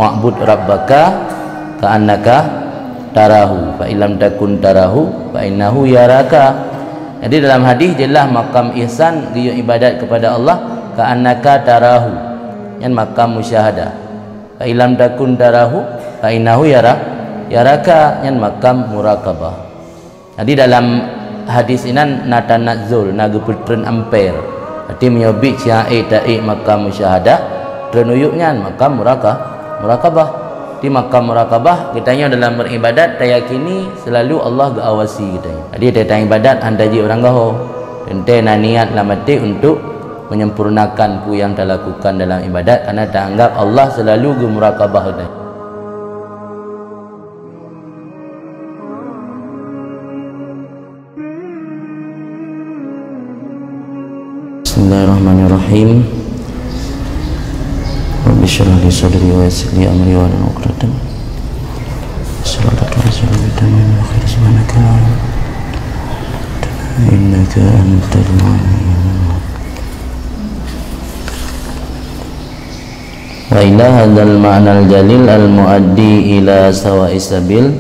wa'bud rabbaka ka'annaka tarahu fa illam takun tarahu fa innahu yaraka. Jadi dalam hadis jelas makam ihsan dia ibadat kepada Allah ka'annaka tarahu, yang makam musyahadah. Fa illam takun tarahu fa innahu yaraka, yang makam muraqabah. Jadi dalam hadis ini natanazzul nageputren ampere, arti menyobik syair ta'i makam musyahadah trenuyuknya makam muraqabah. Di makam muraqabah kitanya dalam beribadat tayakini selalu Allah gawasi kitanya. Jadi tentang ibadat anda ji orang gaho ente niat lamati untuk menyempurnakan ku yang telah lakukan dalam ibadat, karena tak anggap Allah selalu gemuraqabah kitanya. Bismillahirrahmanirrahim. Rabbi shrah li sadri wa yassir li amri wa hlul 'uqdatam min lisani yafqahu qawli. Innaka antal alim. Wa ila hadzal ma'nal jalil al muaddi ila sawa'is sabil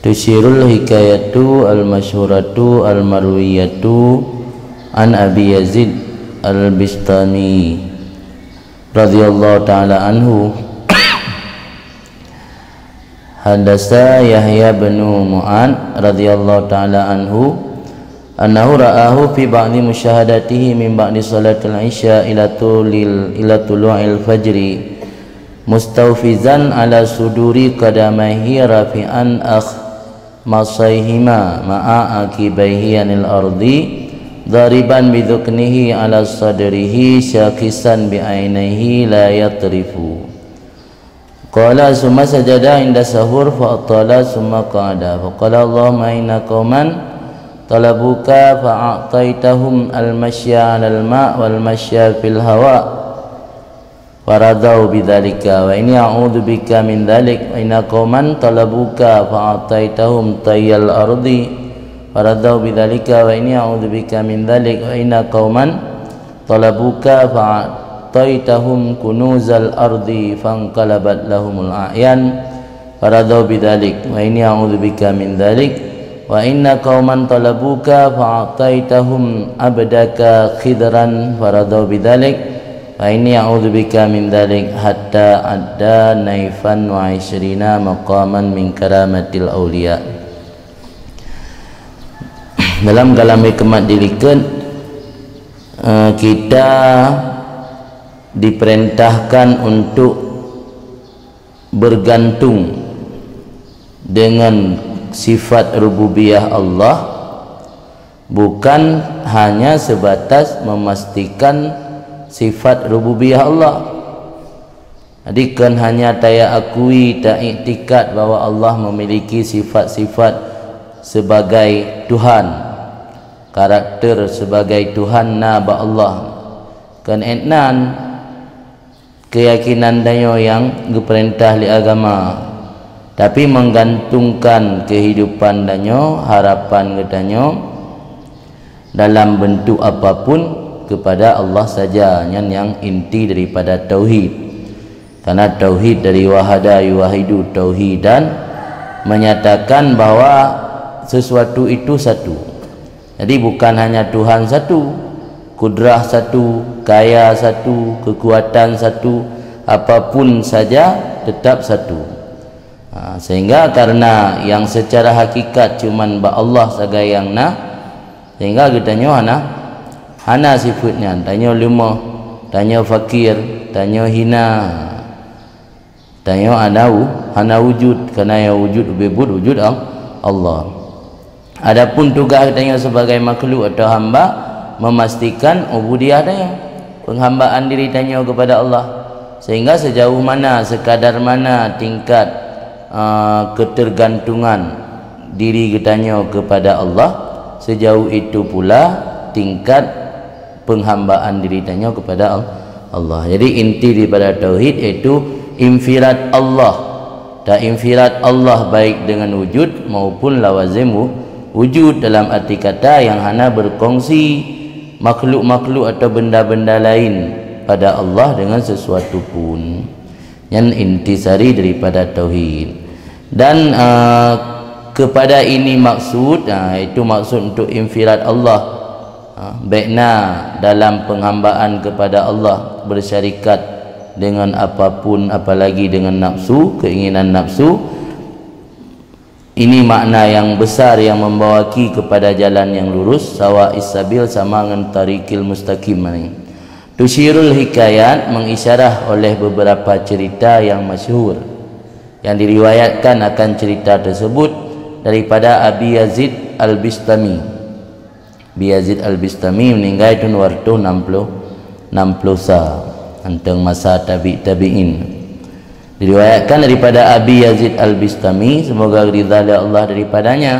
tusyirul hikayatu al masyhuratu al marwiyatu an Abi Yazid al-Bistami radhiyallahu ta'ala anhu hadasa Yahya bin Mu'ad radhiyallahu ta'ala anhu annahu ra'ahu fi ba'di musyahadatihi min ba'di salatil isya ila tulu'il fajri mustawfizan ala suduri qadamaihi rafi'an masaihima ma'a akibaihi anil ardi dariban bidhuknihi ala sadrihi syakisan bi'ainihi la yatrifu. Qala summa sajada inda sahur fa atala summa qa'ada fa qala Allahumma inna qauman talabuka fa'ataitahum al-masya 'alal ma' wal masya fil hawa faradau bidzalika wa inni a'udzu bika min dzalik wa inna qauman talabuka fa'ataitahum tayyal ardi faradau bidzalika wa inni a'udzubika min dzalik wa inna qauman talabuka fa'ataitahum kunuzal ardi fanqalabat lahumul a'yan faradau bidzalik wa inni a'udzubika min dzalik wa inna qauman talabuka fa'ataitahum abdaka khidran faradau bidzalik wa inni a'udzubika min dzalik hatta adda naifan wa 20 maqaman min karamatil auliya. Dalam kalam hikmat dilikan kita diperintahkan untuk bergantung dengan sifat rububiyah Allah, bukan hanya sebatas memastikan sifat rububiyah Allah. Jadi kan hanya tak akui, tak iktikad bahwa Allah memiliki sifat-sifat sebagai Tuhan, karakter sebagai Tuhan naba Allah, kan etnan keyakinan danyo yang diperintah li agama, tapi menggantungkan kehidupan danyo, harapan danyo dalam bentuk apapun kepada Allah saja, yang inti daripada tauhid. Karena tauhid dari wahada yuwahidu tauhidan menyatakan bahwa sesuatu itu satu. Jadi bukan hanya Tuhan satu, kudrah satu, kaya satu, kekuatan satu, apapun saja tetap satu. Sehingga karena yang secara hakikat cuman ba Allah saja yang sehingga kita nyo hana sifatnya, tanyo lemah, tanyo fakir, tanyo hina, tanyo hana wujud, karena yang wujud wujud Allah. Adapun tugas katanya sebagai makhluk atau hamba memastikan ubudiyah tanya, penghambaan diri tanya kepada Allah, sehingga sejauh mana, sekadar mana tingkat ketergantungan diri katanya kepada Allah, sejauh itu pula tingkat penghambaan diri tanya kepada Allah. Jadi inti daripada tauhid itu infirat Allah, dan infirat Allah baik dengan wujud maupun lawazim wujud, dalam arti kata yang hana berkongsi makhluk-makhluk atau benda-benda lain pada Allah dengan sesuatu pun. yang intisari daripada tauhid. Dan kepada ini maksud, itu maksud untuk infirad Allah, baikna dalam penghambaan kepada Allah, bersyarikat dengan apapun, apalagi dengan nafsu, keinginan nafsu. Ini makna yang besar yang membawaki kepada jalan yang lurus, sawa'is sabil, sama dengan tariqil mustaqim. Tusyirul hikayat, mengisyarah oleh beberapa cerita yang masyhur yang diriwayatkan akan cerita tersebut daripada Abi Yazid Al-Bistami. Abi Yazid Al-Bistami meninggal tahun 60 anteng masa tabi'in. Diriwayatkan daripada Abi Yazid Al-Bistami, semoga ridha Allah daripadanya.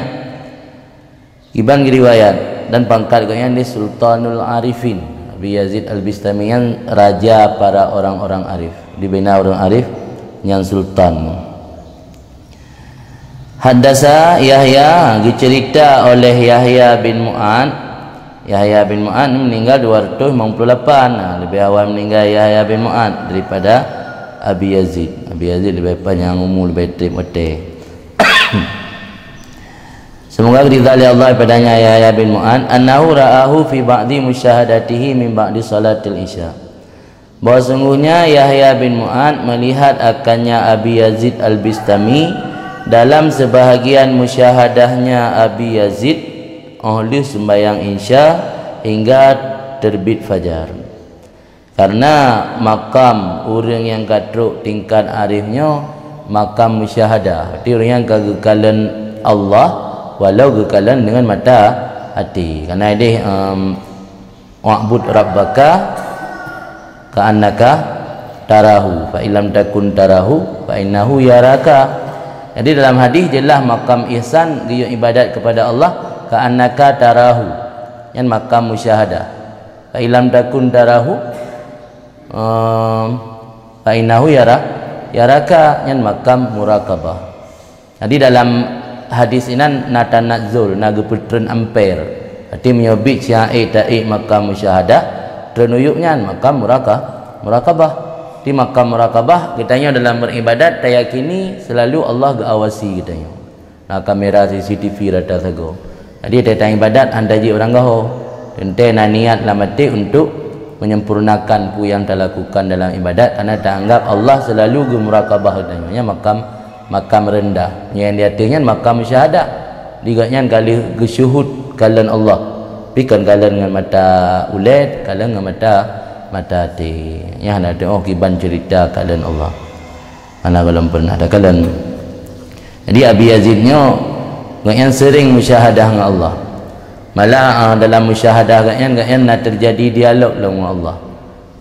Ibang riwayat dan pangkat dia Sultanul Arifin. Abi Yazid Al-Bistami yang raja para orang-orang arif, dibina orang arif yang sultan. Haddasa Yahya, dicerita oleh Yahya bin Mu'ad. Yahya bin Mu'ad meninggal 258. Lebih awal meninggal Yahya bin Mu'ad daripada Abi Yazid. Abi Yazid lebih panjang umur, lebih terima-terima. Semoga ridha Allah padanya Yahya bin Mu'ad, annahu ra'ahu fi ba'di musyahadatihi min ba'di salatil isya. Bahawa sungguhnya Yahya bin Mu'ad melihat akannya Abi Yazid Al-Bistami dalam sebahagian musyahadahnya Abi Yazid oleh sembahyang isya hingga terbit fajar. Karena makam orang yang katruk tingkat arifnya makam musyahadah, berarti orang yang kegekalan Allah walau kegekalan dengan mata hati. Karena dia wa'bud rabbaka ka'annaka tarahu fa illam takun tarahu fa innahu yaraka. Jadi dalam hadis jelas makam ihsan dia ibadat kepada Allah ka'annaka tarahu, yang makam musyahadah. Fa illam takun tarahu fa innahu yaraka, yang makam muraqabah. Jadi dalam hadis ini natanazul naga putren ampere, arti menyobit syair ta'i makam musyahadah, trenuyuknya makam muraqabah. Di makam muraqabah kitanya dalam beribadat tayakini selalu Allah gawasi kitanya. Nah, kamera CCTV rata sago. Jadi datang ibadat anda ji orang gaho. Ente niat lamati untuk menyempurnakan pu yang dilakukan dalam ibadat, karena dianggap Allah selalu gemuraqabah kitanya. Makam rendah. Yang diartinya makam syahadah. Diganya kali gesyuhud kalan Allah. Pikan kalan dengan mata uled, kalan dengan mata hati. Yang ada kiban cerita kalian Allah. Mana kalau pernah ada kalian. Jadi Abi Yazidnya yang sering musyahadah dengan Allah. Malah dalam musyahadah yang nak terjadi dialog dengan Allah.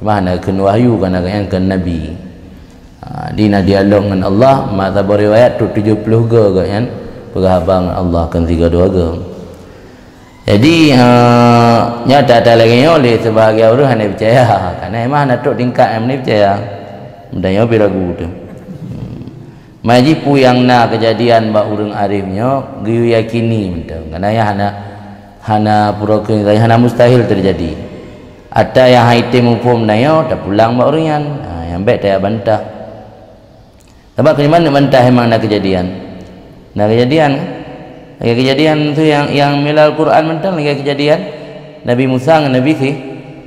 Mana kena wahyu kan yang ke Nabi. Dina dialog dengan Allah, mata beriwayat tu 70 kan perhabang Allah kan 32 ke. Jadi nyata ada lagi oleh sebahagian orang hanya percaya, karena emang nak tingkat yang mana percaya mudahnya biragu tu. Maji pu yang na kejadian bak urang arifnya giu yakini mentang, karena ya hana pura-pura hana mustahil terjadi. Ada yang haitim mufum nayo tak pulang bak uringan, yang baik tak bantah. Sebab kemana bantah emang nak kejadian. Nak kejadian tu yang milal Quran mentang lagi kejadian Nabi Musa dengan Nabi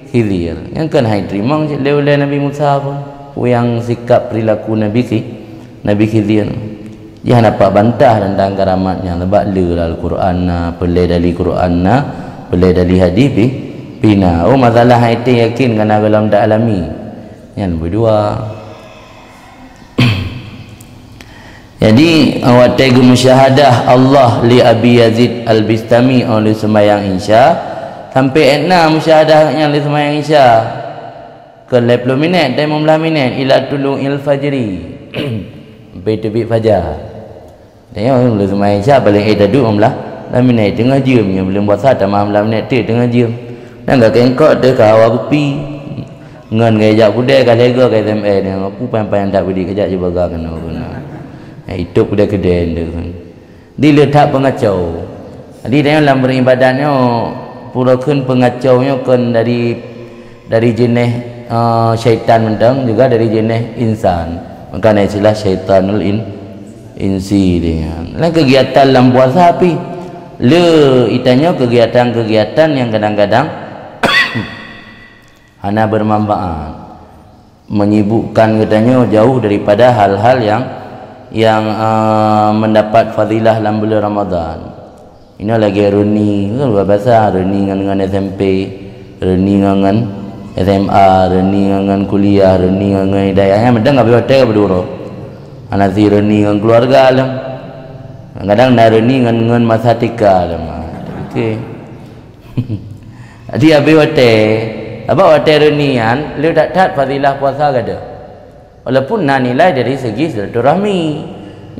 Khidir. Yang kan hai terima oleh Nabi Musa pun yang sikap perilaku Nabi Khidir. Dia nampak bantah tentang karamatnya sebab le Al-Quran pelai dari Quran pelai dari hadis bina. Oh masalah itu yakin kerana dalam tak alami. Yang berdua. Jadi awak musyahadah Allah li Abi Yazid Al-Bistami oleh sembahyang isya sampai enna musyahadahnya oleh sembahyang isya ke 20 minit dan 15 minit ila tulu'il fajri sampai terbit fajar. Tengok oleh sembahyang isya paling duduk 15 minit tengah jam yang belum puasa tak 15 minit tu tengah jam. Dan gak kengkok dia kawa kopi ngan gaya kudai ka lega ka SMA dengan apa payang tak budi kejap je baga kena. Itu pada kedai dia kan. Diletak pengacau. Jadi dalam beribadatnya purakan pengacaunya kan dari jenis syaitan mentang juga dari jenis insan. maka istilah syaitanul insi dia. Lain kegiatan dalam puasa api le itanya kegiatan-kegiatan yang kadang-kadang hanya bermanfaat, menyibukkan katanya jauh daripada hal-hal yang mendapat fadilah dalam bulan Ramadan. Ini lagi reni kan luar biasa, reni dengan SMP, reni dengan SMA, reni dengan kuliah, reni dengan hidayahnya medang enggak boleh berdua. Anak si reni dengan keluarga alam. Kadang nak reni dengan masa tika alam. Okey. Jadi abi hotel, apa hotel renian, lu tak fadilah puasa ada. Walaupun nak nilai dari segi silaturahmi.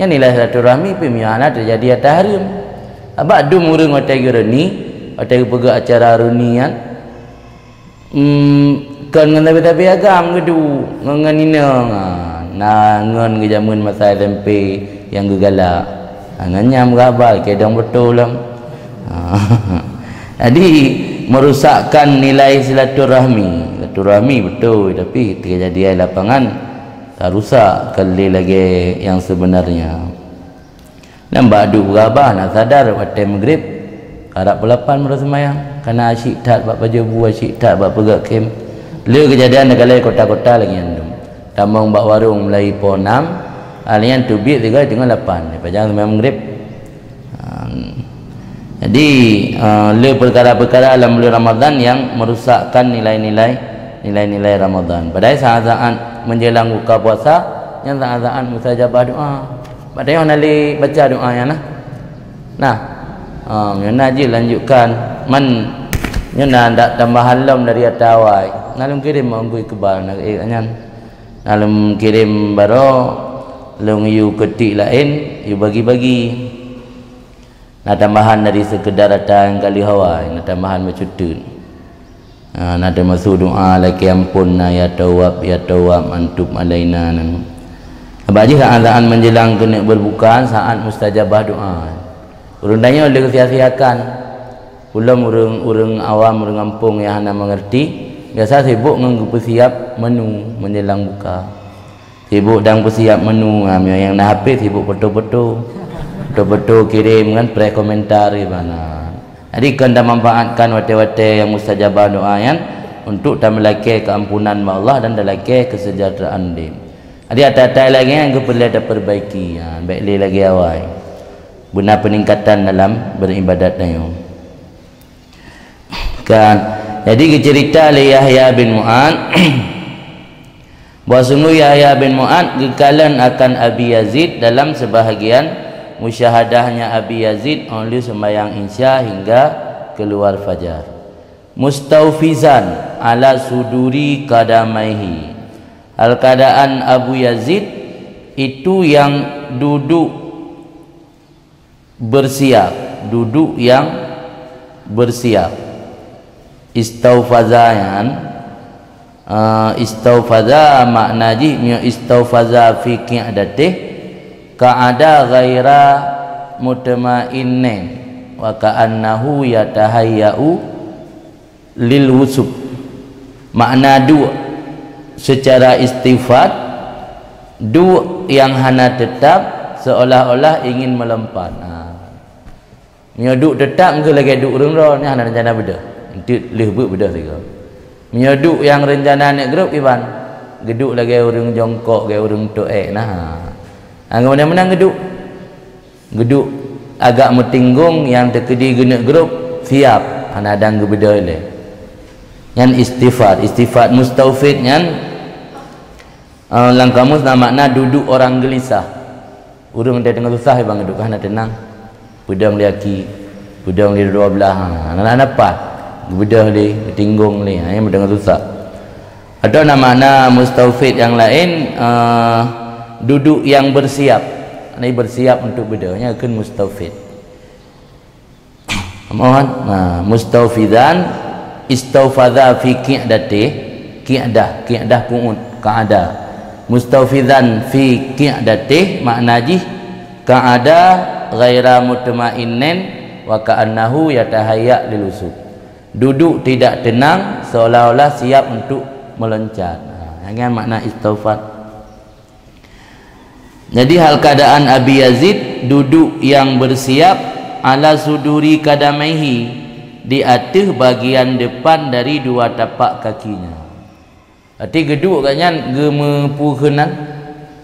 Yang nilai silaturahmi pemiana terjadi atas harim. Apa ada murung hotel reni, hotel pergi acara renian. Kan dengan tapi agam gedu, dengan ina. Nangan ke zaman masa SMP yang gegalak. Nganyam gabal kedang betul lah. Jadi merusakkan nilai silaturahmi. Silaturahmi betul tapi kejadian lapangan tak rusak kali lagi yang sebenarnya. Nampak adu berabah nak sadar waktu maghrib harap belapan merasa semayang karena asyik tak buat baju buah, asyik tak buat pegak kem. Le kejadian dekat kota-kota lagi andum. Tamang bak warung mulai po 6 alian tubik 3 dengan 8 daripada jam semayang maghrib. Jadi le perkara-perkara dalam bulan Ramadan yang merusakkan nilai-nilai Ramadan. Padahal saat-saat menjelang buka puasa yang saat-saat mustajabah doa. Padahal nali baca doa ya nah. Yang najis lanjutkan man nyana ndak tambah halam dari atawai. Nalum kirim menggui kebal nak anyan. Nalum kirim baro long yu ketik lain yu bagi-bagi. Nak tambahan dari sekedar datang kali hawai, nak tambahan macutun. Nak ada masuk doa laki ampun ya tawab antub alaina nan. Bagi saat menjelang kena berbuka saat mustajabah doa. Urundanya oleh sia-siakan. Ulam urang awam urang kampung yang hanya mengerti biasa sibuk dengan persiap menu menjelang buka. Sibuk dan persiap menu yang nak habis sibuk betul-betul kirim kan pre-komentar mana. Jadi kena manfaatkan wate-wate yang mustajabah doa yang untuk melaki keampunan Allah dan melaki kesejahteraan dia. Jadi ada lagi yang perlu ada perbaiki, baik lagi awal. Guna peningkatan dalam beribadat nayo. Kan. Jadi cerita Yahya bin Mu'ad bahawa sungguh Yahya bin Mu'ad gekalan akan Abi Yazid dalam sebahagian musyahadahnya Abi Yazid oleh sembahyang Isya hingga keluar fajar. Mustaufizan ala suduri kadamaihi. Al-keadaan Abu Yazid itu yang duduk bersiap, istaufazayan istaufaza maknaji istaufaza fi qi'datih ka'ada ghaira mutma'innin wa ka'annahu yatahayya'u lil wusub. Makna dua secara istifat, dua yang hana tetap seolah-olah ingin melompat. Menyoduk tetap ke lagi duk urang-urang ni hana rencana beda. Itu lebih beda juga. Menyoduk yang rencana nak grup iban. Geduk lagi urang jongkok, lagi urang toek nah. Mana-mana geduk agak metinggung yang terkedi guna grup siap hana dang beda le. Yang istifat mustaufid yang lang kamus nama makna duduk orang gelisah. Urang dia tengah susah bang duduk hana tenang. Pedang liaki, pedang di dua belah. Anak apa? Bedah li, tinggung li. Yang tengah susah. Atau nama makna mustaufid yang lain duduk yang bersiap. Ini bersiap untuk bedanya akan mustaufid. Mohon mustaufidan istaufaza fi qi'datih qi'dah qu'ud ka'ada mustaufidan fi qi'datih maknaji ka'ada ghaira mutma'innin wa ka'annahu yatahayya lil usub. Duduk tidak tenang seolah-olah siap untuk meloncat. Dengan makna istaufat. Jadi hal keadaan Abi Yazid duduk yang bersiap ala suduri kadamaihi, di atas bagian depan dari dua tapak kakinya. Arti geduk katnya gemepuhenan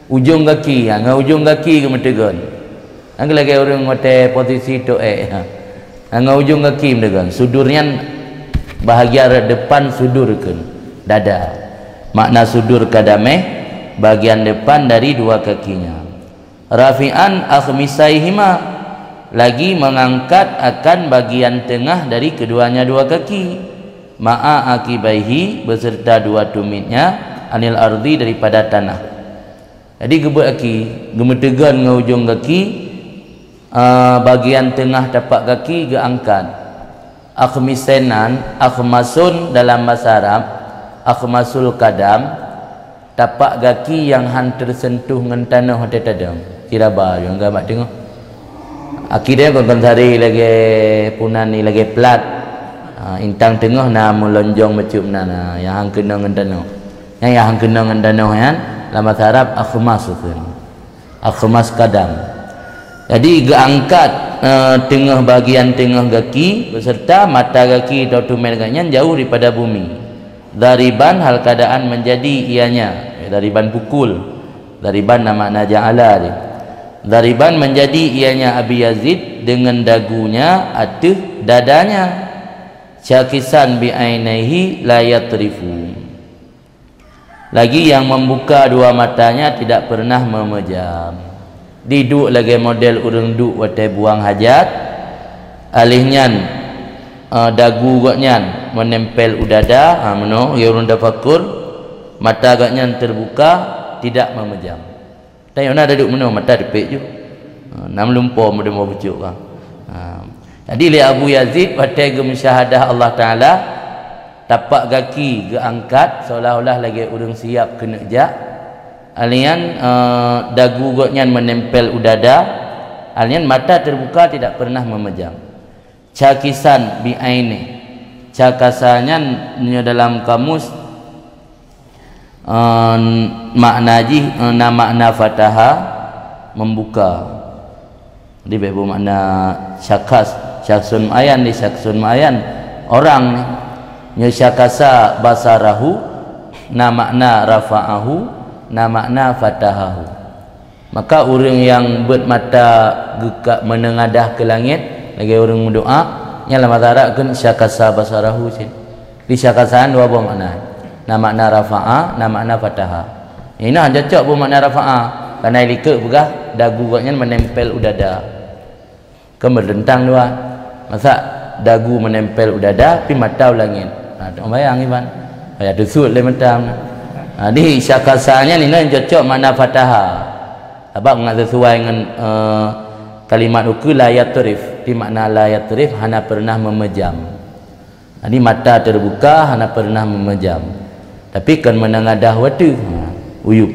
ujung kaki, ngau ujung kaki gemetegan. Ang lagi orang ngote posisi tu ngau ujung kaki mendegan. Sudurnya bahagian depan sudurkan dada. Makna sudur kadameh bagian depan dari dua kakinya. Rafi'an akhmisaihima, lagi mengangkat akan bagian tengah dari keduanya dua kaki. Ma'a akibaihi, beserta dua tumitnya, anil ardi, daripada tanah. Jadi gebut kaki, gemetegan dengan ujung kaki, bagian tengah tapak kaki geangkat. Akhmisenan, akhmasun dalam bahasa Arab, akhmasul kadam, tapak kaki yang tersentuh dengan tanah hotel tadam. Kira ba yang gambar tengok. Akhirnya kon sari lagi punan ni lagi plat. Intang tengah na melonjong macam mana yang hang kena dengan tanah. Yang hang kena dengan tanah kan dalam bahasa Arab akhmas tu. Akhmas kadam. Jadi geangkat tengah bagian tengah kaki beserta mata kaki atau tumit kakinya jauh daripada bumi. Dariban hal keadaan menjadi ianya, dariban pukul. Dariban nama ja'ala dia. Dariban menjadi ianya Abi Yazid dengan dagunya atas dadanya. Syakisan bi'ainaihi la yatrifu, lagi yang membuka dua matanya tidak pernah memejam. Duduk lagi model urang duk watai buang hajat, alihnya dagu gaknya menempel udada, mano ya urang tafakur, mata gaknya terbuka tidak memejam. Tanya nak duduk mano mata depek je. Nam lumpur mudah mau bujuk kan. Jadi li Abu Yazid pada gemsyahadah Allah Taala, tapak kaki geangkat seolah-olah lagi urang siap kena jak. Alian dagu gotnya menempel udada, alian mata terbuka tidak pernah memejam. Cakisan bi aini, cakasanya dalam kamus makna fataha membuka. Di bawah makna syakas, syaksun ma'ayan, di syaksun ma'ayan orang ni syakasa basarahu, na makna rafa'ahu, na makna fatahahu. Maka orang yang bermata gekak menengadah ke langit lagi orang berdoa yang lama tarak kan syakasa basarahu sih. Di syakasaan dua buah makna, na makna rafa'a, na makna fataha. Ini hanya cocok buah makna rafa'a karena likut begah dagu gaknya menempel udada. Kemerlentang dua, masa dagu menempel udada, tapi mata ulangin. Tak bayang Iban, ayat tusut le mata. Di syakasanya ni yang cocok mana fataha. Sebab mengat sesuai dengan kalimat uku la yatrif. Di makna la yatrif hana pernah memejam. Ini mata terbuka hana pernah memejam. Tapi kan menengadah waktu uyup.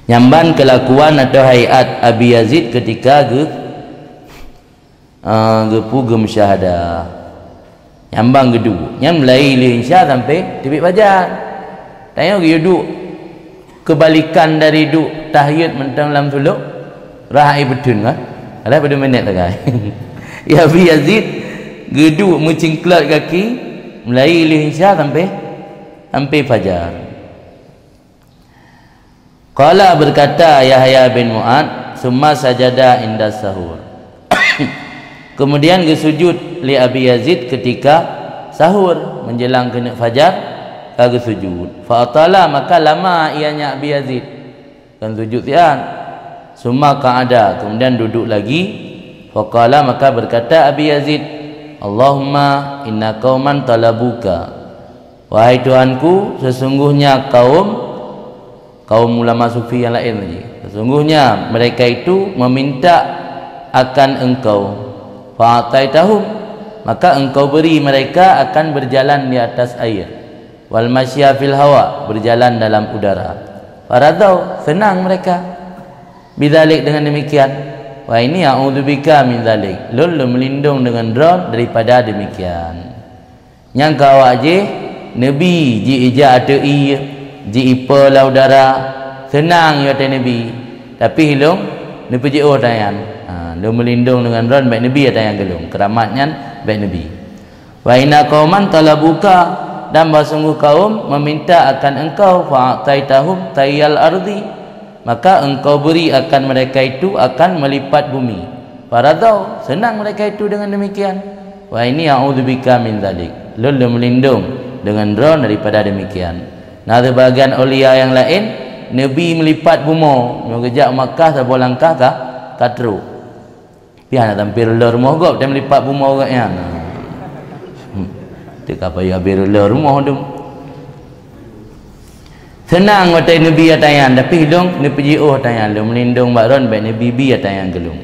Nyamban kelakuan atau hayat Abi Yazid ketika gepugem syahadah nyambang gedu nyam mulai insya sampai tibik bajar tanya duduk kebalikan dari duk tahiyat mentang dalam suluk rahai betun kan ada pada minit tak ya Abi Yazid gedu mencingklat kaki mulai insya sampai fajar. Qala berkata Yahya bin Mu'ad summa sajada inda sahur. Kemudian gesujud li Abi Yazid ketika sahur menjelang kena fajar kage sujud. Fa atala maka lama ianya Abi Yazid kan sujud tian. Summa qa'ada kemudian duduk lagi. Fa qala maka berkata Abi Yazid, Allahumma inna qauman talabuka. Wahai Tuhanku, sesungguhnya kaum ulama sufi yang lain lagi. Sesungguhnya mereka itu meminta akan engkau. Fa'ataitahum maka engkau beri mereka akan berjalan di atas air. Wal masya fil hawa berjalan dalam udara. Faradau senang mereka. Bidzalik dengan demikian. Wah ini a'udzubika min dzalik. Lulu melindung dengan drone daripada demikian. Yang kau aje Nabi ji ija atau ji ipa la udara senang ya Nabi tapi hilung ni pergi tayan lu melindung dengan ron baik nabi tayan gelung keramatnya baik nabi. Wa inna qauman talabuka, dan bersungguh kaum meminta akan engkau, fa'ataitahum tayyal ardi, maka engkau beri akan mereka itu akan melipat bumi. Faradau, senang mereka itu dengan demikian. Wa ini a'udzubika min dzalik, lu melindung dengan ron daripada demikian. Nah, ada bagian aulia yang lain nabi melipat bumi mengejak Makkah sebuah langkah ka teruk. Pian nak tampil rumah gop dia melipat bumi orangnya. Dia kata ya birullah rumah tu senang watai nabi atayan tapi hidung ni pergi atayan lu melindung bakron baik nabi bi atayan gelung.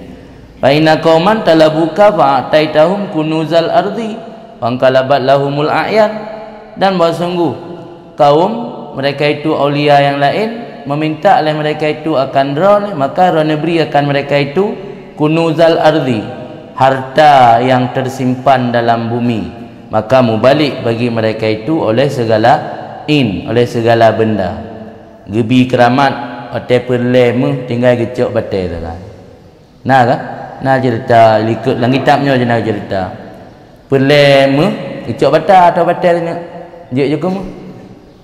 Fa inna qauman talabuka fa taitahum kunuzal ardi wangkalabat lahumul a'yan, dan bersungguh kaum mereka itu aulia yang lain meminta oleh mereka itu akan ron, maka ron beri akan mereka itu kunuzal ardi, harta yang tersimpan dalam bumi, maka mubalik bagi mereka itu oleh segala oleh segala benda. Gebi keramat otai perlemu tinggal gecok batai tu kan. Nah kan? Nah cerita likut lang kitabnya je nak cerita. Perlemu gecok batai atau batai ni. Je kamu.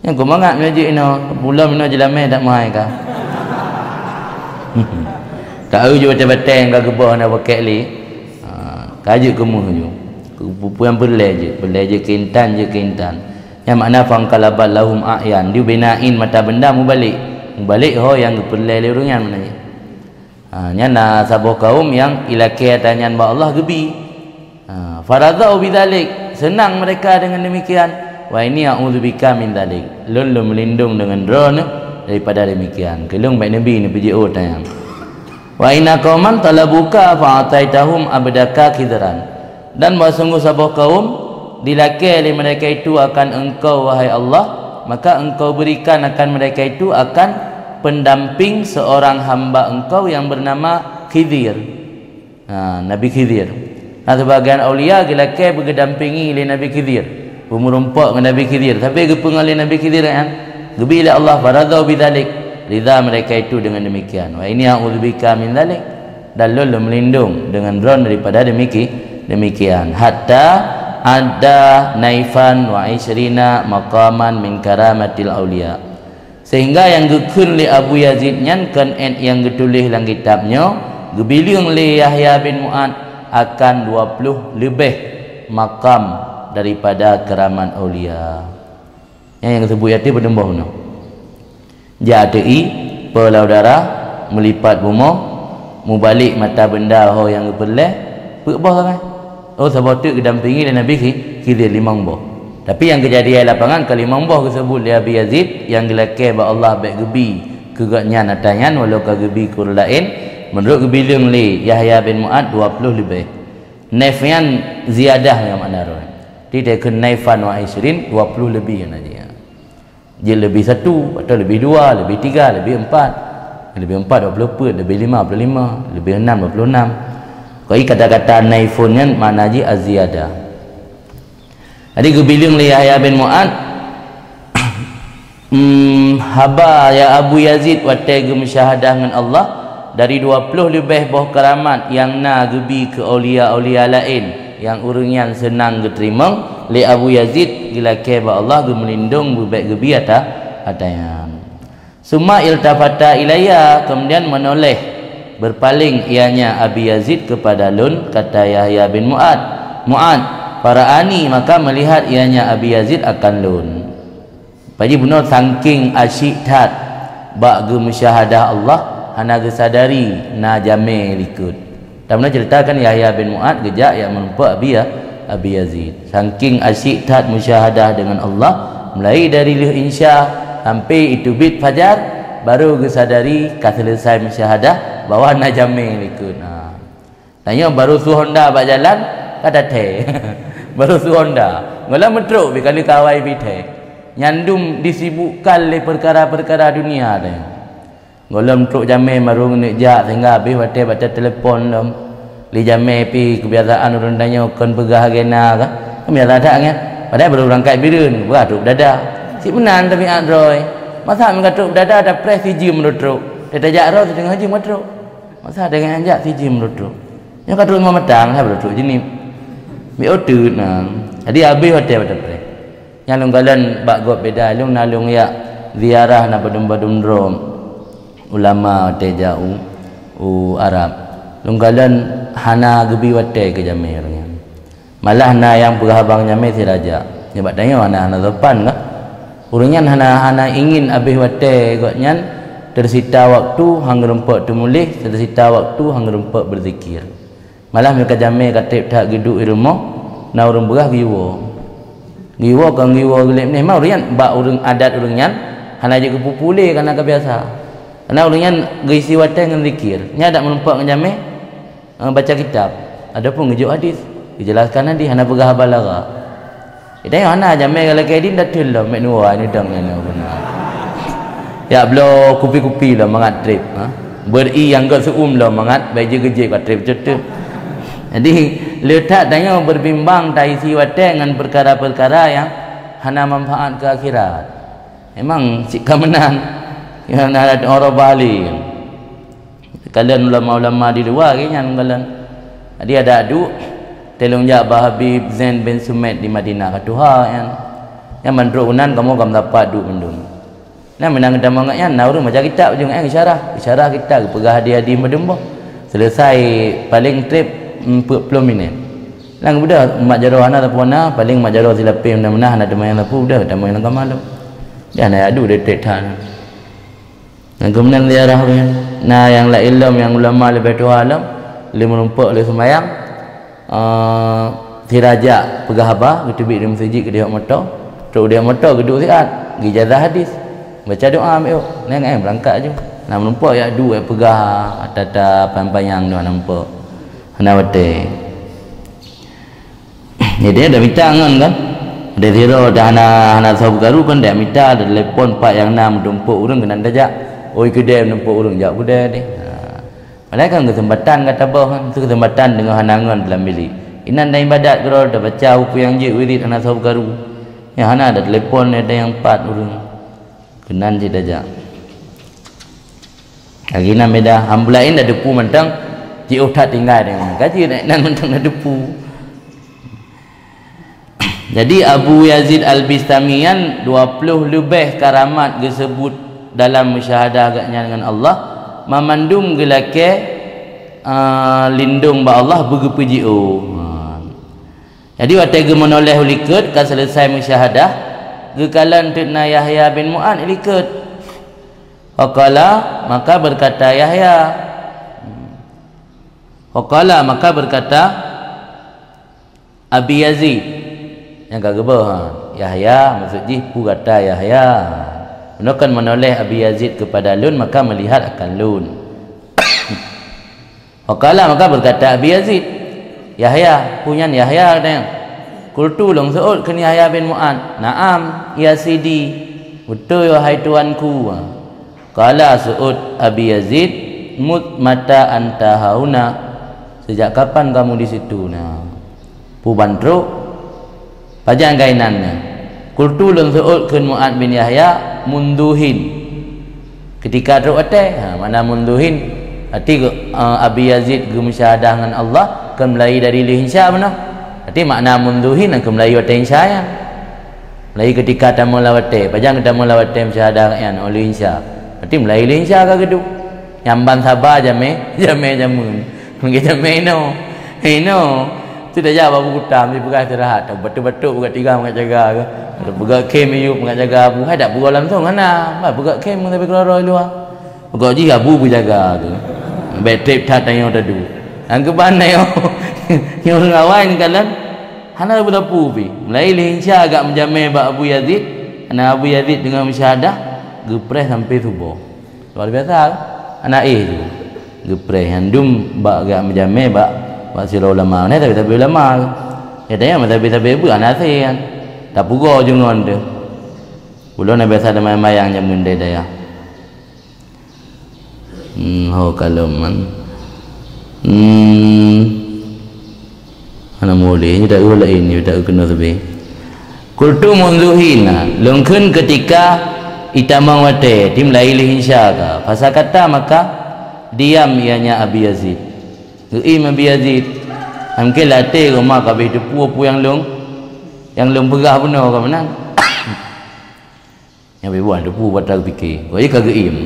Yang kau mangat je ino, bulan ino je lamai tak mai ka. Tahu je batai-batai yang gebah nak pakai li. Kajuk kamu je. Pupuan belai je kintan je kintan. Yang makna fangkalabat lahum a'yan, dia binain mata benda mubalik ho yang pelai lirungan maknanya. Nya na sabuh kaum yang ilakai tanyan ba Allah gebi. Faradau bidzalik, senang mereka dengan demikian. Wa ini a'udzubika min dzalik, lu melindung dengan drone daripada demikian. Kelung baik nabi ni pergi tayang. Wa inna qauman talabuka fa'ataitahum abdaka kidran, dan bersungguh sabuh kaum dilakai oleh mereka itu akan engkau wahai Allah, maka engkau berikan akan mereka itu akan pendamping seorang hamba engkau yang bernama Khidir. Nabi Khidir. Sebagian aulia dilakai berdampingi oleh Nabi Khidir, bermerumpak dengan Nabi Khidir, tapi gepeng oleh Nabi Khidir kan gebi oleh Allah, faradau bidzalik, ridha mereka itu dengan demikian. Wa ini a'udzubika min dzalik, dan lu melindung dengan ron daripada demikian. Hatta ada naifan wa isrina maqaman min karamatil aulia, sehingga yang gekun li Abu Yazid nyankan yang getulis dalam kitabnya gebiliung li Yahya bin Mu'ad akan 20 lebih makam daripada keramat aulia. Yang sebut yati berdembah no. Jadi pelau darah melipat bumi mubalik mata benda ho yang berleh berbah kan. Oh sebab tu kedampingi dan Nabi Khidir 5 buah. Tapi yang kejadian lapangan ke 5 buah tersebut dia Abi Yazid yang dilakai ba Allah baik gebi kegaknya natangan walau ka gebi kur lain menurut gebilung li Yahya bin Mu'ad 20 lebih. Naifian ziyadah yang makna roh. Tidak ke naifan wa isrin 20 lebih yang aja. Dia lebih 1 atau lebih 2, lebih 3, lebih 4. Lebih 4 24, lebih 5 25, lebih 6 26. Koi kata-kata naifunnya makna ji aziyadah. Jadi gebilung li Yahya bin Mu'ad haba ya Abu Yazid wa tega musyahadah dengan Allah dari 20 lebih buah keramat yang na gebi ke aulia-aulia lain yang urungan senang diterima li Abu Yazid dilakai ba Allah gemelindung baik gebi atayang. Summa iltafata ilayya, kemudian menoleh berpaling ianya Abi Yazid kepada lun, kata Yahya bin Mu'ad, Fara'ani, maka melihat ianya Abi Yazid akan lun. Paji benar saking asyik tat bak ge musyahadah Allah hana ge sadari na jame likut. Tak pernah ceritakan Yahya bin Mu'ad gejak yang menumpak Abi Yazid. Saking asyik tat musyahadah dengan Allah mulai dari lih insya sampai itu bit fajar baru ge sadari ka selesai musyahadah bawa nak jamin ikut. Tanya baru su Honda bak jalan kata teh. Baru su Honda. Ngolah metruk bi kali kawai bi teh. Nyandum disibukkan le perkara-perkara dunia dah. Ngolah metruk jamin baru nak jak sehingga habis baca telefon dom. Li jamin pi kebiasaan urang tanya kon pegah agena ka. Kebiasaan tak kan. Padahal baru berangkat birun, beratuk dada. Si benar tapi androy. Masa mengatuk dada ada presiji menurut dia tajak roh tengah haji madruk masa dengan anjak tiji meluduk yang kadruk memetang lah meluduk jenis mi order nah jadi habis hotel pada pre yang lunggalan bak gop beda lung nalung ya ziarah na badum-badum rom ulama hotel jauh Arab lunggalan hana gebi wate ke jamir malah na yang penghabang nyame si raja sebab tanya hana depan kah urangnya hana ingin habis wate gotnyan tersita waktu hang rempok tu mulih tersita waktu hang rempok berzikir malah mereka jamir katib tak geduk di rumah na urang berah giwo kan giwo gelip ni mau rian bak urang adat urangnya hana je kepupule kana kebiasa karena urangnya geisi wate dengan zikir nya dak melempok dengan jamir baca kitab adapun ngejuk hadis dijelaskan nanti hana pegah balaga ida yang hana jamai kalau kedin datul lah mek nuwa ni dang ni guna ya blo kupi-kupi lah mangat trip beri yang gak seum lah mangat baje gejek kat trip cetu jadi letak tanya berbimbang tai si wate dengan perkara-perkara yang hana manfaat ke akhirat memang sikap menang yang ada orang balik kalian ulama-ulama di luar kayaknya kalian dia ada adu telung jabah Habib Zain bin Sumaid di Madinah katuha yang mandruk unan kamu dapat du mendung nah menang dah mangatnya nah urang baca kitab ujung isyarah kita pegah hadiah-hadiah medembo selesai paling trip 40 minit lang budak mak jaro ana tapona paling mak jaro silapim dah menah ada main lapu dah dah main malam dia nak adu dia tetan dan kemudian ziarah nah yang la ilm yang ulama lebih tua alam le menumpuk le sembahyang si raja pegah abah ketubik di masjid ke dia motor terus dia motor geduk siat gi jazah hadis baca doa ambil nang berangkat je nak menumpuk ya du pegah tata panpayang dia nampak hana wate jadi ada minta kan ada zero dah hana sahab garu kan dia minta ada telefon pak yang nam tumpuk urang kena dajak oi kedai nampak orang jak kedai ni. Malah kan kesempatan kata bah kan kesempatan dengan hanangan dalam bilik. Inan dah ibadat kalau dah baca upu yang je wirid anak sahab garu. Yang hana ada telefon ada yang 4 orang. Kenan je dajak. Lagi nan beda hambulain dah depu mentang ji tak tinggal dengan. Gaji nan mentang dah depu. Jadi Abu Yazid Al-Bistamian 20 lebih karamat disebut dalam musyahadah agaknya dengan Allah memandum gelake lindung ba Allah begepujiu jadi waktu ge menoleh uliket kan selesai musyahadah gekalan tutna Yahya bin Mu'an uliket waqala maka berkata Yahya waqala maka berkata Abi Yazid yang kagabah Yahya maksudnya pu kata Yahya menekan menoleh Abi Yazid kepada Lun maka melihat akan Lun waqala maka berkata Abi Yazid Yahya punya Yahya dan kultu long seut ke Yahya bin Mu'ad na'am ya sidi betul wahai tuanku qala seut Abi Yazid mut mata anta hauna sejak kapan kamu di situ nah pu bandro pajang gainannya kultu long seut ke Mu'ad bin Yahya munduhin ketika roate mana munduhin arti Abi Yazid ge musyahadah dengan Allah kan mulai dari lihinsya mana arti makna munduhin ke mulai wate insya ya mulai ketika tamu lawate pajang tamu lawate musyahadah yan oleh insya arti mulai lihinsya ka gedu nyamban sabar jame jamun mungkin jame no tu dah jawab abu kutam di pegang istirahat betul-betul buka tiga mengat jaga ke ada buka kem iu mengat jaga abu hai dak buka langsung mana ba buka kem tapi keluar luar buka ji abu jaga tu betrip tak tanya tadu ang keban yo yo ngawan kalan hana belapu pi mulai linsya agak menjamai ba Abu Yazid ana Abu Yazid dengan musyahadah gepres sampai subuh luar biasa anak tu gepres handum ba agak menjamai ba masih ulama ni tapi ulama ya tanya tapi bu anak saya tak pugo jungon tu belum nak biasa ada mayang jamun dia daya ho kalau man ana boleh ni tak lain ni tak kena sebab kultu munzuhina lengkeun ketika itamang wate tim lailih insyaka pasal kata maka diam ianya Abi Yazid Abi Yazid mungkin latih rumah kabeh depu apa yang long berah benar ke mana yang buat depu batal fikir kau je kageim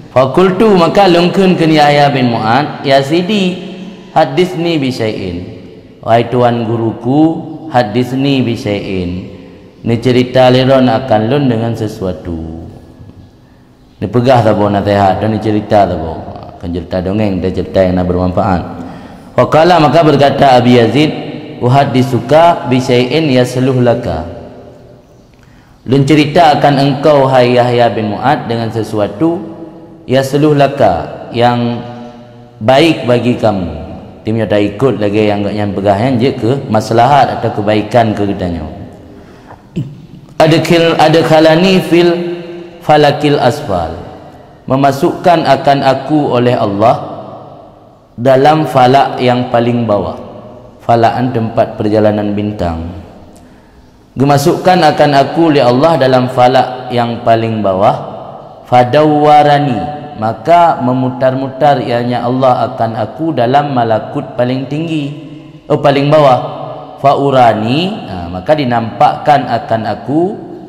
fakultu maka lungkun ke Yahya bin Mu'ad ya sidi hadisni bi syai'in wahai tuan guruku hadisni bi syai'in ni cerita liron akan lun dengan sesuatu ni pegah tak boleh nasihat dan ni cerita tak boleh kan cerita dongeng dan cerita yang bermanfaat waqala maka berkata Abi Yazid uhadisuka bi syai'in yasluh laka lun cerita akan engkau hai Yahya bin Mu'ad dengan sesuatu yasluh laka yang baik bagi kamu timnya dah ikut lagi yang pegahan je ke maslahat atau kebaikan ke katanya ada khalani fil falakil asfal memasukkan akan aku oleh Allah dalam falak yang paling bawah falakan tempat perjalanan bintang memasukkan akan aku oleh Allah dalam falak yang paling bawah fadawwarani maka memutar-mutar ianya Allah akan aku dalam malakut paling tinggi paling bawah faurani maka dinampakkan akan aku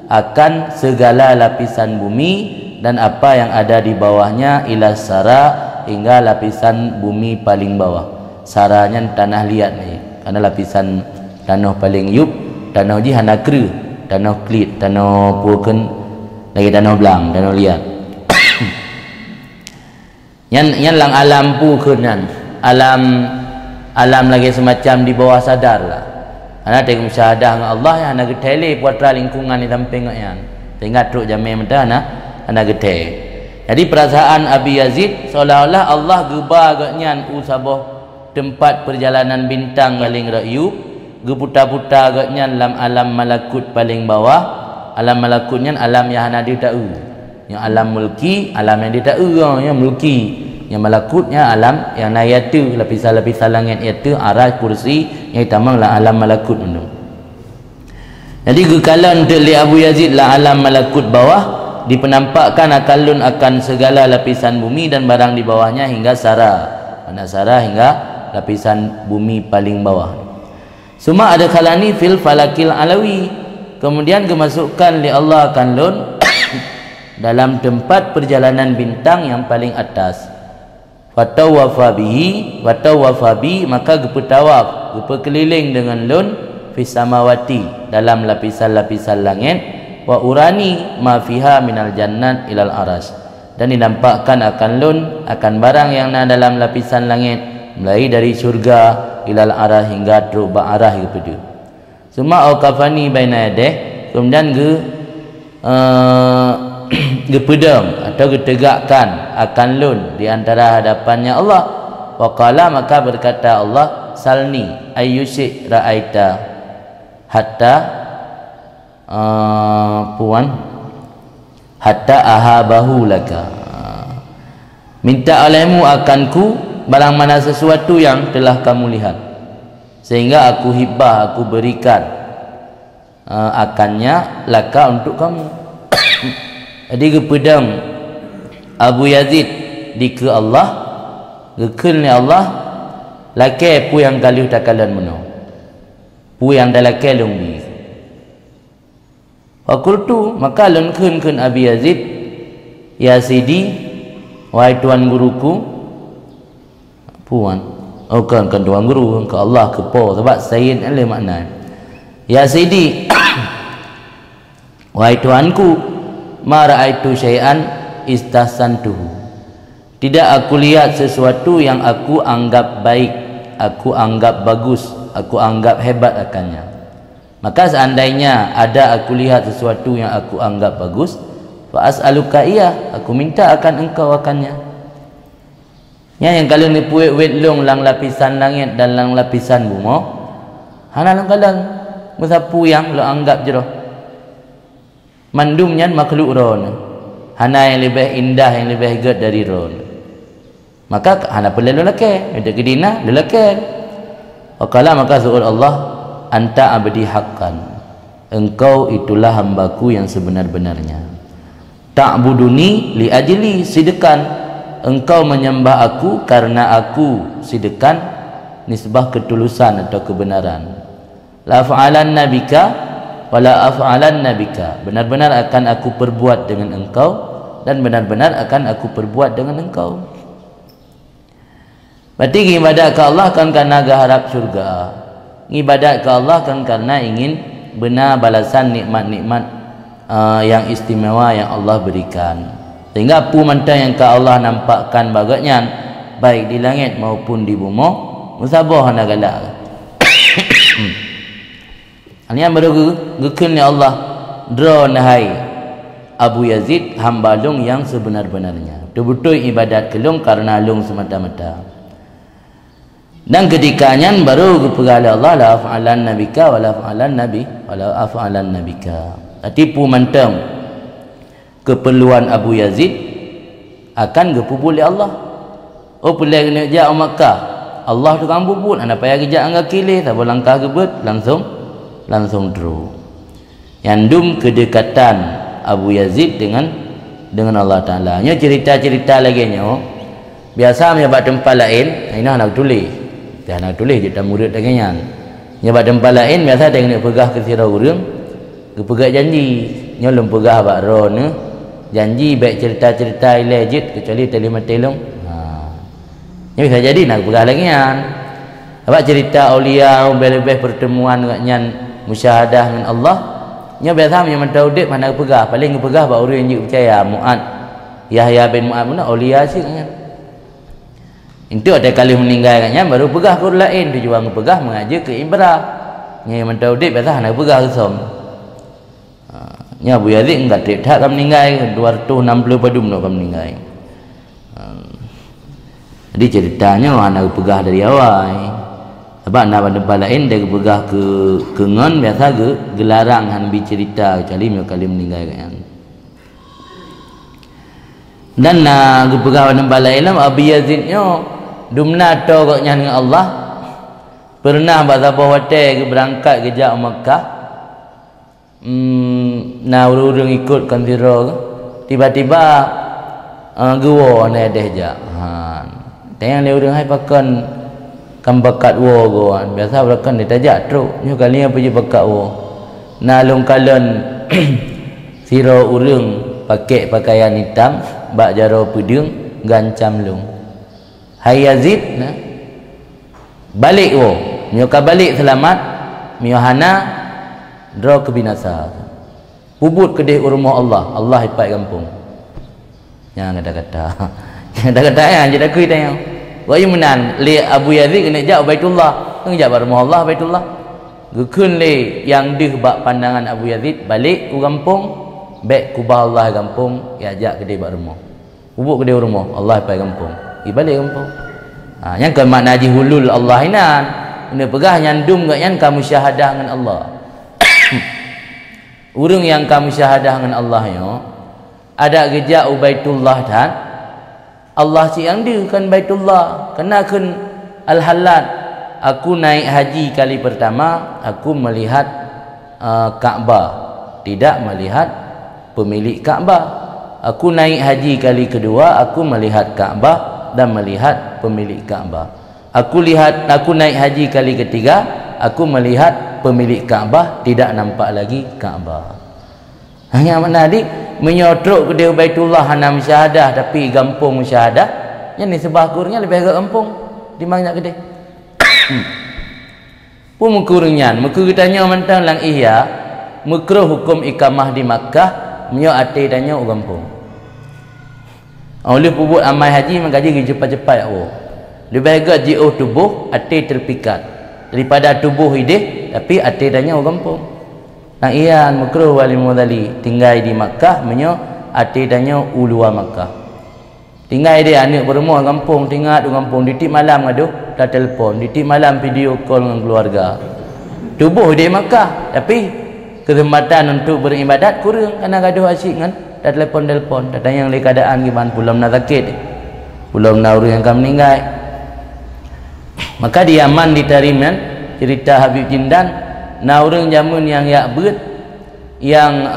akan segala lapisan bumi dan apa yang ada di bawahnya ila sara hingga lapisan bumi paling bawah saranya tanah liat ni karena lapisan tanah paling yup tanah ji hana kru tanah klit tanah puken lagi tanah belang tanah liat yang lang alam pukenan alam lagi semacam di bawah sadar lah ana tengok musyahadah dengan Allah yang ana getele puatra lingkungan ni samping yang tengok truk jamai mentah ana gete jadi perasaan Abi Yazid seolah-olah Allah geba agaknya usabah tempat perjalanan bintang paling rayub geputar-putar agaknya dalam alam malakut paling bawah alam malakutnya alam yang ana dia tahu yang alam mulki alam yang dia tahu yang mulki yang malakutnya alam yang nayatu lapisan-lapisan langit itu arah kursi yang tamanglah alam malakut itu jadi gekalan untuk li Abu Yazid lah alam malakut bawah dipenampakkan akalun akan segala lapisan bumi dan barang di bawahnya hingga sara mana sara hingga lapisan bumi paling bawah semua ada kalani fil falakil alawi kemudian kemasukkan li Allah akan lun dalam tempat perjalanan bintang yang paling atas fatawafa bihi maka gepetawaf gepekeliling dengan lun fis samawati dalam lapisan-lapisan langit wa urani ma fiha minal jannat ilal aras dan dinampakkan akan lun akan barang yang ada dalam lapisan langit mulai dari syurga ilal arah hingga terubah arah kepada semua auqafani baina yadeh kemudian gepedam atau getegakkan akan lun di antara hadapannya Allah waqala maka berkata Allah salni ayyusi ra'aita hatta hatta ahabahu laka minta olehmu akanku barang mana sesuatu yang telah kamu lihat sehingga aku hibah aku berikan akannya laka untuk kamu jadi kepedam Abu Yazid di ke Allah gekun ni Allah laki pu yang kaliu takalan meno pu yang dalake lungbi fakultu maka lungkun Abi Yazid ya sidi wahai tuan guruku puan kan tuan guru ke Allah ke po sebab sayyid ada makna ya sidi wahai tuanku ma ra'aitu syai'an istahsantuhu tidak aku lihat sesuatu yang aku anggap baik aku anggap bagus aku anggap hebat akannya maka seandainya ada aku lihat sesuatu yang aku anggap bagus fa as'aluka iya aku minta akan engkau akannya yang kalau ni puik wet long lang lapisan langit dan lang lapisan bumi hana lang kalang musapu yang lo anggap je mandumnya makhluk ron hana yang lebih indah yang lebih hebat dari ron maka hana perlu lelaki ada kedina lelaki waqala maka suul Allah anta abdi haqqan engkau itulah hambaku yang sebenar-benarnya ta'buduni li ajli sidqan, engkau menyembah aku karena aku sidqan, nisbah ketulusan atau kebenaran. La af'alanna bika wala af'alanna bika, benar-benar akan aku perbuat dengan engkau dan benar-benar akan aku perbuat dengan engkau. Berarti ibadat ke Allah kan karena harap syurga, ibadat ke Allah kan karena ingin benar balasan nikmat-nikmat yang istimewa yang Allah berikan. Sehingga pu manta yang ke Allah nampakkan bagainya baik di langit maupun di bumi musabah nak galak. Ini yang baru gekun ya Allah draw nahai Abu Yazid hamba lung yang sebenar-benarnya. Betul-betul ibadat kelung karena lung semata-mata. Dan ketikanya baru kepergala Allah la af'alan nabika wala af'alan nabi wala af'alan nabika. Tipu mantang keperluan Abu Yazid akan gepubul Allah. Oh pulai kena jak Makkah. Allah tu kan bubul anda payah kejak angga kilih tak langkah gebet langsung draw. Yang dum kedekatan Abu Yazid dengan Allah Taala. Nya cerita-cerita lagi nya. Biasa menyebab tempat lain, ini nak tulis. Dah nak tulis je tak murid lagi nya. Menyebab tempat lain biasa tengok pegah ke sirah urang, ke pegah janji. Nya lem pegah bak ro ne. Janji baik cerita-cerita legit kecuali telematilung. Nya bisa jadi nak pegah lagi nya. Abak cerita aulia lebih pertemuan dengannya musyahadah dengan Allah. Nya biasa memang tahu dik mana pegah, paling pegah bak orang yang percaya Mu'ad. Yahya bin Mu'ad mana aulia sih kan. Itu ada kali meninggal katnya baru pegah ke lain dia jual pegah mengajar ke Ibrah. Nya memang tahu dik biasa nak pegah kesom. Nya Abu Yazid enggak tak kan meninggal 260 padum nak meninggal. Jadi ceritanya anak pegah dari awal. Sebab nak tempat lain dia pegah ke ngon biasa gelarang han bi cerita kecuali kali meninggal kan. Dan nak pegah tempat lain Abu Yazid nyo dumna to koknya dengan Allah. Pernah bahasa hotel ke berangkat ke jak Makkah. Nah urung ikut kan tiro tiba-tiba gua na deh jak. Tayang le urang hai pakan kam bakat wo goan biasa berakan dia tajak teruk nyo kali apa je bakat wo na long kalen siro urang pakai pakaian hitam bak jaro pedung gancam long hai Yazid na balik wo nyo ka balik selamat mio hana draw ke binasa bubut kedih rumah Allah ipat kampung yang kata-kata kata-kata yang jadi aku tanya wa yumnan li Abu Yazid kena jak Baitullah kena jak rumah Allah Baitullah gekun le yang deh bak pandangan Abu Yazid balik ke kampung baik kubah Allah kampung ya jak kedai bak rumah bubuk kedai rumah Allah ipat kampung balik kampung yang ke makna haji hulul Allah inan kena pegah nyandum gak yang kamu syahadah dengan Allah. Urang yang kamu syahadah dengan Allah yo ada gejak Baitullah dan Allah si yang dia kan Baitullah kenakan al-halal. Aku naik haji kali pertama aku melihat Kaabah, tidak melihat pemilik Kaabah. Aku naik haji kali kedua aku melihat Kaabah dan melihat pemilik Kaabah. Aku naik haji kali ketiga aku melihat pemilik Kaabah, tidak nampak lagi Kaabah. Hanya mana adik menyotrok ke dia Baitullah hana musyahadah tapi gampung musyahadah yang ni sebab kurangnya lebih agak gampung di mana kedai pun mukurnya muka kitanya mentang lang iya mukruh hukum ikamah di Makkah menyo ate tanya gampung oleh pubut amai haji menggaji cepat-cepat lebih agak jiuh tubuh ate terpikat daripada tubuh ide tapi ate tanya gampung. Nah iya makruh wali mudali tinggal di Makkah menyo ati tanya ulua Makkah. Tinggal dia anak berumah kampung tinggal di kampung ditik malam gaduh dah telefon ditik malam video call dengan keluarga. Tubuh dia Makkah tapi kesempatan untuk beribadat kurang kerana gaduh asyik kan dah telefon dah tanya oleh keadaan gimana belum nak sakit belum nak urus yang kamu meninggal. Maka di Yaman di Tariman cerita Habib Jindan na orang zaman yang yak beut yang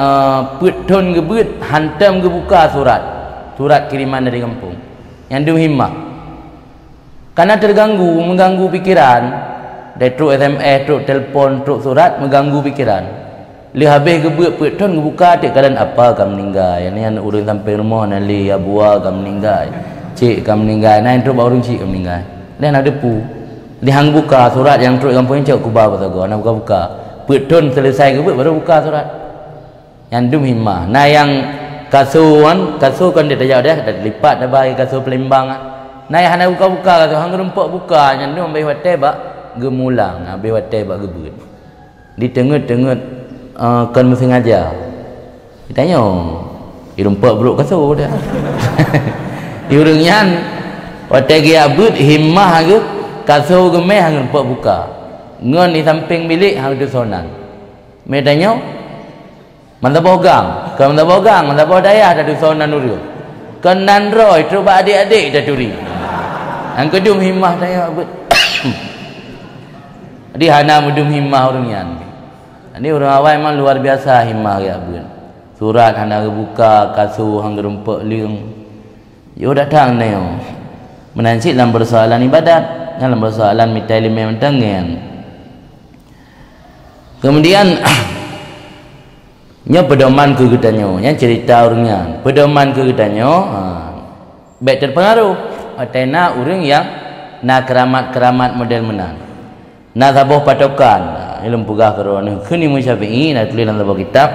petun gebut hantam gebuka surat kiriman dari kampung yang dum himmah karena mengganggu pikiran dari truk SMS, truk telefon, truk surat mengganggu pikiran. Li habis gebut petun gebuka tik kalan apa kam meninggal yang ni anak urang sampai rumah nan li abua kam meninggal cik kam meninggal nan truk baru cik kam meninggal dan ada pu di hang buka surat yang truk kampung cik kubah apa nak buka petun selesai gebut baru buka surat yang dum himmah. Nah yang kasur kan dia tajak dah lipat dah bagi kasur Palembang. Nah yang hana buka kasur hang rumpuk buka yang dum ambil hotel bak gemulang, ambil hotel bak gebut. Di tengah-tengah kan mesti ngajar. Ditanya, rumpuk buruk kasur dah. Diurungian hotel dia gebut himmah ke kasur gemeh hang rumpuk buka. Ngon di samping bilik hang tu sonan. Me tanya mantap bogang, kalau mantap bogang, mantap dayah dah sonan nurul. Kenan roy tu ba adik-adik dah turi. Ang kedum himmah tanya abut. Di hana mudum himmah orangnya. Ini orang awal memang luar biasa himmah ya abut. Surat hana buka, kasur hang rumpuk liung. Yo datang ni. Menancik dalam persoalan ibadat, dalam persoalan mitai lima mentangan. Kemudian nya pedoman ke katanya, nya cerita orangnya. Pedoman ke katanya, baik terpengaruh. Atena orang yang nak keramat model menan. Nak tabuh patokan, ilmu pegah kerana kini Syafi'i nak tulis dalam sebuah kitab.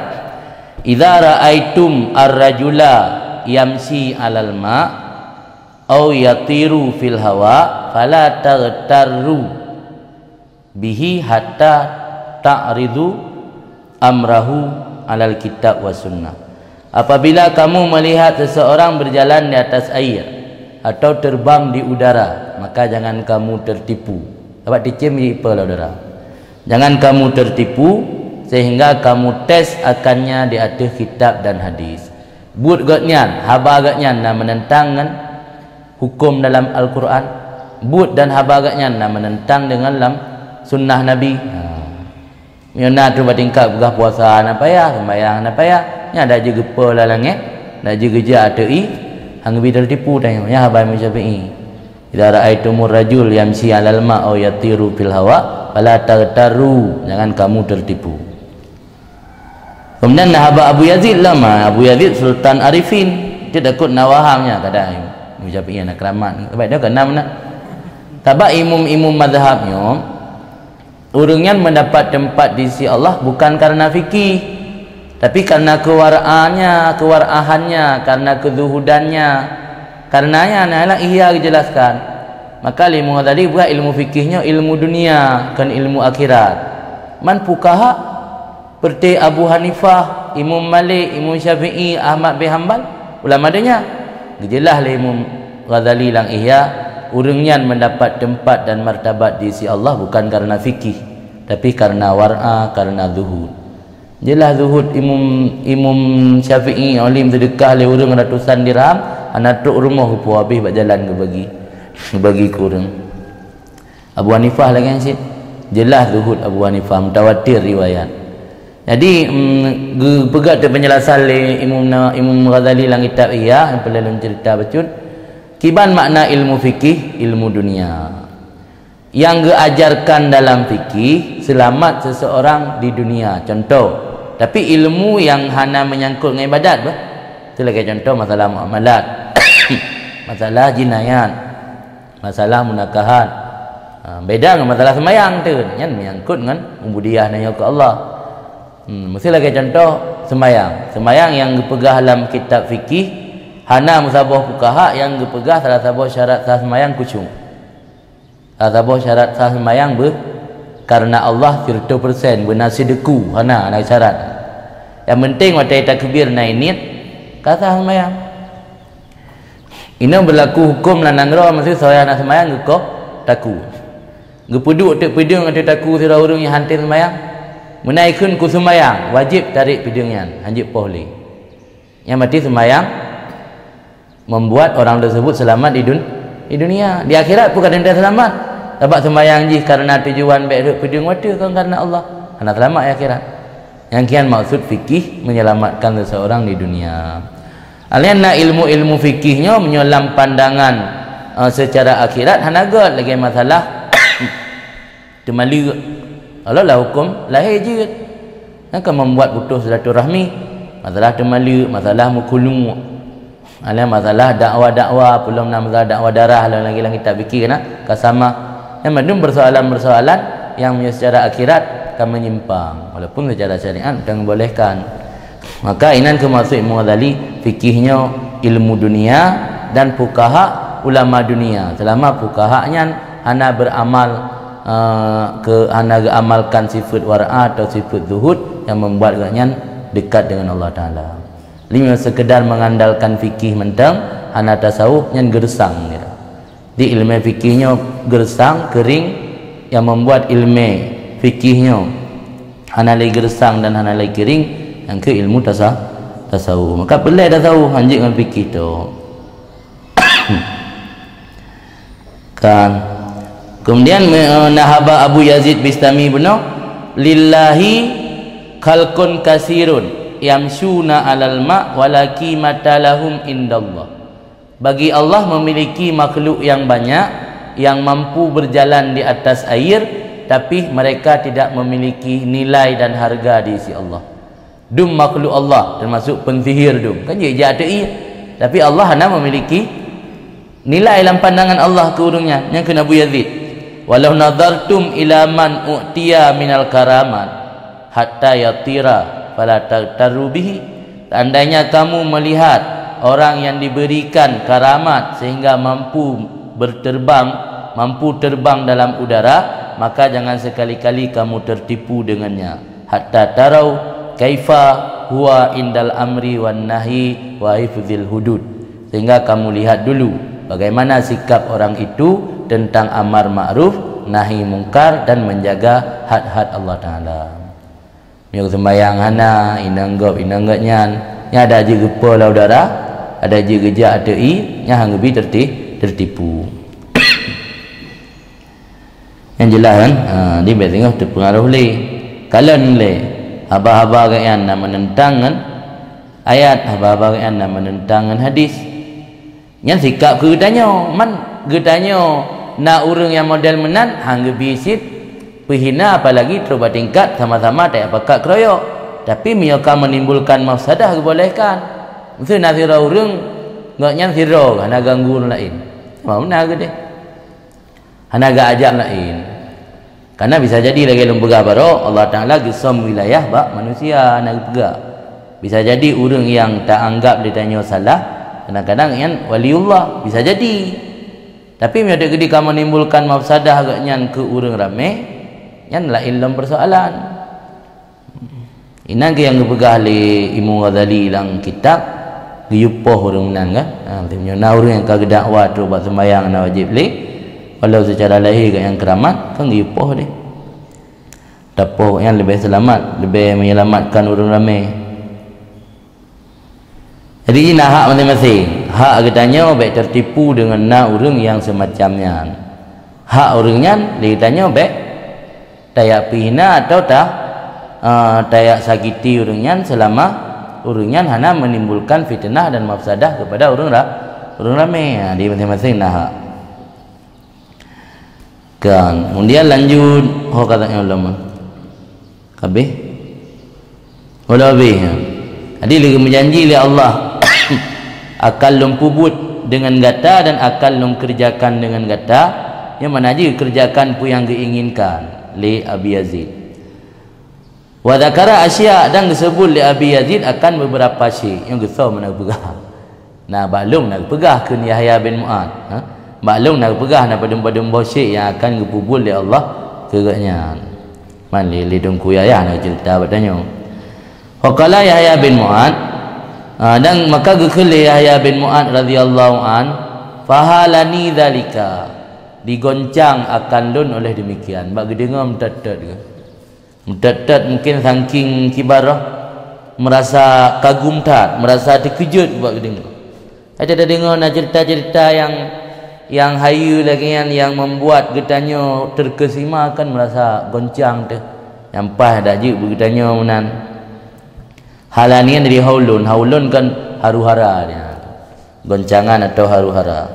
Idza ra'aitum ar-rajula yamsi 'alal ma' aw yatiru fil hawa fala taghtarru bihi hatta ta'ridu amrahu alal kitab wa sunnah. Apabila kamu melihat seseorang berjalan di atas air atau terbang di udara, maka jangan kamu tertipu. Dapat dicem apa lah udara. Jangan kamu tertipu sehingga kamu tes akannya di atas kitab dan hadis. Buat gatnyan, haba gatnyan na menentang dengan hukum dalam Al-Quran. Buat dan haba gatnyan na menentang dengan dalam sunnah Nabi. Miona tu bertingkap begah puasa nak payah, sembahyang nak payah. Nya ada je gepa lah langit, ada je geja atei, hang bi tertipu tanya. Ya habai Syafi'i. Idza ra'aitumur rajul yamsi 'alal ma' aw yatiru fil hawa fala taghtaru, jangan kamu tertipu. Kemudian haba Abu Yazid lama, Abu Yazid Sultan Arifin, dia takut nawahangnya kadang Syafi'i nak keramat. Baik dia kena mana? Tabak imum-imum mazhabnya orangnya mendapat tempat di sisi Allah bukan karena fikih, tapi karena kewarahannya, karena kezuhudannya. Karenanya adalah ihya dijelaskan. Maka ilmu tadi bukan ilmu fikihnya, ilmu dunia, kan ilmu akhirat. Man fuqaha seperti Abu Hanifah, Imam Malik, Imam Syafi'i, Ahmad bin Hanbal, ulama adanya. Jelaslah Imam Ghazali lang ihya, orangnya mendapat tempat dan martabat di sisi Allah bukan karena fikih, tapi karena war'a, karena zuhud. Jelas zuhud Imam Syafi'i alim sedekah le orang ratusan dirham, anak tok rumah pu habis bak jalan ke bagi ke orang. Abu Hanifah lagi kan sit. Jelas zuhud Abu Hanifah, mutawatir riwayat. Jadi pegat penjelasan le Imam Ghazali lang kitab iya yang perlu cerita bacun. Kiban makna ilmu fikih, ilmu dunia. Yang diajarkan dalam fikih selamat seseorang di dunia. Contoh. Tapi ilmu yang hanya menyangkut dengan ibadat bah. Itu lagi contoh masalah muamalat, masalah jinayat, masalah munakahat. Beda dengan masalah sembahyang tu. Yang menyangkut dengan ubudiyah nanya ke Allah. Mesti lagi contoh sembahyang. Sembahyang yang dipegah dalam kitab fikih hana musabah fuqaha yang dipegah salah satu syarat sah sembahyang kusyuk. Salah satu syarat sah sembahyang karena Allah 100% bernasideku hana ada syarat. Yang penting waktu takbir naik niat kata sembahyang. Ini berlaku hukum lanang roh mesti saya nak sembahyang kau taku. Gepuduk tek pidung ada taku sira urang yang hantir sembahyang. Menaikkan ku sembahyang wajib tarik pidungnya hanjip pohli. Yang mati sembahyang membuat orang tersebut selamat di dunia. Di akhirat bukan dia selamat. Sebab sembahyang ji karena tujuan baik pidung water kan karena Allah. Ana selamat di akhirat. Yang kian maksud fikih menyelamatkan seseorang di dunia. Alianna ilmu-ilmu fikihnya menyolam pandangan secara akhirat hanagat lagi masalah temali. Allah lah hukum lahir je. Akan membuat putus silaturahmi, masalah temali, masalah mukulu. Masalah dakwah-dakwah, belum nak masalah dakwah darah lagi kita fikir kena kasama. Yang madum persoalan-persoalan yang secara akhirat akan menyimpang walaupun secara syariat dan bolehkan. Maka inan kemasuk Imam Ghazali fikihnya ilmu dunia dan fuqaha ulama dunia. Selama fuqahanya hana beramal hana amalkan sifat wara' atau sifat zuhud yang membuat kalian dekat dengan Allah Taala. Lima sekedar mengandalkan fikih mentang hana tasawuf yang gersang ni. Di ilmu fikihnya gersang kering yang membuat ilmu fikihnya hana lagi gersang dan hana lagi kering yang ke ilmu tasawuf. Maka pelai tasawuf anjing dengan fikih tu. Kan. Kemudian nahaba Abu Yazid Bistami benar lillahi khalqun kasirun yamshuna 'alal ma' walaki matalahum indallah. Bagi Allah memiliki makhluk yang banyak yang mampu berjalan di atas air, tapi mereka tidak memiliki nilai dan harga di sisi Allah. Dum makhluk Allah termasuk pensihir dum. Kan je i, tapi Allah hanya memiliki nilai dalam pandangan Allah ke urungnya. Yang kena Abu Yazid. Walau nadartum ila man u'tiya minal karamat hatta yatira fala tagtaru bihi. Seandainya kamu melihat orang yang diberikan karamat sehingga mampu berterbang, mampu terbang dalam udara, maka jangan sekali-kali kamu tertipu dengannya. Hatta tarau kaifa huwa indal amri wan nahi wa hifdzil hudud. Sehingga kamu lihat dulu bagaimana sikap orang itu tentang amar ma'ruf, nahi mungkar dan menjaga had-had Allah Taala. Yang sembahyang hana inanggap inanggatnya nya ada je gepa la udara, ada je gejak ATI nya hang lebih tertipu. Yang jelas kan dia biasanya terpengaruh le kalan le haba-haba yang menentang kan ayat, haba-haba yang menentang hadis. Yang sikap gedanya man gedanya na urang yang model menan hang bisit pihina apalagi terubah tingkat sama-sama tak pakat keroyok, tapi mereka menimbulkan mafsadah kebolehkan. Mesti nak sira urang ngaknya sira hana ganggu lain. Mau nak ke deh. Hana gak ajak lain. Karena bisa jadi lagi lum pegah baro Allah Taala gesam wilayah bak manusia nak pegah. Bisa jadi urang yang tak anggap ditanya salah, kadang-kadang yang waliullah bisa jadi. Tapi ada gedi kamu menimbulkan mafsadah agaknya ke urang ramai, yang lain dalam persoalan. Inang ke yang pegah le Imam Ghazali dalam kitab giyupoh urang menan kan. Maksudnya na urang yang kagak dakwah tu buat sembahyang na wajib le. Walau secara lahir kat yang keramat kan giyupoh dia. Dapoh yang lebih selamat, lebih menyelamatkan urang ramai. Jadi ini hak masing-masing. Hak katanya baik tertipu dengan na urang yang semacamnya. Hak orangnya dia tanya baik tayak pihina atau tayak sakiti orangnya selama orangnya hanya menimbulkan fitnah dan mafsadah kepada orang ramai. Dia masing-masing nah hak. Kan. Kemudian lanjut katanya ulama. Kabeh. Habis. Jadi lagi menjanji oleh Allah akan lumpubut dengan gata dan akan lumkerjakan dengan gata yang mana aja kerjakan pun yang diinginkan li Abi Yazid. Wa dzakara asya dan disebut li Abi Yazid akan beberapa syekh yang gesau nak pegah. Nah maklum nak pegah ke Yahya bin Mu'ad. Maklum nak pegah nak padum-padum syekh yang akan dipubul li Allah kegatnya. Man li dongku Yahya nak cerita bertanya. Faqala Yahya bin Mu'ad dan maka gekele Yahya bin Mu'ad radhiyallahu an fahalani dzalika digoncang akan lun oleh demikian. Bak gedengar mentetet ke mentetet mungkin saking kibarah merasa kagum tat, merasa terkejut buat gedengar. Ada dengar nak cerita-cerita yang hayu lagi yang membuat getanya terkesima kan merasa goncang tu. Yang pas dak je bergetanya menan Halanian dari haulun. Haulun kan haru-hara dia, goncangan atau haru-hara.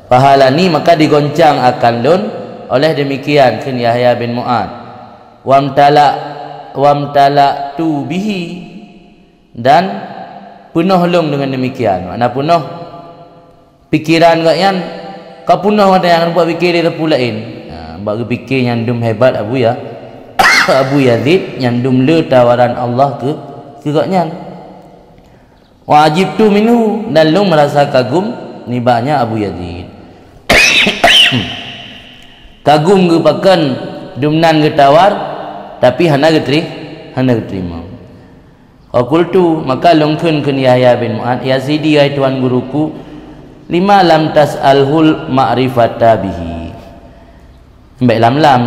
Pahalani maka digoncang akan lun. Oleh demikian kun Yahya bin Mu'ad wamtala tu bihi, dan penuh lung dengan demikian. Makna penuh pikiran kau yang kau penuh ada yang buat fikir dia pulain. Buat fikir yang dum hebat Abu Yazid yang dum le tawaran Allah ke kagaknya. Wa ajibtu minhu, dan lu merasa kagum nibanya Abu Yazid. Kagum ke pakan dumnan ke tawar, tapi hana terima. Qultu, maka lungkun kun Yahya bin Mu'ad, ya Sidi, ya tuan guruku, lima lam tas'alhul ma'rifata bihi. Baik lam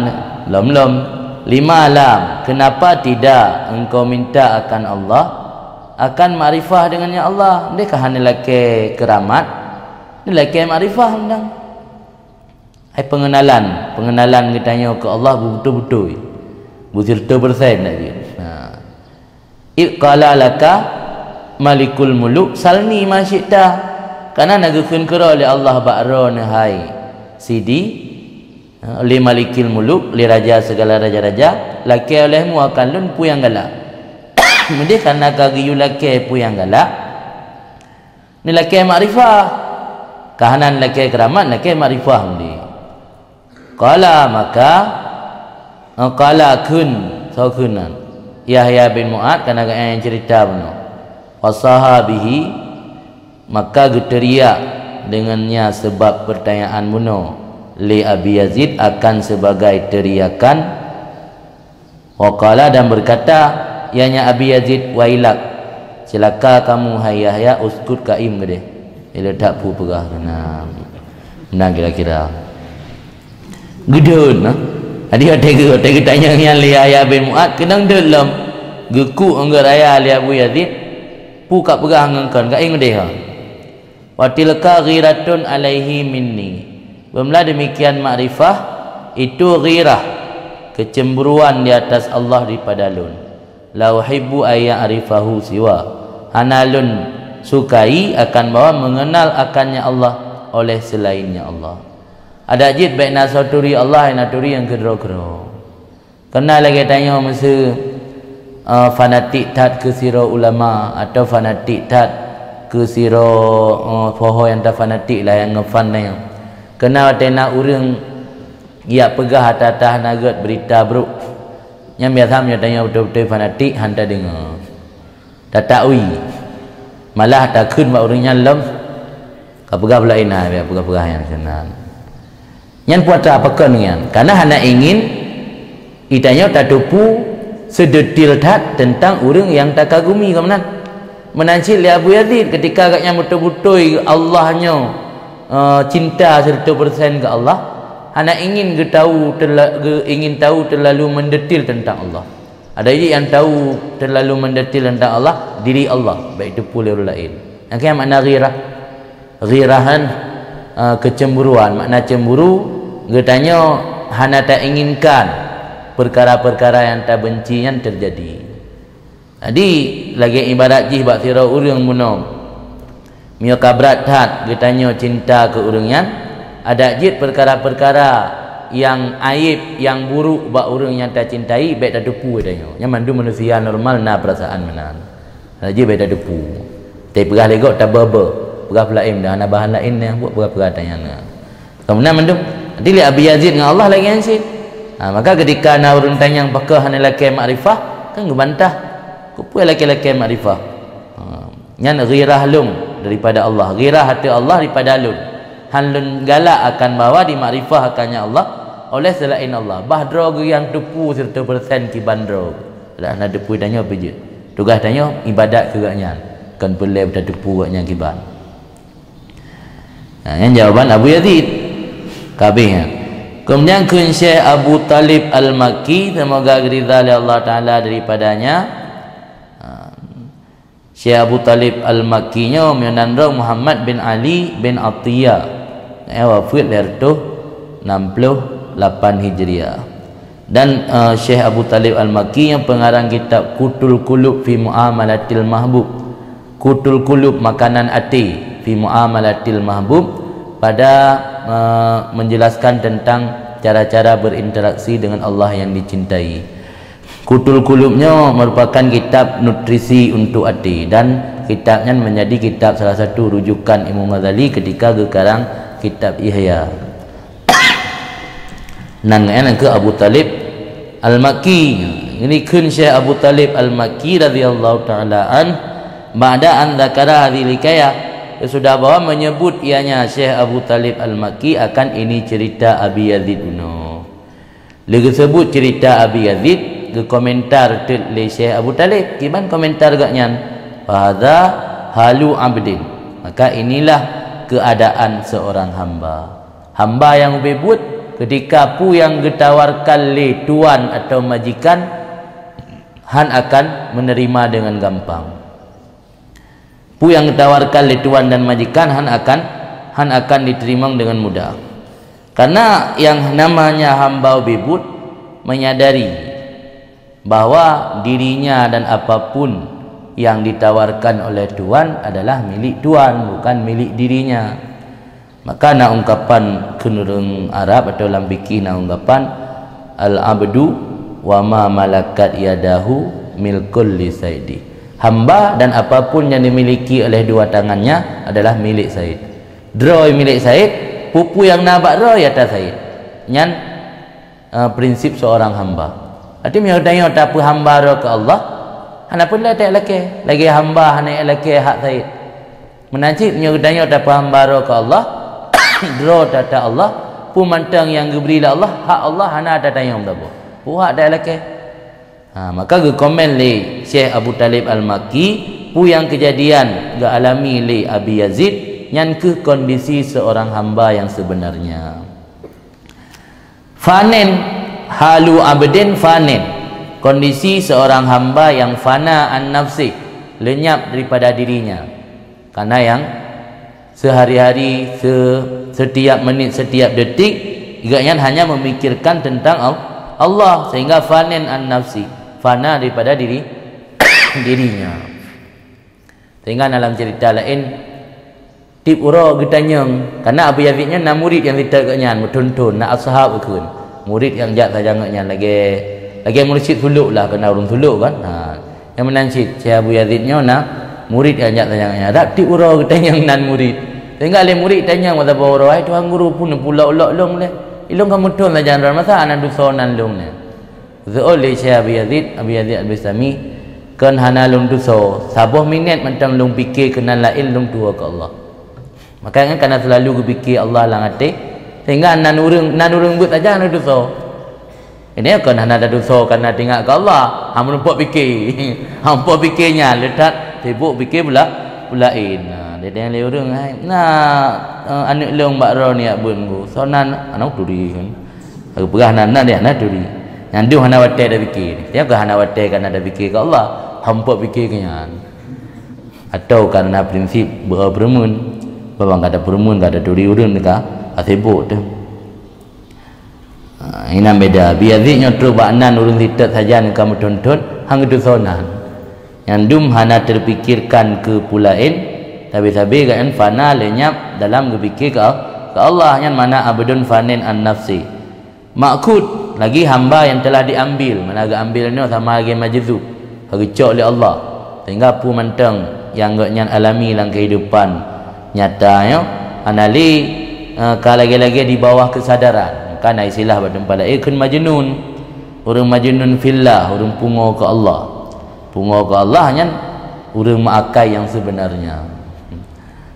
lima lam, kenapa tidak engkau minta akan Allah, akan ma'rifah dengannya Allah? Dia kah hanya laki keramat, dia laki ma'rifah undang. Hai pengenalan kita tanya ke Allah betul-betul 100% tak dia. Iqala laka malikul muluk salni ma syi'ta, karena nagukun kira oleh Allah ba'ra hai Sidi, li malikil muluk, li raja segala raja-raja, laki olehmu akan lun pu yang galak. Mudi karena kagiyu laki pu yang galak, ni laki ma'rifah, kahanan laki keramat, laki ma'rifah mudi. Qala maka qala kun saukunan Yahya bin Mu'ad, karena yang cerita benar, wasahabihi, maka geteriak dengannya sebab pertanyaan bunuh li Abi Yazid akan sebagai teriakan. Waqala, dan berkata ianya Abi Yazid, wailak, celaka kamu hai Yahya, uskut kaim gede ila tak pu pegah kena menang kira-kira gedun. Adik tanya yang li Yahya bin Mu'ad, kenang dalam geku anggar ayah li Abu Yazid pu kak pegah ngangkan kaim gede ha. Wa tilka ghiratun alaihi minni, bermula demikian makrifah itu ghirah, kecemburuan di atas Allah daripada lun. La uhibbu ayya arifahu siwa, hanalun sukai akan bawa mengenal akannya Allah oleh selainnya Allah. Ada jid baik nasaturi Allah naturi yang kedro-kedro. Kenal lagi tanya masa fanatik tat ke sira ulama atau fanatik tat ke sira poho yang tak fanatik lah yang ngefan yang kenal tena urang ia pegah atas nagat berita bro yang biasa tanya betul-betul fanatik hanta dengar tak taui malah takun buat urangnya lem ka pegah pula ina biar pegah-pegah yang senang yang puat apa kan karena hana ingin itanya tak tupu sedetil tat tentang urang yang tak kagumi kemenan menancil li Abu Yazid ketika agaknya betul-betul Allahnya cinta 100% ke Allah, hana ingin ingin tahu terlalu mendetil tentang Allah. Ada yang tahu terlalu mendetil tentang Allah, diri Allah, baik itu pula orang lain. Yang kaya makna ghirahan kecemburuan, makna cemburu getanya hana tak inginkan perkara-perkara yang tak benci yang terjadi. Jadi lagi ibarat jih bak sira urang munong mio kabrat hat getanya cinta ke urangnya, ada jid perkara-perkara yang aib yang buruk bak urang yang tak cintai baik tak depu katanya. Yang mandu manusia normal na perasaan menan. Haji baik tak depu. Tapi pegah legok tak bebe. Pegah pelaim dah ana bahan lain yang buat pegah tanya. Kemudian mandu nanti li Abi Yazid dengan Allah lagi yang sit. Maka ketika na urang tanya apakah hana laki makrifah kan ngebantah. Kupu laki-laki makrifah. Yang ghirah lum daripada Allah, ghirah hati Allah daripada lun. Halun galak akan bawa di makrifah akannya Allah oleh selain Allah. Bahdra yang tepu 100% ki bandro. Dah nak tepu tanya apa je. Tugas tanya ibadat kegaknya. Kan boleh dah tepu gaknya kiban. Yang jawaban Abu Yazid kabehnya. Kemudian kun Syekh Abu Talib Al-Makki, semoga ridha Allah Taala daripadanya. Syekh Abu Talib Al-Makki nya menandang Muhammad bin Ali bin Atiyah. Wafat lertuh 68 Hijriah. Dan Syekh Abu Talib Al-Makki yang pengarang kitab Qutul Qulub fi Muamalatil Mahbub, Qutul Qulub makanan hati fi Muamalatil Mahbub, pada menjelaskan tentang cara-cara berinteraksi dengan Allah yang dicintai. Qutul Qulubnya merupakan kitab nutrisi untuk hati, dan kitabnya menjadi kitab salah satu rujukan Imam Ghazali ketika gekarang kitab Ihya. Nan ke Abu Talib Al-Makki, ini kun Syekh Abu Talib Al-Makki radhiyallahu taala an, ba'da an dzakara hadhil hikayah, sudah bawa menyebut ianya Syekh Abu Talib Al-Makki akan ini cerita Abi Yazid Uno. Lagi sebut cerita Abi Yazid, ke komentar le Syekh Abu Talib, kiban komentar gaknya, fahadha halu abdin, maka inilah keadaan seorang hamba. Hamba yang bebut ketika pu yang ditawarkan le tuan atau majikan, han akan menerima dengan gampang. Pu yang ditawarkan le tuan dan majikan, han akan diterima dengan mudah. Karena yang namanya hamba bebut menyadari bahwa dirinya dan apapun yang ditawarkan oleh tuan adalah milik tuan, bukan milik dirinya. Maka nak ungkapan kenurung Arab atau dalam fikih nak ungkapan al-abdu wa ma malakat yadahu milkul li saidi. Hamba dan apapun yang dimiliki oleh dua tangannya adalah milik Said. Droi milik Said, pupu yang nabak droi atas Said. Nyan prinsip seorang hamba. Arti yang tanya tak apa hamba ro ke Allah, hana pun lah tak lagi hamba hana lagi hak Said. Menajib yang tanya tak apa hamba ro ke Allah, dro tata Allah, pu mantang yang diberi Allah, hak Allah hana ada tanya berapa. Pu hak dah laki. Maka ge komen le Syekh Abu Talib Al-Makki, pu yang kejadian ge alami le Abi Yazid, nyan ke kondisi seorang hamba yang sebenarnya. Fanen halu abdin fanen, kondisi seorang hamba yang fana an nafsi, lenyap daripada dirinya. Karena yang sehari-hari, setiap menit, setiap detik, igaknya hanya memikirkan tentang Allah, sehingga fanen an nafsi, fana daripada dirinya. Sehingga dalam cerita lain, tip uro getanyang, karena Abu Yazidnya na murid yang ditagaknya metuntun na ashab ukun, murid yang jat sajangnya lagi mursyid suluk lah, kena urung suluk kan. Yang menancit Syekh Abu Yazidnya na murid yang jat sajangnya, dak tip uro getanyang nan murid. Sehingga le murid tanya mata bawah, "Ai tuan guru pun pula ulak long le. Ilong kamu tun la jangan masa anak dusonan long ne." Zeole Syekh Abi Yazid Al-Bistami kan hana long duso, sabuh minit mentang long fikir kena lain long tua ke Allah. Makanya karena selalu fikir Allah lang hati, sehingga nan urang buat aja anak duso. Ini kan hana ada duso karena tinggal ke Allah, hang nampak fikir. Hang nampak fikirnya letak sibuk fikir pulain. Dia yang le urang ai anak leung bak ro ni abun go sonan anak turi kan perah nan dia na turi nyandu hana wate dah fikir dia ke hana wate kan ada fikir ke Allah hampa fikir kenyan atau karena prinsip bermun bawang kata bermun kata turi urang dekat asibuk tu ini beda biaziknya tru bak nan urang sitat saja kamu tonton hang itu sonan nyandum hana terfikirkan ke pulain. Tapi kan fana lenyap dalam berfikir ke Allah, yang mana abdun fanin an nafsi. Makud lagi hamba yang telah diambil, mana agak ambilnya sama lagi majzub, haricok oleh Allah. Sehingga pu manteng yang gaknya alami dalam kehidupan nyatanya anali lagi-lagi di bawah kesadaran. Karena istilah pada tempat kun majnun. Orang majnun fillah, orang pungo ke Allah. Pungo ke Allah hanya orang maakai yang sebenarnya.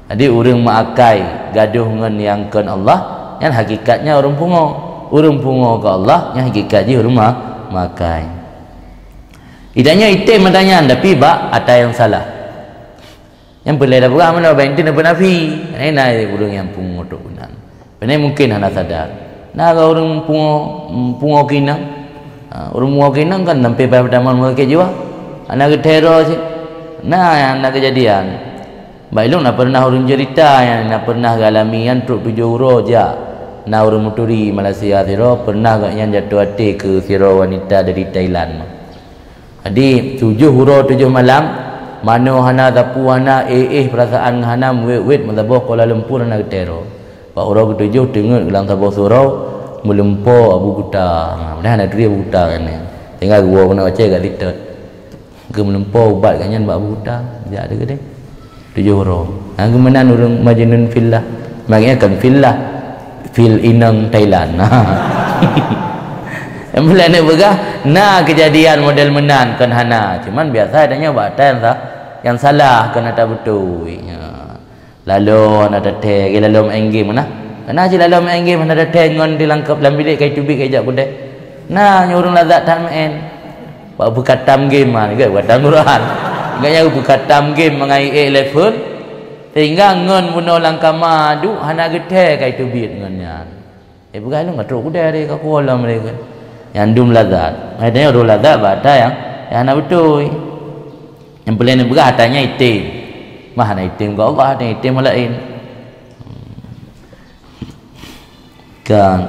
Jadi orang maakai gaduh dengan yang kan Allah, yang hakikatnya orang pungo ke Allah, yang hakikatnya orang maakai. Idanya itu matanya, tapi ada yang salah. Yang boleh dah bukan mana bentin apa nafi. Ini orang yang pungo tu benar. Ini mungkin hana sadar. Nah kalau orang pungo kinang, orang pungo kinang kan sampai pada zaman mereka jiwa, anak teror sih. Nah yang nak kejadian. Baiklah nak pernah orang cerita yang nak pernah galami yang truk 7 euro je. na urang muturi Malaysia siro pernah agaknya jatuh hati ke siro wanita dari Thailand. Jadi 7 huruf 7 malam mano hana tapu hana perasaan hana wet mazabah Kuala Lumpur hana getero. Pak urang ke-7 dengar gelang tabah surau melempo Abu Guta. Mana hana duri Abu Guta kan. Tinggal gua kena baca kat litet. Ke melempo ubat kan nyan Abu Guta. Dia ada ke dia? 7 huruf. Hang menan urang Majnun fillah. Maknanya kan fillah fil inang Thailand. Yang mula ni begah na kejadian model menan kan hana. Cuman biasa adanya batan sah yang salah kena tak betul. Lalu ada teh, lalu main game mana? Kena je lalu main game ada teh ngon dilangkap dalam bilik kai tubik kai jak budai. Nah nyurung lazat tan main. Pak bukatam game mah ke bukatam Quran. Agaknya bukatam game mengai level sehingga ngon bunuh langkah madu hana geteh kai tubik ngonnya. Bukan lu ngatruk budai dia ka kuala mereka. Yang dum lazat. Adanya ru lazat bata yang hana betul. Yang boleh ni begah tanya itim. Mah hana itim ke Allah dan itim lain. Kan.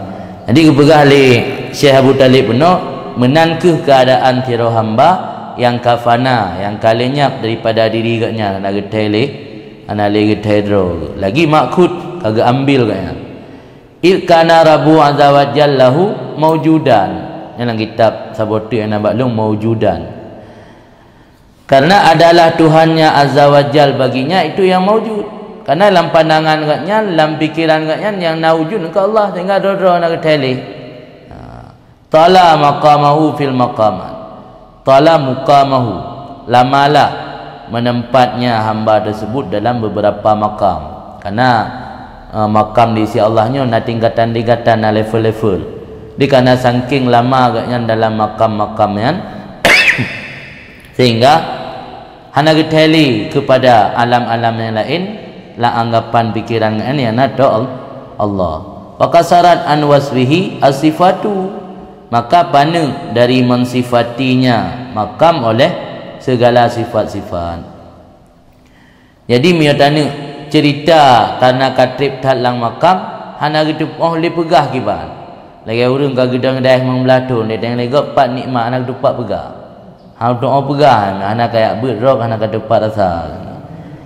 Jadi kepegah li Syekh Abu Talib benar menangkeh keadaan tiro hamba yang kafana yang kalenyap daripada diri katnya nak getele ana le getedro lagi maksud kagak ambil katnya il kana rabbu azza wa jallahu maujudan dalam kitab saboti ana baklung maujudan karena adalah Tuhannya azza wa jal baginya itu yang maujud karena dalam pandangan katnya dalam pikiran katnya yang naujud ke Allah sehingga dodro nak getele tala maqamahu fil maqamat tala muqamahu lamalah menempatnya hamba tersebut dalam beberapa makam karena makam di sisi Allahnya na tingkatan-tingkatan na level-level di karena saking lama agaknya dalam makam-makamnya sehingga hana geteli kepada alam-alam yang lain la anggapan pikiran ini ana Allah wa kasarat an wasfihi as-sifatu maka pana dari mensifatinya makam oleh segala sifat-sifat. Jadi mia tanya cerita karena katrip talang makam hana gitu boleh pegah kiban. Lagi urang ka gedang dah membelatun dia tengah lagi pat nikmat anak tupak pegah. Hang doa pegah anak kayak berok anak ka tupak rasa.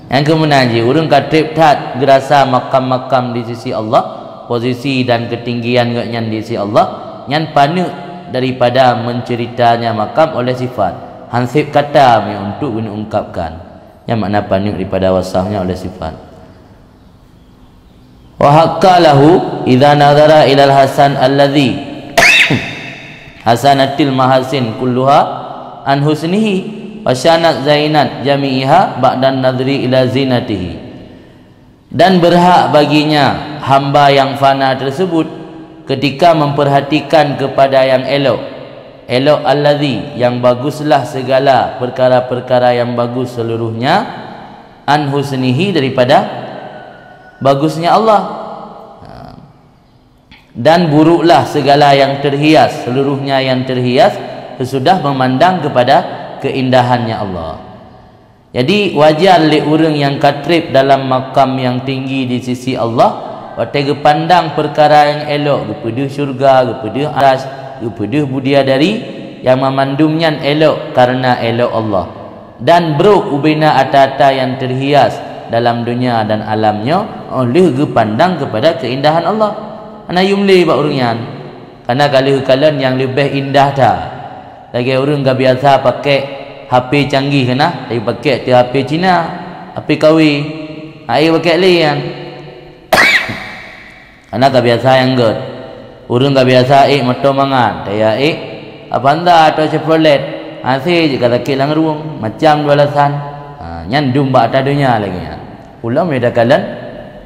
Yang kemudian je urang katrip tat gerasa makam-makam di sisi Allah, posisi dan ketinggian gaknya di sisi Allah. Yang panuk daripada menceritanya makam oleh sifat hansip kata untuk diungkapkan yang makna panuk daripada wasahnya oleh sifat wa haqqalahu idza nadhara ilal hasan alladhi hasanatil mahasin kulluha an husnihi wa syanat zainat jami'iha ba'dan nadri ila zinatihi dan berhak baginya hamba yang fana tersebut ketika memperhatikan kepada yang elok allazi yang baguslah segala perkara-perkara yang bagus seluruhnya an husnihi daripada bagusnya Allah dan buruklah segala yang terhias seluruhnya yang terhias sesudah memandang kepada keindahannya Allah. Jadi wajar li urang yang katrip dalam makam yang tinggi di sisi Allah waktu pandang perkara yang elok kepada syurga, kepada aras, kepada bidadari yang memandumnya elok karena elok Allah dan buruk ubina ata-ata yang terhias dalam dunia dan alamnya oleh pandang kepada keindahan Allah. Ana yumli ba urangnya karena kalian yang lebih indah dah. Lagi orang gak biasa pakai HP canggih kena, tapi pakai HP Cina, HP kawi. Ai pakai lian. Anak gak biasa yang good. Urang gak biasa motor mangan. Daya apa anda atau Chevrolet. Asih jika tak kilang ruang macam 12an. Nyan dumba atas dunia lagi. Ulam ada kalan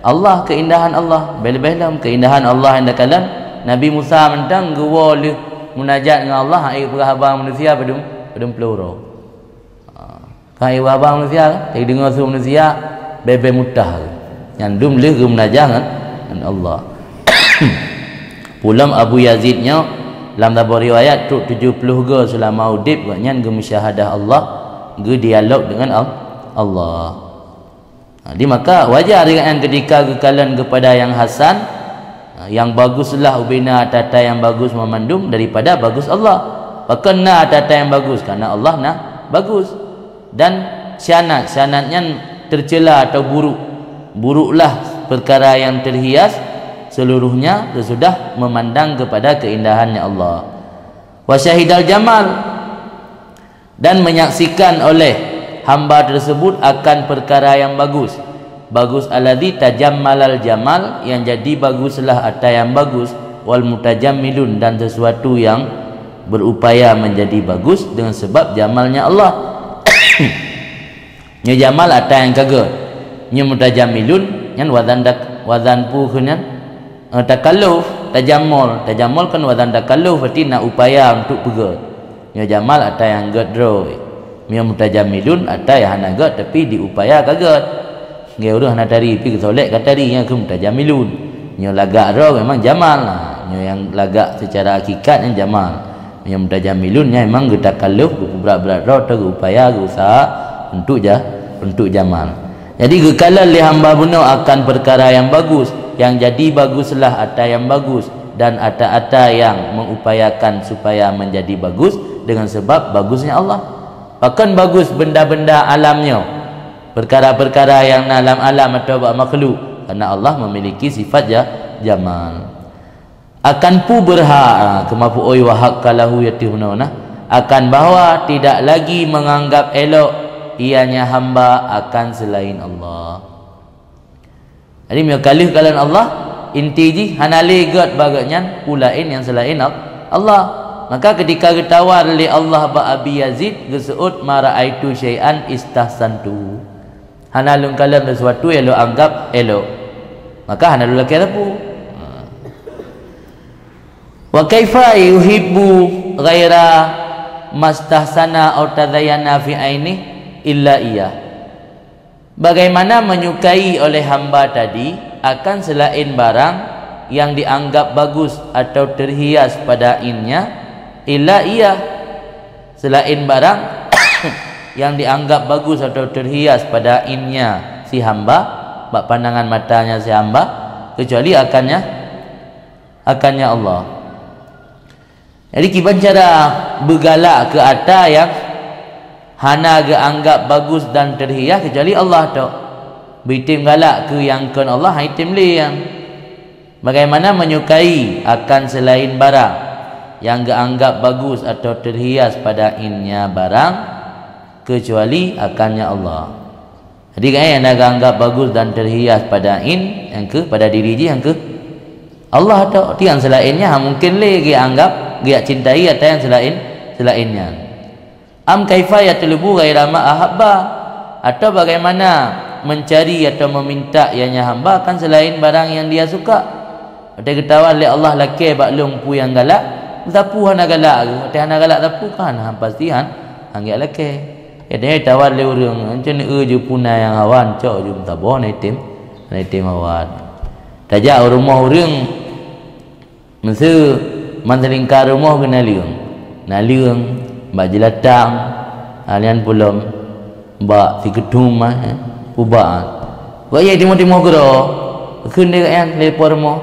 Allah keindahan Allah. Bel-belam keindahan Allah yang kalan Nabi Musa mentang gua le munajat dengan Allah ai perhabang manusia pedum peluru. Kai abang manusia, ai dengar suara manusia bebe mutah. Yang dum le munajat dengan Allah. Pulam Abu Yazidnya dalam tabur riwayat tu 70 ge selama udip gaknya ge musyahadah Allah ge dialog dengan Allah. Jadi maka wajar dengan ketika kekalian kepada yang hasan yang baguslah ubina tata yang bagus memandum daripada bagus Allah. Pakena tata yang bagus karena Allah nak bagus. Dan syanatnya tercela atau buruklah perkara yang terhias seluruhnya sesudah memandang kepada keindahannya Allah. Wa syahidal jamal, dan menyaksikan oleh hamba tersebut akan perkara yang bagus. Bagus alladzi tajammalal jamal, yang jadi baguslah atas yang bagus. Wal mutajammilun, dan sesuatu yang berupaya menjadi bagus dengan sebab jamalnya Allah. Nya jamal atas yang kagak. Nya mutajammilun nyan wazan puhunyan takalluf. Tajammul kan wazan takalluf, berarti nak upaya untuk pegang. Nya jamal atas yang gadro. Nya mutajammilun atas yang hanagat tapi diupaya kagak. Dia udah nak tari pergi ke solat kata tari yang ke mutajamilun. Nya lagak ro memang jamal lah. Nya yang lagak secara hakikat yang jamal. Nya mutajamilun nya memang getakalluf berat-berat ro tu upaya usaha untuk jamal. Jadi gekalan li hamba bunuh akan perkara yang bagus, yang jadi baguslah atas yang bagus, dan ata-ata yang mengupayakan supaya menjadi bagus dengan sebab bagusnya Allah. Bahkan bagus benda-benda alamnya, perkara-perkara yang dalam alam atau makhluk, karena Allah memiliki sifat jamal. Akan pu berhak kemapu oi wahak kalahu yatihuna, akan bahawa tidak lagi menganggap elok ianya hamba akan selain Allah. Jadi mekalih kalian Allah intiji hanali gat baganya pulain yang selain Allah. Maka ketika ketawar li Allah ba Abi Yazid gesuut maraaitu syai'an istahsantu, hanalun kalam sesuatu yang lo anggap elok, maka hanalun laki tapu. Wa kaifa yuhibbu ghaira mastahsana atau tadayana fi aini illa iya. Bagaimana menyukai oleh hamba tadi akan selain barang yang dianggap bagus atau terhias pada innya, illa iya, selain barang yang dianggap bagus atau terhias pada innya si hamba, bak pandangan matanya si hamba, kecuali akannya Allah. Jadi kiban cara bergalak ke atas yang hana ge anggap bagus dan terhias kecuali Allah tu. Bitim galak ke yang kan Allah itim liang. Bagaimana menyukai akan selain barang yang ge anggap bagus atau terhias pada innya barang kecuali akannya Allah. Jadi kan yang nak anggap bagus dan terhias pada yang ke pada diri je yang ke Allah atau tiang selainnya mungkin lagi anggap dia cintai atau yang selainnya. Am kaifa yatlubu ghaira ma ahabba, atau bagaimana mencari atau meminta ianya hamba kan selain barang yang dia suka. Ada ketahuan oleh Allah laki baklung pu yang galak, tapu hana galak ke, teh hana galak tapu kan pasti anggap laki. Ya dia tawar le urang, macam ni je punai yang awan cok jum tabon item awan. Tajak rumah urang masa mantelingkar rumah kena liang mbak jelatang alian pulom mbak si gedung ubah waya timur-timur gero keun dia kan lepor rumah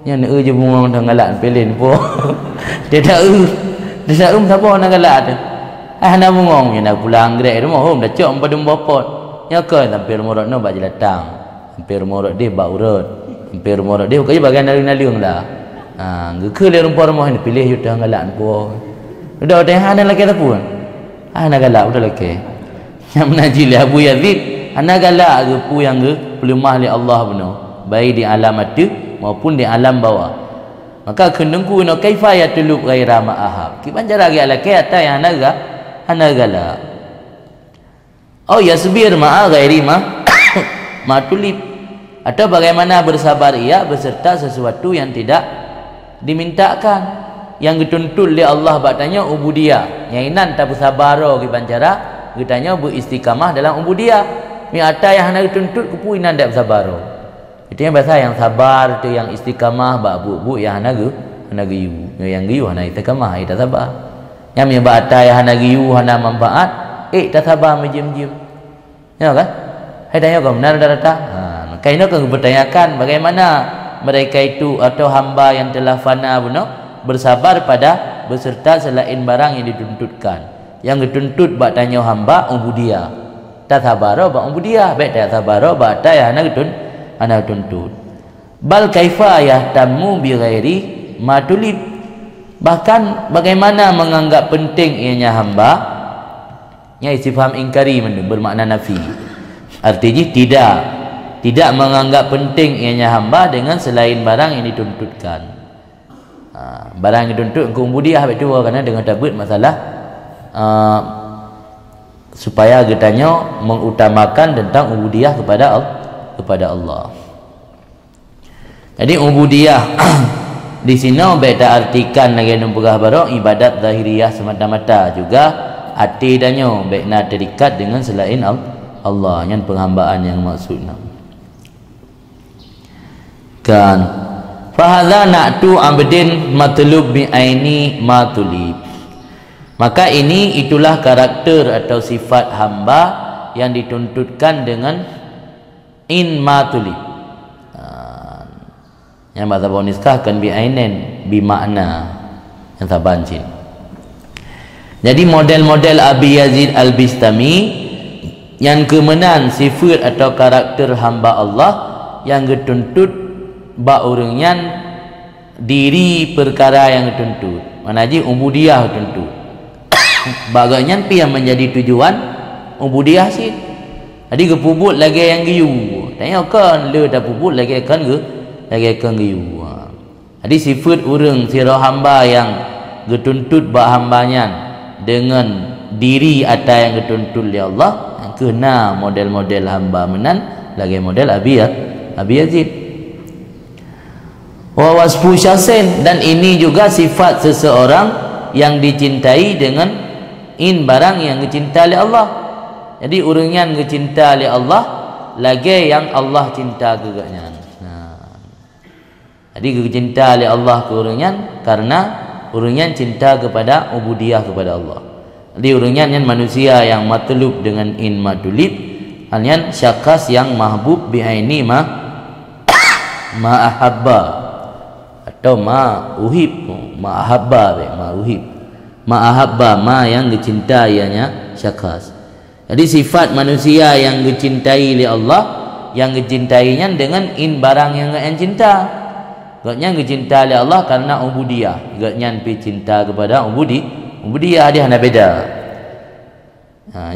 nya ne je bunga dah galak pelin po dia dak siapa nak galak tu nak bungong nya nak pulang grek rumah hom dah cok padum bopot nya ke hampir morot no mbak jelatang hampir morot dia mbak urut hampir morot dia bukan bagian naliung dah ke le rumah ni pilih yu dah galak po. Udah ada lagi tak pun. Ana galak udah lagi. Yang menajil Abu Yazid, ana galak ke pu yang ke pelemah li Allah benar. Baik di alam mati maupun di alam bawah. Maka kendengku no kaifa yatlub ghaira ma ahab. Ki banjara ge laki ata yang ana galak. Oh yasbir ma ghairi ma tulib. Atau bagaimana bersabar ia beserta sesuatu yang tidak dimintakan, yang dituntut oleh Allah batanya ubudiyah. Yang inan tak bersabar ki bancara kitanya beristiqamah dalam ubudiyah. Mi ata yang hendak dituntut kupu inan tak bersabar. Itu yang bahasa yang sabar tu yang istiqamah ba bu yang hendak giyu. Yang giyu hendak istiqamah tak sabar. Yang mi ba ata yang hendak giyu hendak manfaat tak sabar menjem-jem. Ya kan? Hai tanya kau benar data. Kaino kan bertanyakan bagaimana mereka itu atau hamba yang telah fana bersabar pada beserta selain barang yang dituntutkan. Yang dituntut bak tanya hamba ubudiyah. Tak sabaro bak ubudiyah, baik tak sabaro bak tanya anak tuntut. Bal kaifa yahtamu bi ghairi ma tulib. Bahkan bagaimana menganggap penting ianya hamba, ya istifham ingkari bermakna nafi. Artinya tidak menganggap penting ianya hamba dengan selain barang yang dituntutkan. Barang yang dituntut engkau ubudiyah itu kerana dengan tabut masalah supaya getanya mengutamakan tentang ubudiyah kepada Allah. Jadi ubudiyah di sini beta artikan lagi numpugah barok ibadat zahiriyah semata-mata, juga hati danyo bekna terikat dengan selain Allah, yang penghambaan yang maksudnya. Kan fahadha na'tu abdin matlub bi aini matulib. Maka ini itulah karakter atau sifat hamba yang dituntutkan dengan in matulib. Yang bahasa Boniskah kan bi ainen bi makna yang tabancin. Jadi model-model Abi Yazid Al-Bistami yang kemenan sifat atau karakter hamba Allah yang dituntut ba orangnya diri perkara yang dituntut. Manaji ubudiyah dituntut. Bagainya pi yang menjadi tujuan ubudiyah sih. Jadi kepubut lagi yang giyu. Tanya kan le dah pubut lagi kan ke? Lagi kan giyu. Jadi sifat orang sirah hamba yang dituntut ba hambanya dengan diri atau yang dituntut oleh Allah, kena model-model hamba menan lagi model Abi Yazid. Wa wasfu syasin, dan ini juga sifat seseorang yang dicintai dengan in barang yang dicintai oleh Allah. Jadi orang yang dicintai oleh Allah lagi yang Allah cinta kegaknya. Jadi dicintai oleh Allah ke orangnya karena orangnya cinta kepada ubudiyah kepada Allah. Jadi orangnya yang manusia yang matlub dengan in matulib, hanya syakas yang mahbub bi aini ma ahabba atau ma uhib, ma ahabba ma uhib, ma ahabba ma yang dicintainya syakas. Jadi sifat manusia yang dicintai oleh Allah, yang dicintainya dengan in barang yang cinta. Gaknya dicinta oleh Allah karena ubudiyah. Gaknya pi cinta kepada ubudiyah dia hanya beda.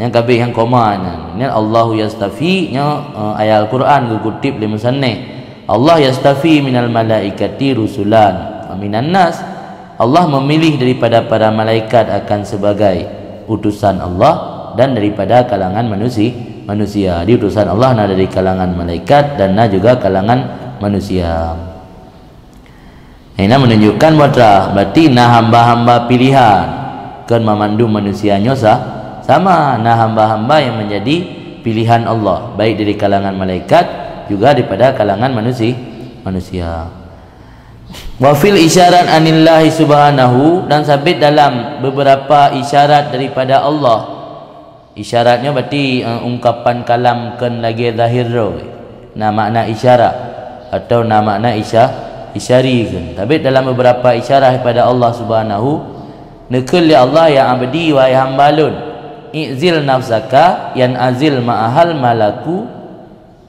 Yang kabeh yang koma ni Allahu yastafi nya ayat Al-Quran kutip li musannif. Allah yastafi minal malaikati rusulan wa minan nas. Allah memilih daripada para malaikat akan sebagai utusan Allah dan daripada kalangan manusia. Di utusan Allah na dari kalangan malaikat dan na juga kalangan manusia. Ini menunjukkan bahawa berarti nah hamba-hamba pilihan kan memandu manusianya sama nah hamba-hamba yang menjadi pilihan Allah, baik dari kalangan malaikat juga daripada kalangan manusia. Wa fil isyarat anillahi subhanahu, dan sabit dalam beberapa isyarat daripada Allah. Isyaratnya berarti ungkapan kalam kan lagi zahir roh. Nah makna isyarat atau nah makna isyari kan. Tapi dalam beberapa isyarat kepada Allah Subhanahu, nekul ya Allah ya abdi wa ya hambalun i'zil nafsaka yan azil ma'ahal malaku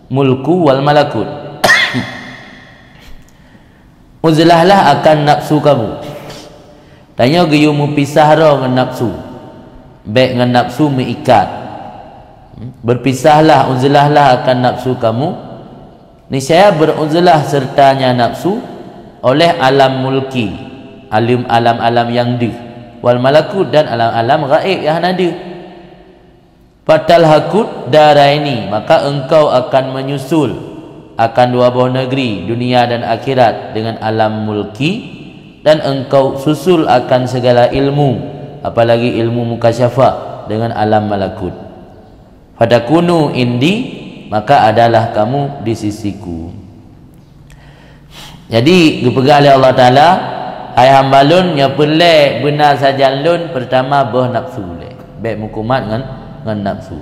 mulku wal malakut. Uzlahlah akan nafsu kamu. Tanya geyu mu pisah ro dengan nafsu. Baik dengan nafsu mengikat. Berpisahlah, uzlahlah akan nafsu kamu. Niscaya beruzlah sertanya nafsu oleh alam mulki, alam-alam yang di, wal malakut, dan alam-alam gaib yang ada. Fatal hakut daraini, maka engkau akan menyusul akan dua buah negeri, dunia dan akhirat, dengan alam mulki, dan engkau susul akan segala ilmu, apalagi ilmu mukasyafah, dengan alam malakut. Fadakunu indi, maka adalah kamu di sisiku. Jadi dipegang oleh Allah Ta'ala, hai hambalun nya pelek benar saja lun pertama bah nafsu le. Baik mukumat dengan nafsu.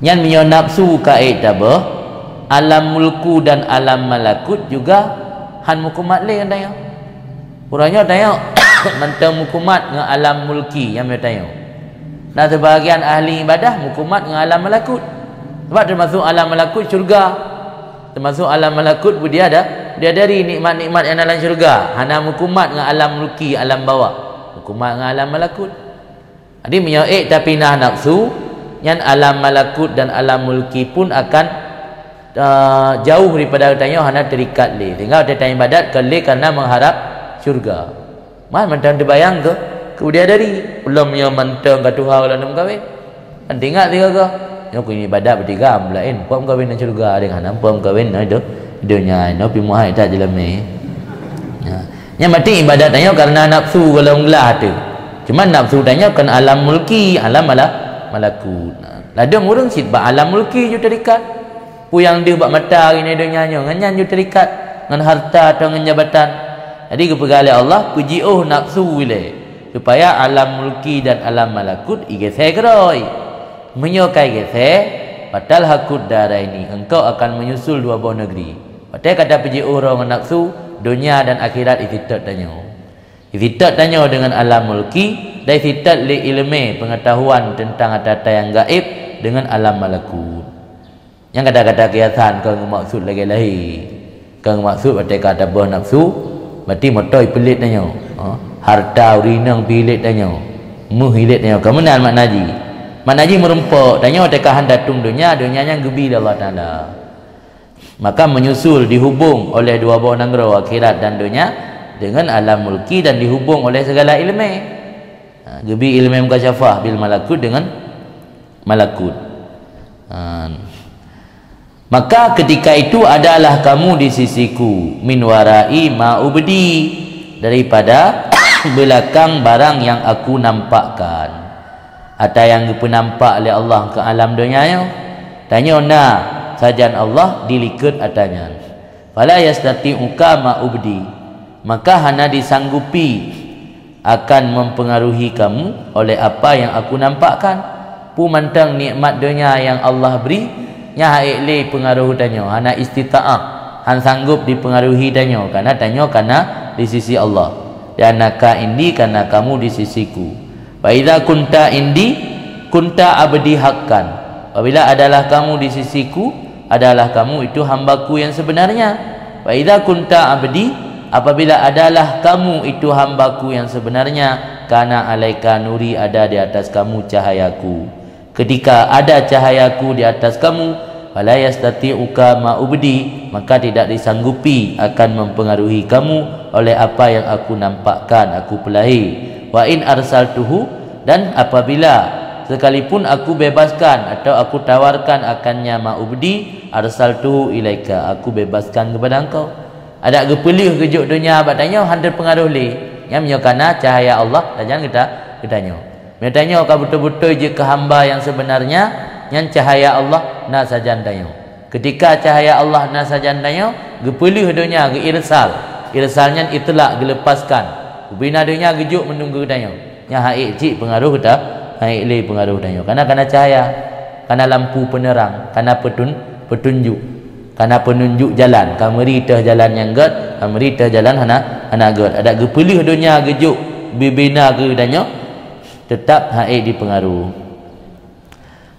Nyan minyo nafsu kait tabah, alam mulku dan alam malakut juga han mukumat le kan tanya urangnya tanya mentang mukumat dengan alam mulki yang dia tanya dan sebahagian ahli ibadah mukumat dengan alam malakut sebab termasuk alam malakut syurga termasuk alam malakut dia dari nikmat-nikmat yang dalam syurga hana mukumat dengan alam mulki alam bawah mukumat dengan alam malakut jadi menyoek tapi nah nafsu yang alam malakut dan alam mulki pun akan jauh daripada tanya hana terikat le tinggal dia tanya ibadat ke le kerana mengharap syurga macam terbayang ke dia dari belum yang mentang ke Tuhan kalau nak kahwin kan tinggal tiga ke yang aku ini ibadat bertiga lain puan kahwin dan syurga dengan puan kahwin ada dunia no pi muhai tak dalam ni yang mati ibadat tanya karena nafsu kalau ngelah tu cuma nafsu tanya kan alam mulki alam malakut ladang orang sit ba alam mulki je terikat pu yang dia buat mata ini dunia nya nganyan je terikat dengan harta atau dengan jabatan jadi kepegali Allah puji nafsu wile supaya alam mulki dan alam malakut igese keroi menyokai gese padahal hakut darah ini engkau akan menyusul dua buah negeri padahal kata puji orang nafsu dunia dan akhirat ifitat tanya dengan alam mulki dan ifitat li ilmi pengetahuan tentang harta yang gaib dengan alam malakut yang kata-kata kiasan kau maksud lagi lahir kau maksud berarti kata buah nafsu berarti motoi pelit tanya harta urinang pilit tanya muhilit tanya kemudian maknaji merempok tanya tekahan datung dunianya gebi Allah Ta'ala maka menyusul dihubung oleh dua buah nanggro akhirat dan dunia dengan alam mulki dan dihubung oleh segala ilmu gebi ilmu mukasyafah bil malakut dengan malakut maka ketika itu adalah kamu di sisiku min warai ma'ubdi daripada belakang barang yang aku nampakkan atau yang penampak oleh Allah ke alam dunia tanya sajan Allah dilikat atanya fala yastati'uka ma'ubdi maka hana disanggupi akan mempengaruhi kamu oleh apa yang aku nampakkan pu mantang nikmat dunia yang Allah beri nya haile pengaruh tanya hana istita'ah han sanggup dipengaruhi tanya karena di sisi Allah dan naka indi karena kamu di sisiku wa idza kunta indi kunta abdi haqqan apabila adalah kamu di sisiku adalah kamu itu hambaku yang sebenarnya wa idza kunta abdi apabila adalah kamu itu hambaku yang sebenarnya kana alaika nuri ada di atas kamu cahayaku ketika ada cahayaku di atas kamu fala yastati'uka ma'ubdi maka tidak disanggupi akan mempengaruhi kamu oleh apa yang aku nampakkan aku pelahi wa in arsaltuhu dan apabila sekalipun aku bebaskan atau aku tawarkan akannya ma'ubdi arsaltuhu ilaika aku bebaskan kepada engkau ada gepelih kejuk dunia batanya hantar pengaruh li yang menyokana cahaya Allah dan kita tanya kau betul-betul je ke hamba yang sebenarnya yang cahaya Allah na sajan tanya ketika cahaya Allah na sajan tanya gepelih dunia ge irsalnya itlak gelepaskan bina dunia gejuk menunggu tanya nya haik cik pengaruh ta haik le pengaruh tanya karena cahaya karena lampu penerang karena petunjuk karena penunjuk jalan kameri teh jalan yang gad kameri teh jalan hana gad ada gepelih dunia gejuk bibina ke tanya tetap haik dipengaruh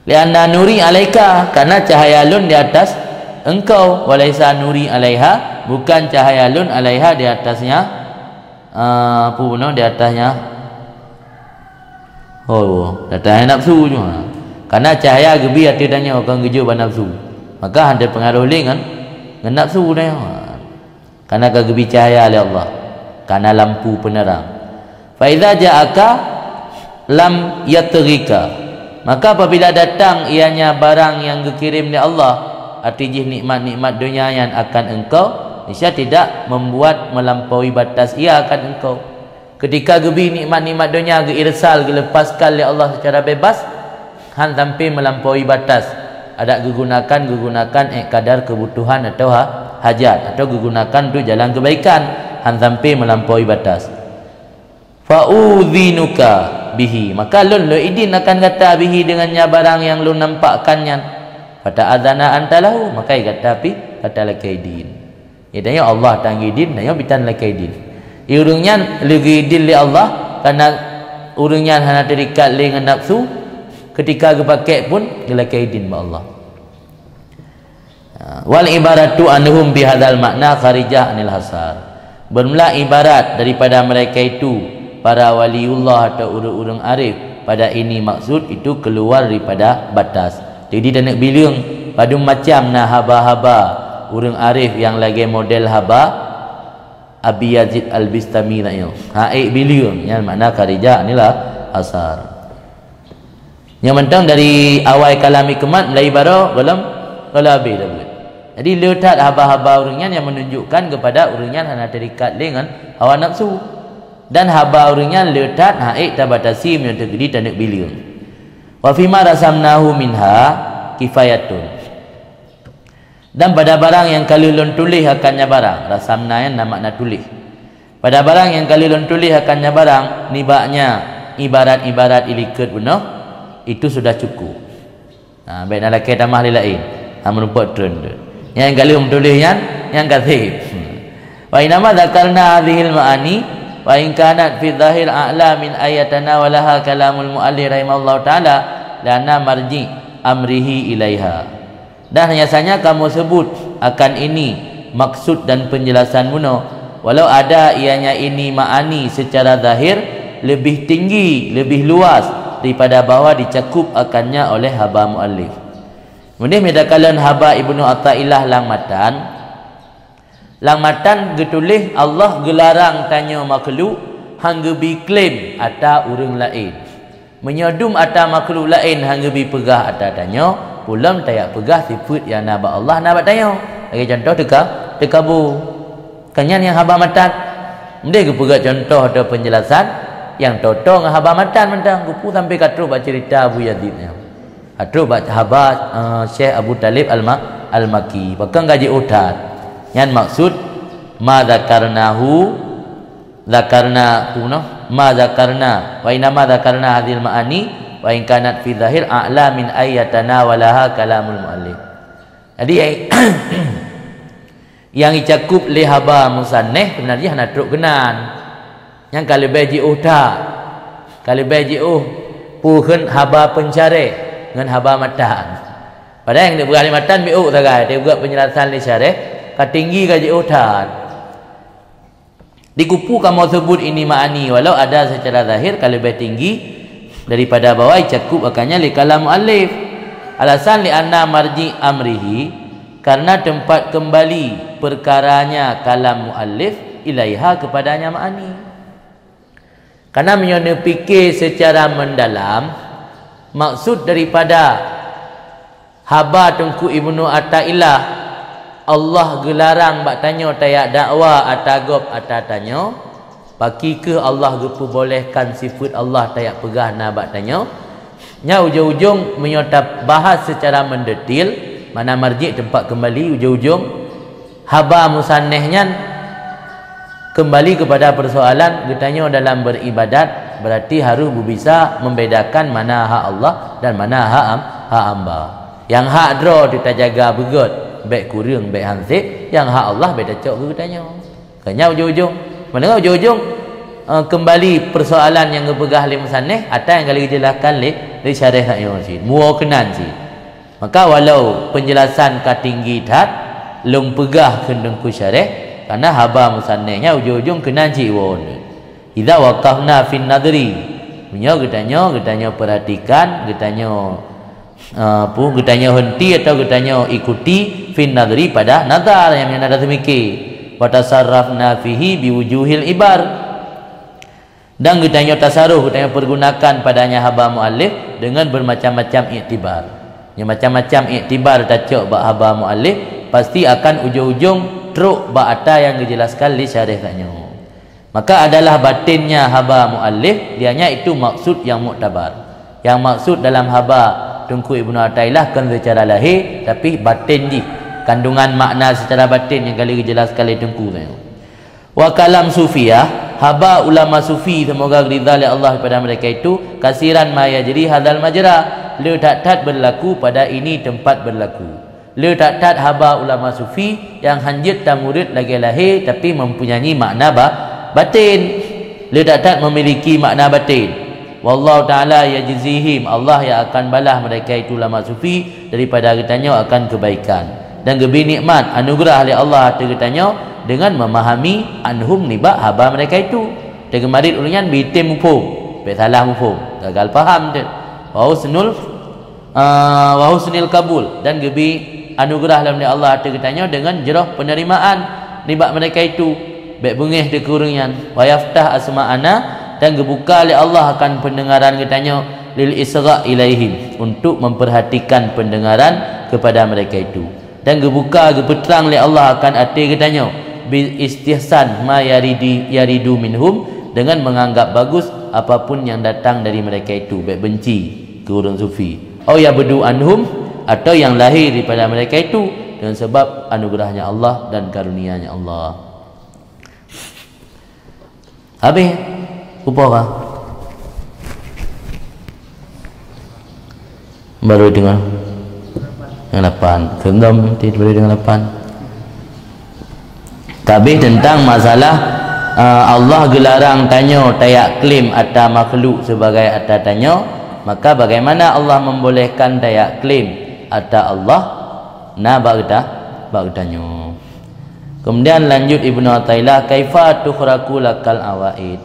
lianna nuri alaika karena cahaya lun di atas engkau walaisa nuri alaiha bukan cahaya lun alaiha di atasnya di atasnya datanya nafsu juga karena cahaya gebi hati tanya orang geju ban nafsu maka ada pengaruh dengan nafsu dia karena kegebi cahaya oleh Allah karena lampu penerang fa idza ja'aka lam yatrika maka apabila datang ianya barang yang dikirim oleh Allah artinya nikmat-nikmat dunia yang akan engkau niscaya tidak membuat melampaui batas ia akan engkau ketika gebi nikmat-nikmat dunia irsal dilepaskan oleh Allah secara bebas han sampai melampaui batas ada gunakan kadar kebutuhan atau hajat atau gunakan tu jalan kebaikan han sampai melampaui batas fa'udhinuka bihi maka lun idin akan kata bihi dengannya barang yang lun nampakkannya pada adana antalahu maka kata lakaidin Ya tanya Allah tanggi din, tanya bitan lakai din. Urungnya lagi din li Allah karena urungnya hana terikat dengan nafsu, ketika kepakai pun lakai din ba Allah. Wal ibaratu anhum bihadzal makna kharijah anil hasar. Bermula ibarat daripada mereka itu para waliullah atau urang-urang arif pada ini maksud itu keluar daripada batas. Jadi dia nak bilang pada macam nah haba-haba urang arif yang lagi model haba Abi Yazid Al-Bistami naknya. Bilang yang makna kharijah inilah asar. Yang mentang dari awal kalami kemat mulai bara belum habis dah. Jadi letak haba-haba urangnya yang menunjukkan kepada urangnya hana terikat dengan hawa nafsu. Dan haba urangnya letak tabatasi yang terjadi dan nak bilang. Wa fima rasamnahu minha kifayatun. Dan pada barang yang kali lon tulis akannya barang, rasamna yang makna tulis. Pada barang yang kali lon tulis akannya barang, nibaknya ibarat-ibarat ilikat benar, itu sudah cukup. Baik nak laki tamah lain. Merupakan trend. Yang kali tulis yang kathib. Wa inama dzakarna hadhil ma'ani wa in kanat fi dhahir a'la min ayatana walaha kalamul mu'allif rahimallahu taala lana marji amrihi ilaiha. Dan biasanya kamu sebut akan ini maksud dan penjelasan muno, walau ada ianya ini ma'ani secara zahir lebih tinggi, lebih luas daripada bawah dicakup akannya oleh haba muallif. Kemudian medakalan haba Ibnu Athaillah Langmatan getulih Allah gelarang tanya makhluk hangga bi klaim ata urang lain. Menyodum ata makhluk lain hangga bi pegah ata tanya, pulam tayak pegah sifat yang naba Allah naba tanya. Bagi contoh tekabu. Kanyan yang haba matan. Mending ke pegah contoh atau penjelasan yang toto dengan haba matan mentang kupu sampai katru baca cerita Abu Yazid. Atau baca haba Syekh Abu Talib Al-Maki. Bahkan gaji utat. Yang maksud ma dzakarnahu ma dzakarna wa inna ma dzakarna hadhil ma'ani wa in kanat fi zahir a'la min ayatana walaha kalamul muallif. Jadi yang dicakup li haba musannif sebenarnya hana truk kenan. Yang kalau baji utat, kalau baji puhun haba pencari dengan haba matan. Padahal yang dia beralih matan biuk sagai, dia buat penjelasan li syarih katinggi gaji utat. Dikupu kamu sebut ini ma'ani walau ada secara zahir kalau lebih tinggi daripada bawah cakup akannya li kalam muallif. Alasan li anna marji amrihi karena tempat kembali perkaranya kalam muallif ilaiha kepadanya ma'ani. Karena menyona fikir secara mendalam maksud daripada haba Tengku Ibnu Athaillah Allah gelarang bak tanya tayak dakwa atagop atatanya baki ke Allah gepu bolehkan sifat Allah tayak pegah na bak tanya nya ujung-ujung menyota bahas secara mendetil mana marji tempat kembali ujung-ujung haba musannihnya kembali kepada persoalan getanya dalam beribadat berarti harus bisa membedakan mana hak Allah dan mana hak hamba. Yang hak draw kita jaga begot baik kurang baik hansip, yang hak Allah beda cok katanya. Kanya ujung-ujung mana ujung-ujung kembali persoalan yang kepegah li musannif atau yang kali dijelaskan li syarih nak si mua kenan si. Maka walau penjelasan ka tinggi tat lum pegah kendengku syarih karena haba musannifnya ujung-ujung kenan si won. Idza waqafna fin nadri punya getanya perhatikan getanya getanya henti atau getanya ikuti fin nadri pada nazar yang ada semikir wa tasarrafna fihi biwujuhil ibar dan getanya tasarruf getanya pergunakan padanya haba muallif dengan bermacam-macam iktibar. Yang macam-macam iktibar tacok bak haba muallif pasti akan ujung-ujung truk bak ata yang dijelaskan li syarih taknya. Maka adalah batinnya haba muallif dianya itu maksud yang muktabar. Yang maksud dalam haba Tengku Ibnu Athaillah kan secara lahir tapi batin di kandungan makna secara batin yang kali dijelaskan oleh Tengku tu. Wa kalam sufiyah haba ulama sufi semoga ridha oleh Allah kepada mereka itu kasiran ma yajri hadzal majra le tat berlaku pada ini tempat berlaku le tak haba ulama sufi yang hanjit dan murid lagi lahir tapi mempunyai makna batin. Le tak memiliki makna batin. Wallahu ta'ala yajzihim, Allah yang akan balas mereka itu ulama sufi daripada katanya akan kebaikan dan lebih nikmat anugerah oleh Allah katanya dengan memahami anhum nibak haba mereka itu. Tegemarit ulunyan bitim mufhum, salah mufhum, gagal faham dia. Wa husnil kabul dan lebih anugerah dalam Allah katanya dengan jerah penerimaan nibak mereka itu. Baik bengih de kurungan wa yaftah asma'ana dan gebuka oleh Allah akan pendengaran katanya lil isra ilaihim untuk memperhatikan pendengaran kepada mereka itu, dan gebuka gepeterang oleh Allah akan hati katanya bil istihsan ma yaridu minhum dengan menganggap bagus apapun yang datang dari mereka itu, baik benci ke orang sufi au yabdu anhum atau yang lahir daripada mereka itu dengan sebab anugerahnya Allah dan karunia-Nya Allah. Habis lupa kah? Baru dengar yang 8. Kendam baru dengan 8. Habis tentang masalah Allah gelarang tanya tayak klaim atas makhluk sebagai atas tanya, maka bagaimana Allah membolehkan tayak klaim atas Allah bak tanya. Kemudian lanjut Ibnu Athaillah, kaifa tukhraqu lakal awaid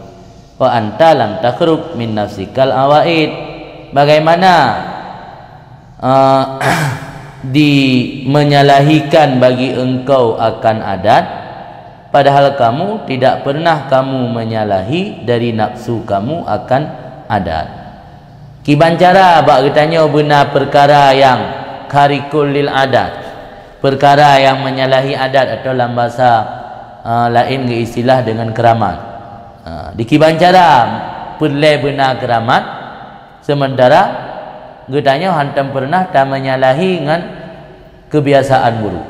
wa anta lam takhruq min nafsikal awaid. Bagaimana menyalahikan bagi engkau akan adat padahal kamu tidak pernah kamu menyalahi dari nafsu kamu akan adat. Kibancara bak katanya benar perkara yang karikul lil adat, perkara yang menyalahi adat atau dalam bahasa lain ke istilah dengan keramat. Di kibancara perle benar keramat, sementara getanya hantam pernah tak menyalahi dengan kebiasaan buruk.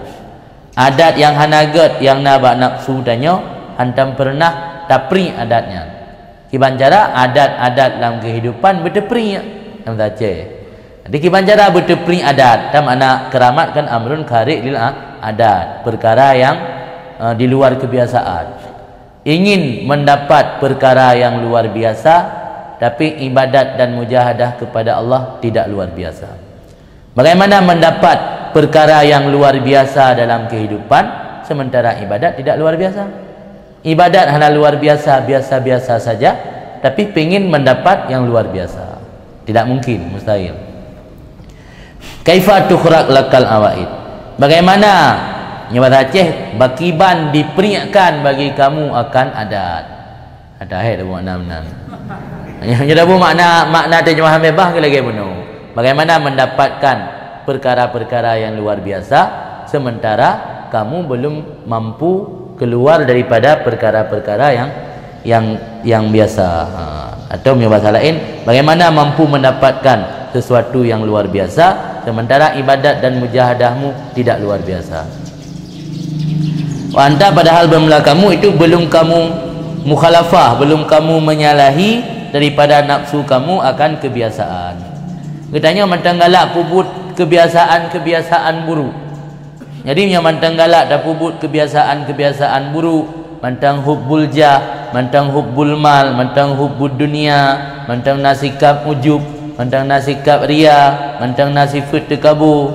Adat yang hanaget yang nabak nafsu tanya hantam pernah tapri adatnya. Kibancara adat-adat dalam kehidupan bertepri dalam tace. Di kibancara bertepri adat, dan makna keramat kan amrun kharik lil adat, perkara yang di luar kebiasaan. Ingin mendapat perkara yang luar biasa, tapi ibadat dan mujahadah kepada Allah tidak luar biasa. Bagaimana mendapat perkara yang luar biasa dalam kehidupan sementara ibadat tidak luar biasa? Ibadat hanya luar biasa, biasa-biasa saja, tapi ingin mendapat yang luar biasa. Tidak mungkin, mustahil. Kaifa tukhraq lakal awaid, bagaimana nyawa Aceh bakiban diperiakan bagi kamu akan adat. Ada makna yang ada makna terjemahan bebas ke lagi penuh. Bagaimana mendapatkan perkara-perkara yang luar biasa sementara kamu belum mampu keluar daripada perkara-perkara yang biasa. Atau bahasa lain, bagaimana mampu mendapatkan sesuatu yang luar biasa sementara ibadat dan mujahadahmu tidak luar biasa. Anta padahal bermula kamu itu belum kamu mukhalafah, belum kamu menyalahi daripada nafsu kamu akan kebiasaan. Katanya mantanggalak pubut kebiasaan buruk. Jadi yang mantanggalak dah pubut kebiasaan buruk, mantang hubbul jah, mantang hubbul mal, mantang hubbud dunia, mantang nasikap ujub, mantang nasikap ria, mantang nasifut tekabur,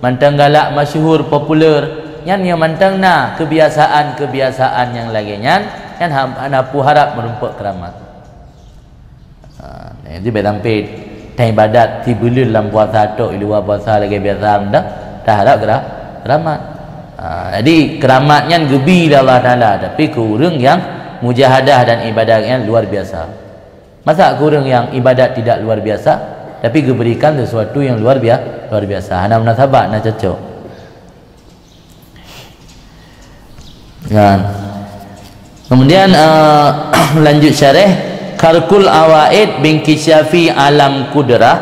mantang galak masyhur popular. Yang mantang na kebiasaan yang lagi yang hanapu harap merumpak keramat. Jadi betampe ibadat ti bulul dalam puasa tok luar puasa lagi biasa dah harap keramat. Jadi keramatnya gebi Allah Taala, tapi kurang yang mujahadah dan ibadahnya luar biasa. Masa kurang yang ibadat tidak luar biasa tapi diberikan sesuatu yang luar biasa. Hana munasabah na cocok. Kemudian lanjut syarah, karkul awaid bin kisyafi alam kudrah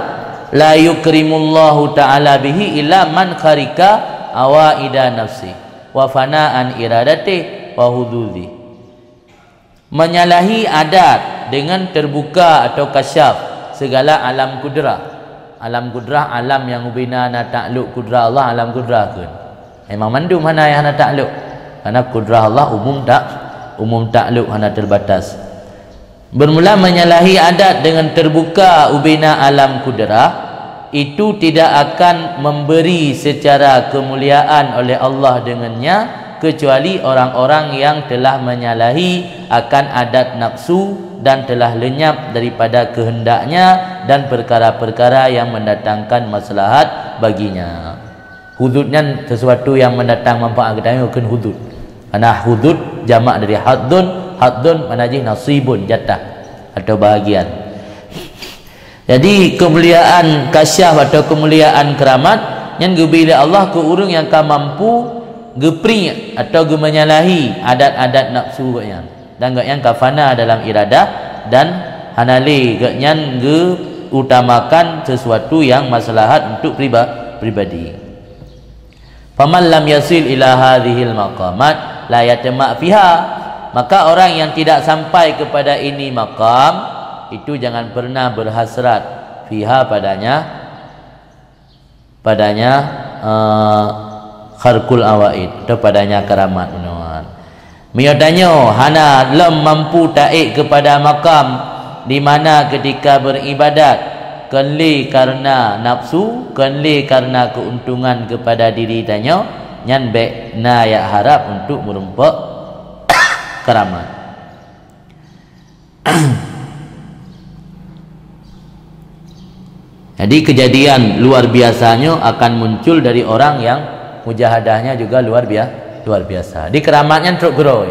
la yukrimullahu ta'ala bihi illa man kharika awaida nafsi wa fana'an iradati wa hududhi. Menyalahi adat dengan terbuka atau kasyaf segala alam kudrah. alam kudrah alam yang ubina na takluk kudrah Allah alam kudrah kun. Memang mandum hana yang hana takluk. Karena kudrah Allah umum takluk hana terbatas. Bermula menyalahi adat dengan terbuka ubina alam kudrah itu tidak akan memberi secara kemuliaan oleh Allah dengannya kecuali orang-orang yang telah menyalahi akan adat nafsu dan telah lenyap daripada kehendaknya dan perkara-perkara yang mendatangkan maslahat baginya. Hududnya sesuatu yang mendatang manfaat kita bukan hudud. Karena hudud jamak dari haddun manajih nasibun jatah atau bahagian. Jadi kemuliaan kasyaf atau kemuliaan keramat yang diberi Allah ke orang yang ka mampu gepri atau menyalahi adat-adat nafsu gaknya dan gaknya kafana dalam iradah dan hanali gaknya utamakan sesuatu yang maslahat untuk pribadi. Faman lam yasil ila hadhil maqamat la yatma fiha, maka orang yang tidak sampai kepada ini maqam itu jangan pernah berhasrat fiha padanya kharqul awaid atau padanya keramat menawan. Miyodanyo hana lam mampu taik kepada makam di mana ketika beribadat kenli karena nafsu, kenli karena keuntungan kepada diri danyo nyan bek na ya harap untuk merumpak keramat. Jadi kejadian luar biasanya akan muncul dari orang yang mujahadahnya juga luar biasa. Di keramatnya truk grow.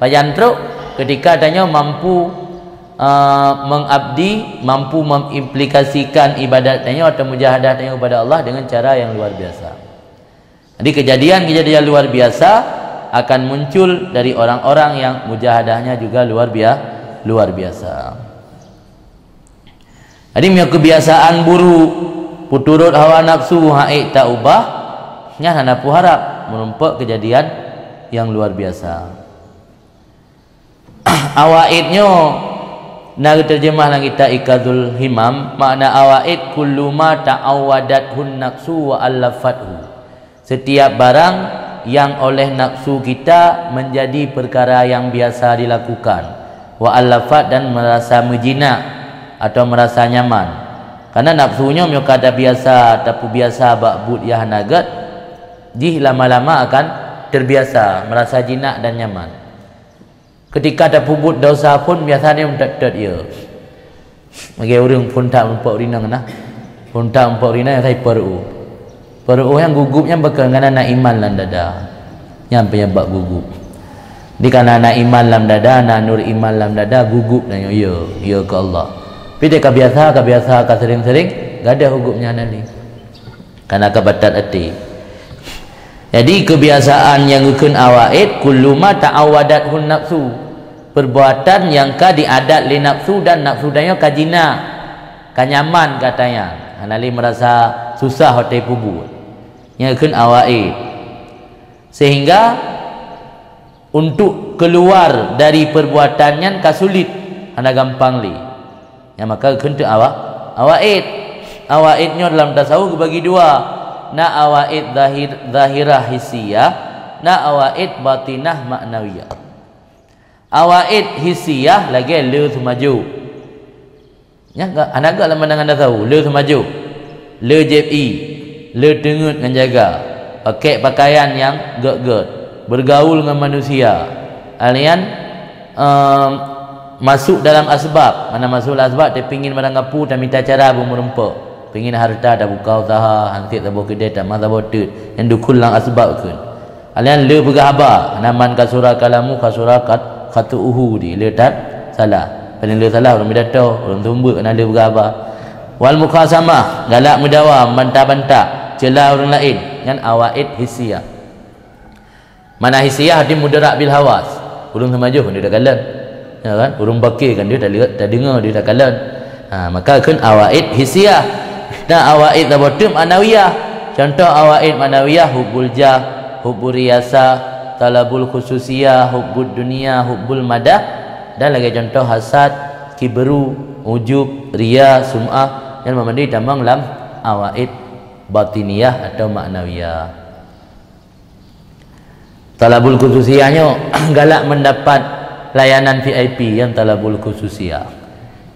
Pajan truk ketika adanya mampu mengabdi, mampu mengimplikasikan ibadatnya atau mujahadahnya kepada Allah dengan cara yang luar biasa. Jadi kejadian luar biasa akan muncul dari orang-orang yang mujahadahnya juga luar biasa. Jadi punya kebiasaan buruk puturut hawa nafsu haik tak ubah nya hana pu harap menumpak kejadian yang luar biasa. Awaidnya nak terjemah lang kita ikadul himam, makna awaid kullu ma ta'awwadathun nafsu wa allafathu. Setiap barang yang oleh nafsu kita menjadi perkara yang biasa dilakukan, wa allafat dan merasa menjinak atau merasa nyaman. Karena nafsunya myo kada biasa tapi biasa bakbud ya hanagat, jih lama-lama akan terbiasa merasa jinak dan nyaman. Ketika ada pubut dosa pun biasanya mentet ya. Bagi orang pun tak nampak rina kena. Pun tak nampak rina saya perlu. Perlu yang gugupnya bakal kena nak iman dalam dada. Yang penyebab gugup. Di kana nak iman dalam dada, nak nur iman dalam dada gugup dan ya ke Allah. Tapi dia kebiasa sering-sering gak ada hukumnya nanti karena kebatat hati. Jadi kebiasaan yang ukun awaid kullu ma ta'awwadathun nafsu, perbuatan yang ka diadat li nafsu dan nafsu danyo kajina kanyaman katanya hanali merasa susah hotai pubu yang ukun awaid, sehingga untuk keluar dari perbuatannya kasulit hana gampang li. Ya, maka kena awaidnya dalam tasawuf bagi dua, na awaid zahirah hissiyah, na awaid batinah maknawiyah. Awaid hissiyah lagi le semaju ya enggak anak dalam pandangan tasawuf le semaju, le jebi, le tengut dengan jaga, pakai pakaian yang gek-gek, bergaul dengan manusia, alian masuk dalam asbab. Mana masuk dalam asbab dia pingin barang ngapu dan minta cara merempek, pingin harta dah buka usaha hantik tak boleh kedai tak masa botet yang dukul lang asbab kun alian le bergahaba naman kasura kalamu kasura khatuuhu di le tak salah paling le salah orang bidata orang tumbuk kena le bergahaba wal mukhasamah galak mendawam bantah-bantah celah orang lain dengan awaid hissiyah. Mana hissiyah dia mudarat bil hawas, urung semajuh pun dia dah galan ya kan, urung bakir kan dia dah dengar dia dah kalan. Maka kan awaid hissiyah dan awaid tabatum anawiyah. Contoh awaid manawiyah hubbul jah, hubbul riyasa, talabul khususiyah, hubbud dunia, hubbul madah, dan lagi contoh hasad, kibru, ujub, riya, sum'ah yang memandai damang lam awaid batiniyah atau maknawiyah. Talabul khususiyahnya galak mendapat layanan VIP yang talabul khususiyah.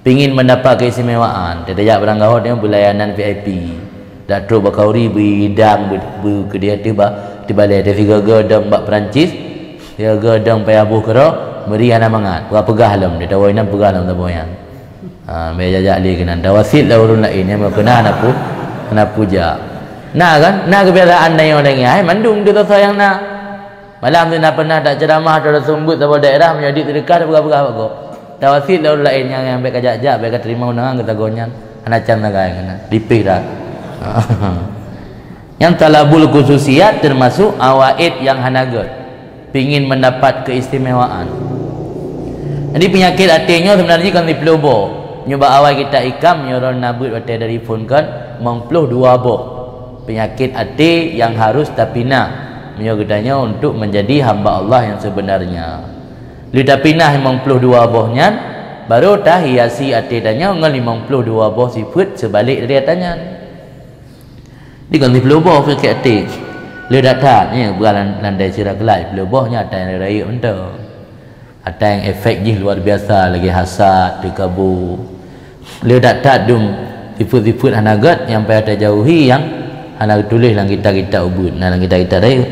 Pingin mendapat keistimewaan, tidak beranggaut yang berlayanan VIP. Dato Bakauri bidang berkedia tiba dia tiga gedang bak Perancis, dia gedang payah buh kero beri ana mangat. Berapa gahlem dia tahu ina pegalam tak boyan. Be jajak li kenan tawasil dah urun lain yang kena ana puja. Nah kan, nah kebiasaan yang orang ai mandung dia sayang nak. Malam tu nak pernah tak ceramah atau sembut apa daerah menjadi terdekat berapa-berapa kok. Tawasil dah lain yang baik kajak-jak baik terima undangan kita gonyan. Ana can lagai kena. Dipih dah. Yang talabul khususiyat termasuk awaid yang hanagat, pingin mendapat keistimewaan. Jadi penyakit hatinya sebenarnya kan di pelobo nyoba awal kita ikam nyoron nabut batai dari phone kan mempluh dua boh penyakit hati yang harus tapinah menyogedanya untuk menjadi hamba Allah yang sebenarnya. Lidah pinah mempluh dua bohnya baru dah hiasi hati danya ngal 52 boh sifat sebalik dari atanya. Diganti peluboh ke hati le datang ni bukan landai sirah gelai pelubohnya ada yang raya untuk ada yang efek jih luar biasa lagi hasad dikabu le datang dum sifat-sifat hanagat yang payah terjauhi yang anak tulis dalam kita ubud dalam kita raya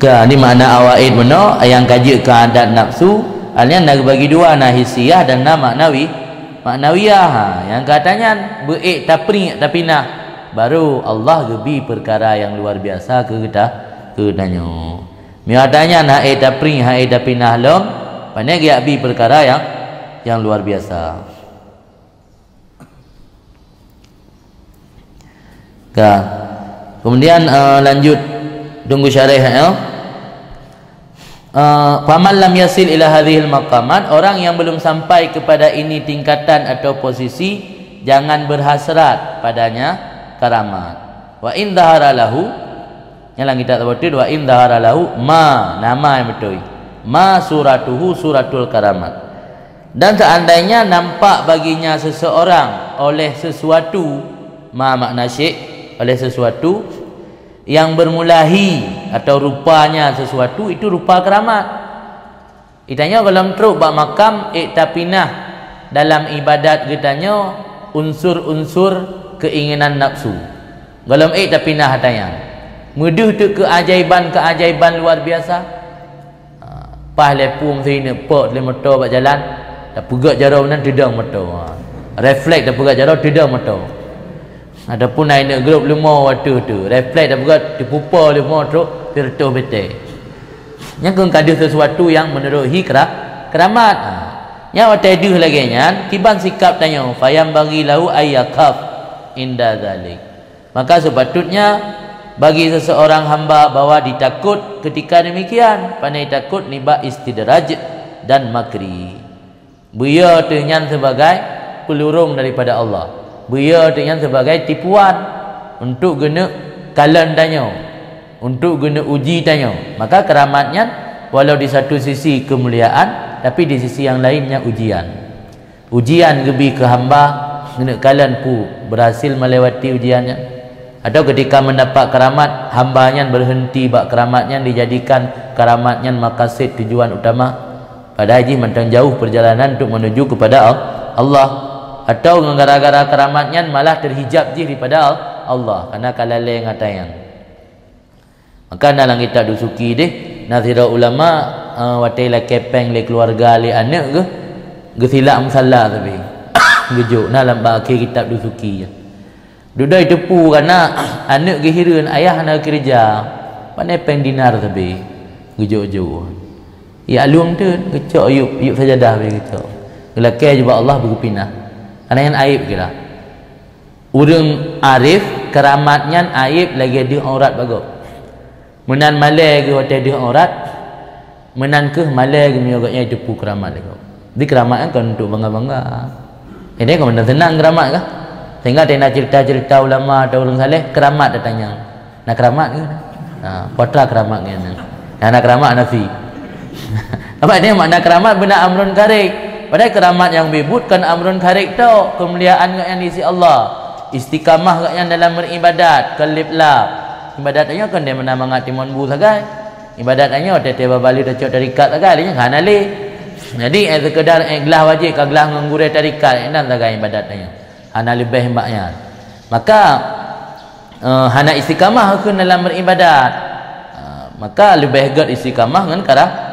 ke ni makna awaid mana yang kaji ke adat nafsu alian nak bagi dua na hisiah dan na maknawiyah yang katanya beik tapinah baru Allah gebi perkara yang luar biasa ke kita ke danyo miadanya na tapinah lom pandai dia bi perkara yang luar biasa ka kemudian lanjut tunggu syarih faman lam yasil ila hadhil maqamat, orang yang belum sampai kepada ini tingkatan atau posisi jangan berhasrat padanya karamat. Wa in dhahara lahu yang kita tahu wa in dhahara lahu ma nama yang betul ma suratuhu suratul karamat, dan seandainya nampak baginya seseorang oleh sesuatu ma makna syai' oleh sesuatu yang bermulahi atau rupanya sesuatu itu rupa keramat. Itanya kalau teruk bak makam iktapinah dalam ibadat kitanya unsur-unsur keinginan nafsu. Kalau iktapinah hatanya mudah tu keajaiban luar biasa. Pas lepung sini pot le motor bak jalan dak pegat jarau nan tidak motor. Refleks dak pegat jarau tidak motor. Adapun naik nak grup 5 waktu tu refleks dah berat dipupa 5 terus tertuh betul yang kena ada sesuatu yang meneruhi keramat yang waktu itu lagi nya tiban sikap tanya fayam bagi lahu ayyakaf inda zalik, maka sepatutnya bagi seseorang hamba bahawa ditakut ketika demikian pandai takut niba istidraj dan makri buya tu nyan sebagai pelurung daripada Allah, buaya dengan sebagai tipuan untuk guna kalan tanya, untuk guna uji tanya. Maka keramatnya walau di satu sisi kemuliaan tapi di sisi yang lainnya ujian gebi ke hamba guna kalan pu berhasil melewati ujiannya, atau ketika mendapat keramat hambanya berhenti bak keramatnya dijadikan keramatnya maqasid tujuan utama pada haji mentang jauh perjalanan untuk menuju kepada Allah, atau gara-gara keramatnya malah terhijab daripada Allah karena kalaleng atayang. Maka dalam kita dusuki deh nazira ulama watai la kepeng le keluarga le anak ke silap musalla tapi gejuk dalam baki kitab dusuki dudai tepu karena anak gehireun ayah nak kerja pandai peng dinar tapi gejuk-gejuk ya alung tu gecok yuk sajadah be gecok gelake juga Allah berpinah. Karena yang aib kira urang arif keramatnya aib lagi dia aurat bagus menan malai ke hotel dia aurat menan ke malai ke mioganya depu keramat lagi di keramat kan untuk bangga-bangga ini kan benda senang keramat kah sehingga dia nak cerita-cerita ulama atau orang saleh keramat datangnya nak keramat ke potra keramat ke nak keramat nafi apa ini makna keramat benda amrun karik Padahal keramat yang bebut kan amrun karakter, kemuliaan yang di sisi Allah. Istiqamah yang dalam beribadat, kelip-lap. Ibadatnya kan dia menamang timon bu sagai. Ibadatnya tiba-tiba balik cocok tarikat sagai, dia kan ali. Jadi sekedar gelah wajib ke gelah nganggurai tarikat, enak sagai ibadatnya. Hana lebih mbaknya. Maka hana istiqamah ke dalam beribadat. Maka lebih hebat istiqamah dengan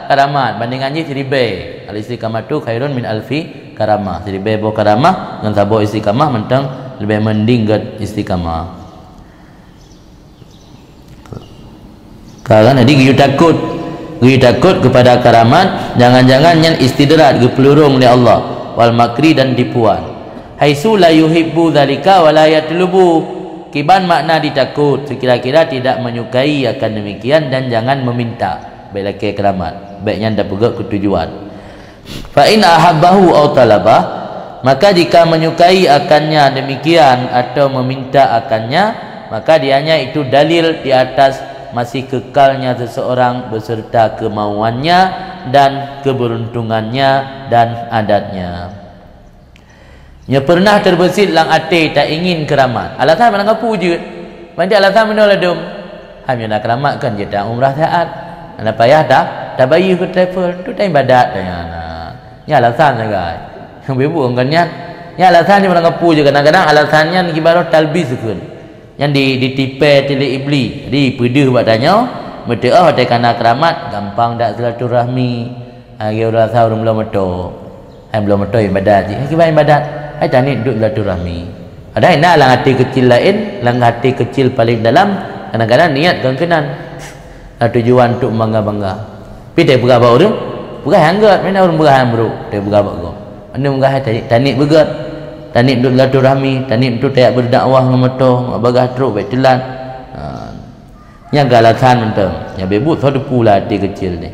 karamat bandingannya seribe. Al istiqamah tu khairun min alfi karamah. Seribe bo karamah dengan sabo istiqamah mentang lebih mending gat istiqamah. Karena jadi giyu takut kepada karamat, jangan-jangan yang istidrat ge pelurung oleh Allah wal makri dan tipuan. Haitsu la yuhibbu dzalika wa la yatlubu. Kiban makna ditakut, sekira-kira tidak menyukai akan demikian dan jangan meminta. Baik laki keramat, baiknya anda pegak ke tujuan. Fa in ahabbahu aw talabah, maka jika menyukai akannya demikian atau meminta akannya, maka dianya itu dalil di atas masih kekalnya seseorang beserta kemauannya dan keberuntungannya dan adatnya. Nya pernah terbesit lang ate tak ingin keramat. Alasan mana ngapu je. Mandi alasan mana ladum. Hanya nak keramat kan je tak umrah taat. Ana payah tak bayi ke travel tu time badat tanya anak. Nya alasan sagai. Yang bebu kan nya. Nya alasan ni mana ngapu je kadang-kadang alasannya ibarat talbis kan. Yang ditipe tele iblis. Jadi pedih buat tanya, betul hotel kana keramat gampang dak silaturahmi. Hari orang tahu belum betul. Belum betul ibadat je. Kiban ibadat. Ai tani duduk silaturahmi. Ada nak lang hati kecil lain, lang hati kecil paling dalam, kadang-kadang niat kan tujuan untuk bangga-bangga. Pi tak berapa orang? Bukan hanggat, mana orang berah bro. Tak berapa go. Anda munggah tani begat. Tani duduk silaturahmi, tani untuk tak berdakwah ngemoto, bagah teruk baik telan. Yang alasan mentang. Yang bebut so pula hati kecil ni.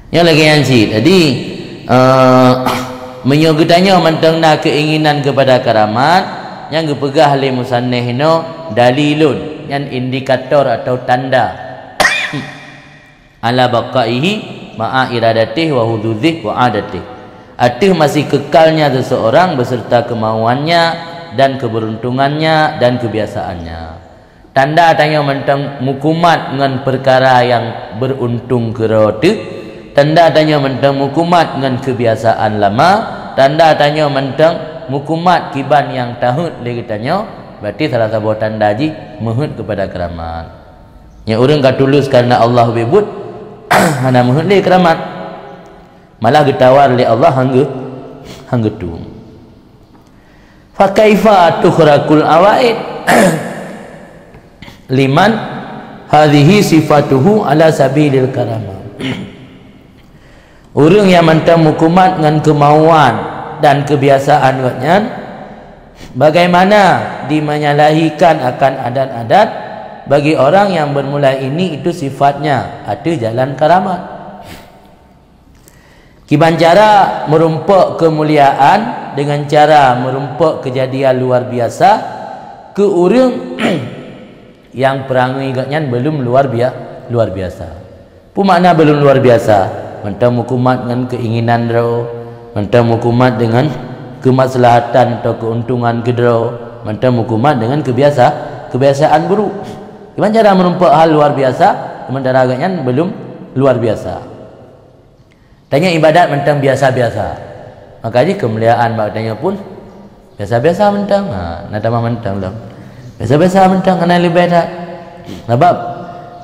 Yang lagi yang si tadi menyogedanya mentengna keinginan kepada karamat yang dipegah oleh musannif no dalilun yang indikator atau tanda ala baqaihi ma'a iradatih wa hududih wa adatih. Arti masih kekalnya seseorang beserta kemauannya dan keberuntungannya dan kebiasaannya. Tanda tanya mentang mukumat dengan perkara yang beruntung kerota. Tanda tanya mentang mukumat dengan kebiasaan lama. Tanda tanya mentang mukumat kiban yang tahut lagi tanya. Berarti salah satu tanda ji muhut kepada keramat. Yang orang kat tulus kerana Allah bebut hana muhut le keramat. Malah getawar oleh Allah hangga tu. Fa kaifa tukhrakul awaid liman hadhihi sifatuhu ala sabilil karamah. Orang yang mentang mukumat dengan kemauan dan kebiasaan katnya, bagaimana dimenyalahikan akan adat-adat bagi orang yang bermula ini itu sifatnya ada jalan karamat. Kiban cara merumpak kemuliaan dengan cara merumpak kejadian luar biasa ke orang yang perangai katnya belum luar biasa. Apa makna belum luar biasa? Mentang mukumat dengan keinginan draw, mentang mukumat dengan kemaslahatan atau keuntungan kedraw, mentang mukumat dengan kebiasaan buruk. Gimana cara merumpak hal luar biasa sementara agaknya belum luar biasa. Tanya ibadat mentang biasa-biasa. Makanya kemuliaan maknanya pun biasa-biasa mentang. Nak tambah mentang lah. Biasa-biasa mentang kena lebih dah. Sebab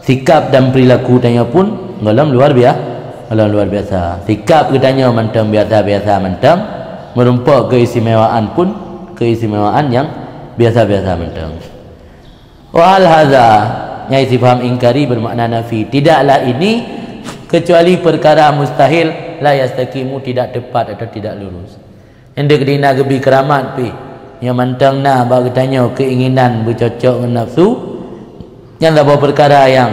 sikap dan perilaku tanya pun dalam luar biasa. Sikap katanya mentang biasa-biasa mentang, merumpak keistimewaan pun keistimewaan yang biasa-biasa mentang. Wa hal hadza yang istifham ingkari bermakna nafi. Tidaklah ini kecuali perkara mustahil, la yastaqimu tidak tepat atau tidak lurus. Hendak dina gebi keramat pi. Yang mentang nah bagi tanya keinginan bercocok dengan nafsu. Yang ada perkara yang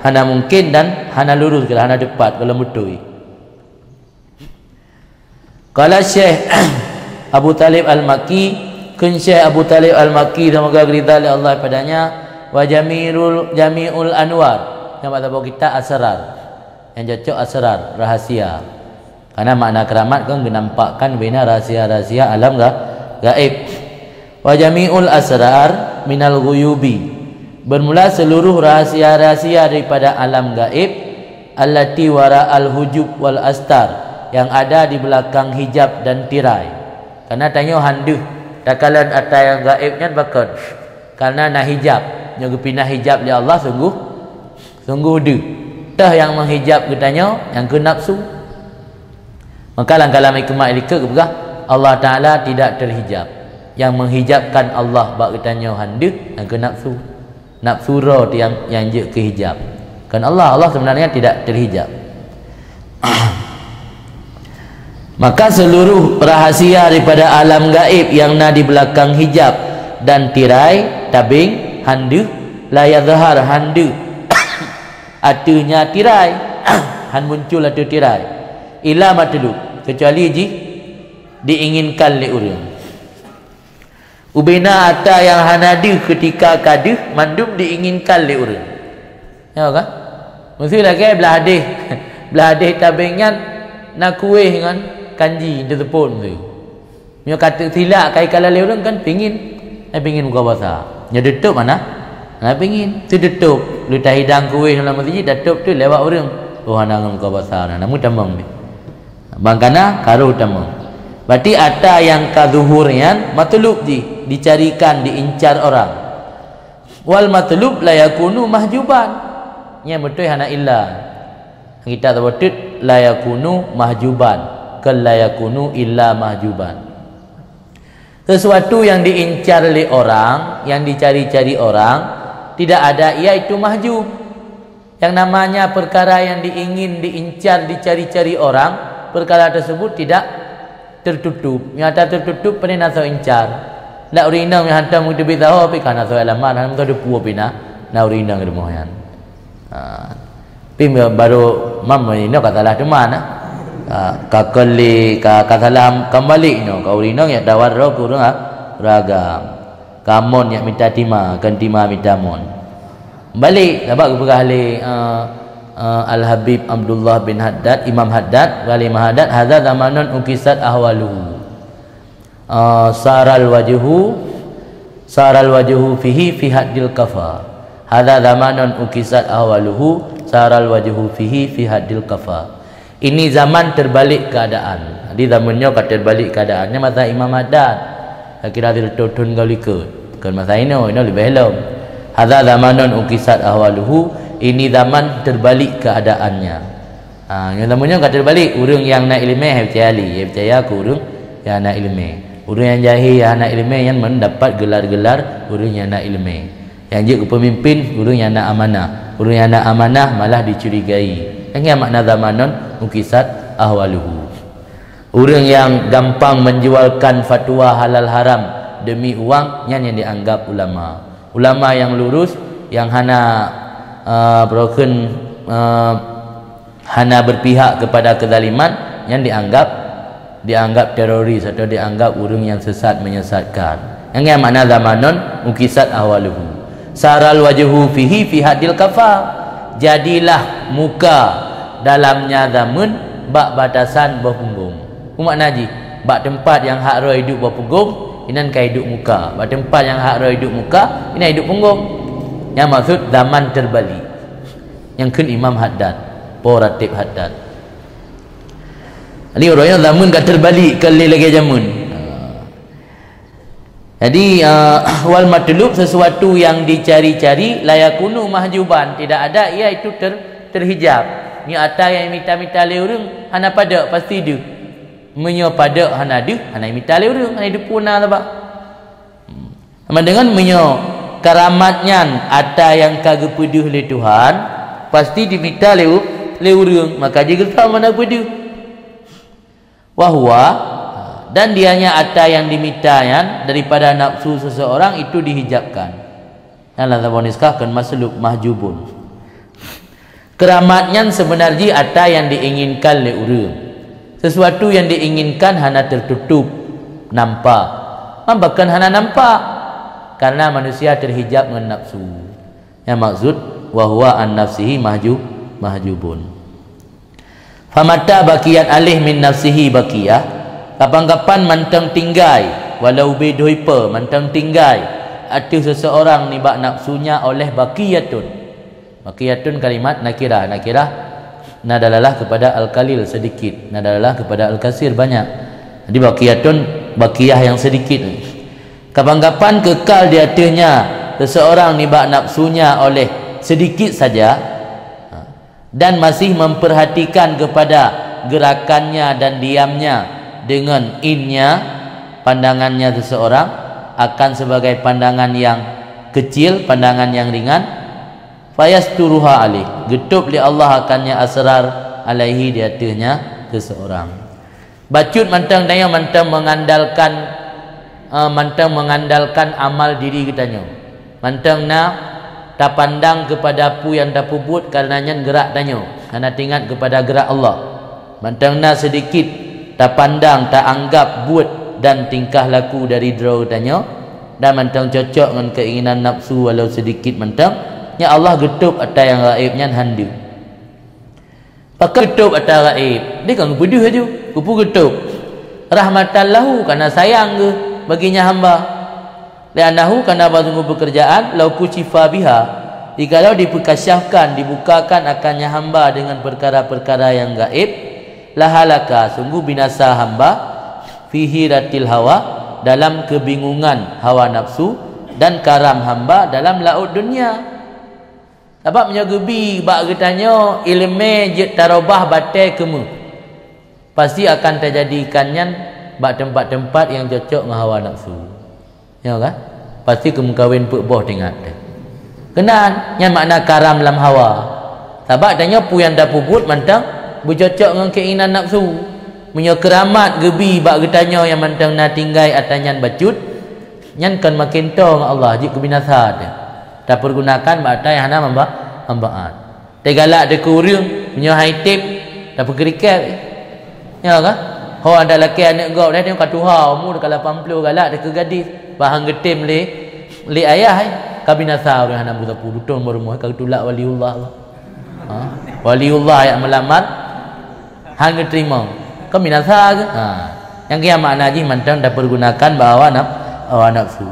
hana mungkin dan hana lurus kalau hana tepat kalau betul. Kalau Syekh Abu Talib Al-Makki, kun Syekh Abu Talib Al-Makki semoga ridha oleh Allah padanya, wa jami'ul anwar, yang kata kita asrar, yang cocok asrar rahasia. Karena makna keramat kan menampakkan bina rahsia-rahsia alam gaib. Wa jami'ul asrar minal ghuyubi, bermula seluruh rahsia-rahsia daripada alam gaib, allati wara al-hujub wal astar, yang ada di belakang hijab dan tirai. Karena tanya handuh takalan atas yang gaibnya bakal karena nak hijab yang pindah hijab li Allah sungguh de dah yang menghijab katanya yang ke nafsu. Maka dalam hikmah ilika kebegah Allah Ta'ala tidak terhijab. Yang menghijabkan Allah bak katanya handuh yang ke nafsu. Nafsu roh yang je ke hijab. Kan Allah sebenarnya tidak terhijab. Maka seluruh rahasia daripada alam gaib yang ada di belakang hijab dan tirai, tabing, handu, layar zahar, handu atunya tirai, han muncul atu tirai, ila matlub, kecuali diinginkan oleh orang. Ubina ata yang hanadu ketika kaduh mandum diinginkan oleh orang. Ya kan? Mesti lagi belah hadis tabingnya nak kuih kan kanji di tepun tu. Dia kata silap kai kalau le orang kan pengin buka puasa. Nya tutup mana? Pengin tu tutup. Lu dah hidang kuih dalam masjid tutup tu lewat orang. Oh hang buka puasa namu tamam ni. Bangkana karo tamam. Berarti ada yang kazuhurian matlub dicarikan diincar orang. Wal matlub la yakunu mahjuban. Nya betul hana illa. Kita tahu betul la yakunu mahjuban. Kal la yakunu illa mahjuban. Sesuatu yang diincar oleh orang, yang dicari-cari orang, tidak ada iaitu mahjub. Yang namanya perkara yang diincar, dicari-cari orang, perkara tersebut tidak tertutup. Yang ada tertutup pernah naso incar. La urina yang hantar mu debi tahu tapi kana so alaman han tu depu pina na urina ngedemohan. Pim baru mam ni no katalah teman kakali katalah kembali no ka urina ya dawar ro kurang ragam. Kamon yang minta tima kan tima minta mon. Balik dapat kepada ahli Al-Habib Abdullah bin Haddad, Imam Haddad, wali Haddad, hadza zamanun ukisat ahwaluhu. Saral wajhu fihi fi haddil kafa. Hadza zamanun ukisat ahwaluhu, saral wajhu fihi fi haddil kafa. Ini zaman terbalik keadaan. Jadi zamannya terbalik keadaannya masa Imam Haddad. Kira tertutun galika. Kan masa ini lebih helom. Hadza zamanun ukisat ahwaluhu, ini zaman terbalik keadaannya. Yang namanya kata terbalik, orang yang nak ilmu percaya ke orang yang nak ilmu. Orang yang jahil yang nak ilmu yang mendapat gelar-gelar orang yang nak ilmu. Yang je pemimpin orang yang nak amanah. Orang yang nak amanah malah dicurigai. Yang makna zamanun ukisat ahwaluhu. Orang yang gampang menjualkan fatwa halal haram demi uang yang dianggap ulama. Ulama yang lurus yang hana hana berpihak kepada kezaliman yang dianggap teroris atau dianggap orang yang sesat menyesatkan. Yang makna zamanun ukisat ahwaluhu. Saral wajhu fihi fi hadil kafa. Jadilah muka dalamnya zaman bak batasan berpunggung. Makna ji bak tempat yang hak roh hidup berpunggung inan kai hidup muka. Bak tempat yang hak roh hidup muka inan hidup punggung. Yang maksud zaman terbalik. Yang kun Imam Haddad, Poratib Haddad. Ini orangnya zaman kat terbalik ke lagi zaman. Jadi wal matlub, sesuatu yang dicari-cari layakunu mahjuban, tidak ada iaitu terhijab. Ni ada yang minta-minta le orang hana pada pasti dia. Menyo pada hana dia, hana minta le orang, hana hidup punah tak. Sama dengan menyo karamatnya ada yang kagak peduh le Tuhan pasti diminta le orang, maka dia kata mana peduh wahwa, dan dianya ada yang dimintanya daripada nafsu seseorang itu dihijabkan. Yang la taboniskan maslub mahjubun. Keramatnya sebenarnya ada yang diinginkan le orang, sesuatu yang diinginkan hana tertutup nampak, bahkan hana nampak karena manusia terhijab dengan nafsu. Yang maksud wahwa an nafsihi mahjubun. famata bakiyat alih min nafsihi bakiyah, kapan-kapan mantang tinggai walau bedoipa mantang tinggai ada seseorang ni bak nafsunya oleh bakiyatun. Bakiyatun kalimat nakirah nadalalah kepada al-qalil sedikit, nadalalah kepada al-kasir banyak. Jadi bakiyatun bakiyah yang sedikit. Kapan-kapan kekal di atasnya seseorang ni bak nafsunya oleh sedikit saja dan masih memperhatikan kepada gerakannya dan diamnya dengan innya, pandangannya seseorang akan sebagai pandangan yang kecil, pandangan yang ringan, fayasturuha alih, getup li Allah akannya asrar alaihi di atasnya seseorang. Bacut mantang daya mantang mengandalkan amal diri kitanya. Mantang na tak pandang kepada pu yang tak pubut karenanya gerak tanya, karena tingkat kepada gerak Allah. Mantang na sedikit tak pandang, tak anggap buat dan tingkah laku dari draw tanya, dan mantang cocok dengan keinginan nafsu walau sedikit mantang ya Allah getup atas yang gaibnya handu. Pakai getup atas gaib dia kan beduh aja kupu getup rahmatan lahu, karena sayang ke baginya hamba. Li'annahu, karena sungguh pekerjaan lau kucifa biha, jikalau diperkasyafkan, dibukakan akannya hamba dengan perkara-perkara yang gaib, lahalaka, sungguh binasa hamba, fihi ratil hawa, dalam kebingungan hawa nafsu, dan karam hamba dalam laut dunia. Sebab menyagubi bak getanya ilmu je tarobah batai kemu, pasti akan terjadikannya bak tempat-tempat yang cocok dengan hawa nafsu. Ya kan? Pasti kamu kahwin pek boh tengah dia. Kenan yang makna karam dalam hawa. Sebab tanya pu yang dah puput mantang bercocok dengan keinginan nafsu. Punya keramat gebi bak getanya yang mantang na tinggai atanyan bacut. Nyan kan makin tong Allah jik kebinasa dia. Tak pergunakan bak yang hana hambaan. Tegalak de kurung punya high tip tak pergerikat. Ya kan? Ho ada laki anak gau dah tengok katuha umur dekat 80 galak dekat gadis bahang getim li ayah kabinasa orang hana buta pudutun berumah ka tulak waliullah. Waliullah yang melamar hang terima kabinasa ke. Yang kia makna ji mantang dah pergunakan bahawa nafsu.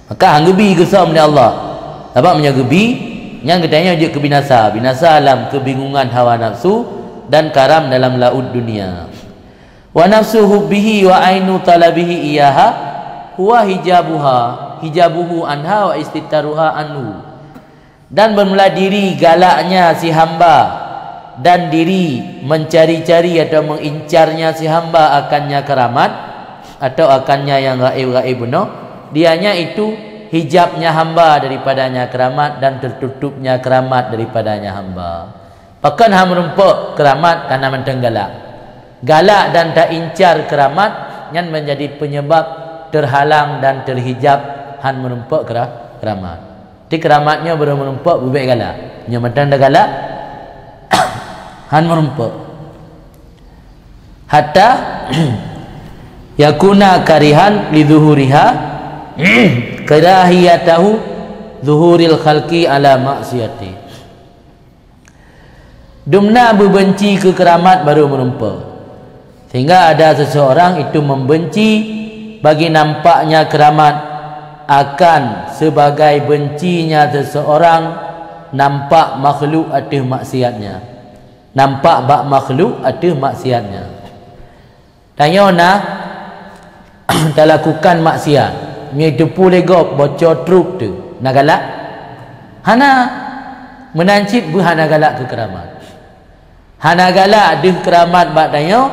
Maka hang gebi gesam ni Allah. Sebab menyagebi yang katanya je kebinasa, binasa alam kebingungan hawa nafsu dan karam dalam laut dunia. Wa nafsu hubbihi wa ainu talabihi iyaha huwa hijabuhu anha wa istitaruha anhu. Dan bermula diri galaknya si hamba dan diri mencari-cari atau mengincarnya si hamba akannya keramat atau akannya yang gaib-gaib benar, dianya itu hijabnya hamba daripadanya keramat dan tertutupnya keramat daripadanya hamba. Pakan ham rumpuk keramat karena mentang galak dan tak incar keramat yang menjadi penyebab terhalang dan terhijab han menumpuk keramat. Di keramatnya baru menumpuk bubek galak. Nya mentang dah galak han menumpuk. Hatta yakuna karihan li zuhuriha karahiyatahu zuhuril khalqi ala maksiyati. Dumna berbenci ke keramat baru menumpuk, sehingga ada seseorang itu membenci bagi nampaknya keramat akan sebagai bencinya seseorang nampak makhluk atas maksiatnya, nampak bak makhluk atas maksiatnya. Tanya nak tak lakukan maksiat mi depu legop bocor truk tu nak galak hana menancit berhana galak ke keramat. Hana galak deh keramat bak tanya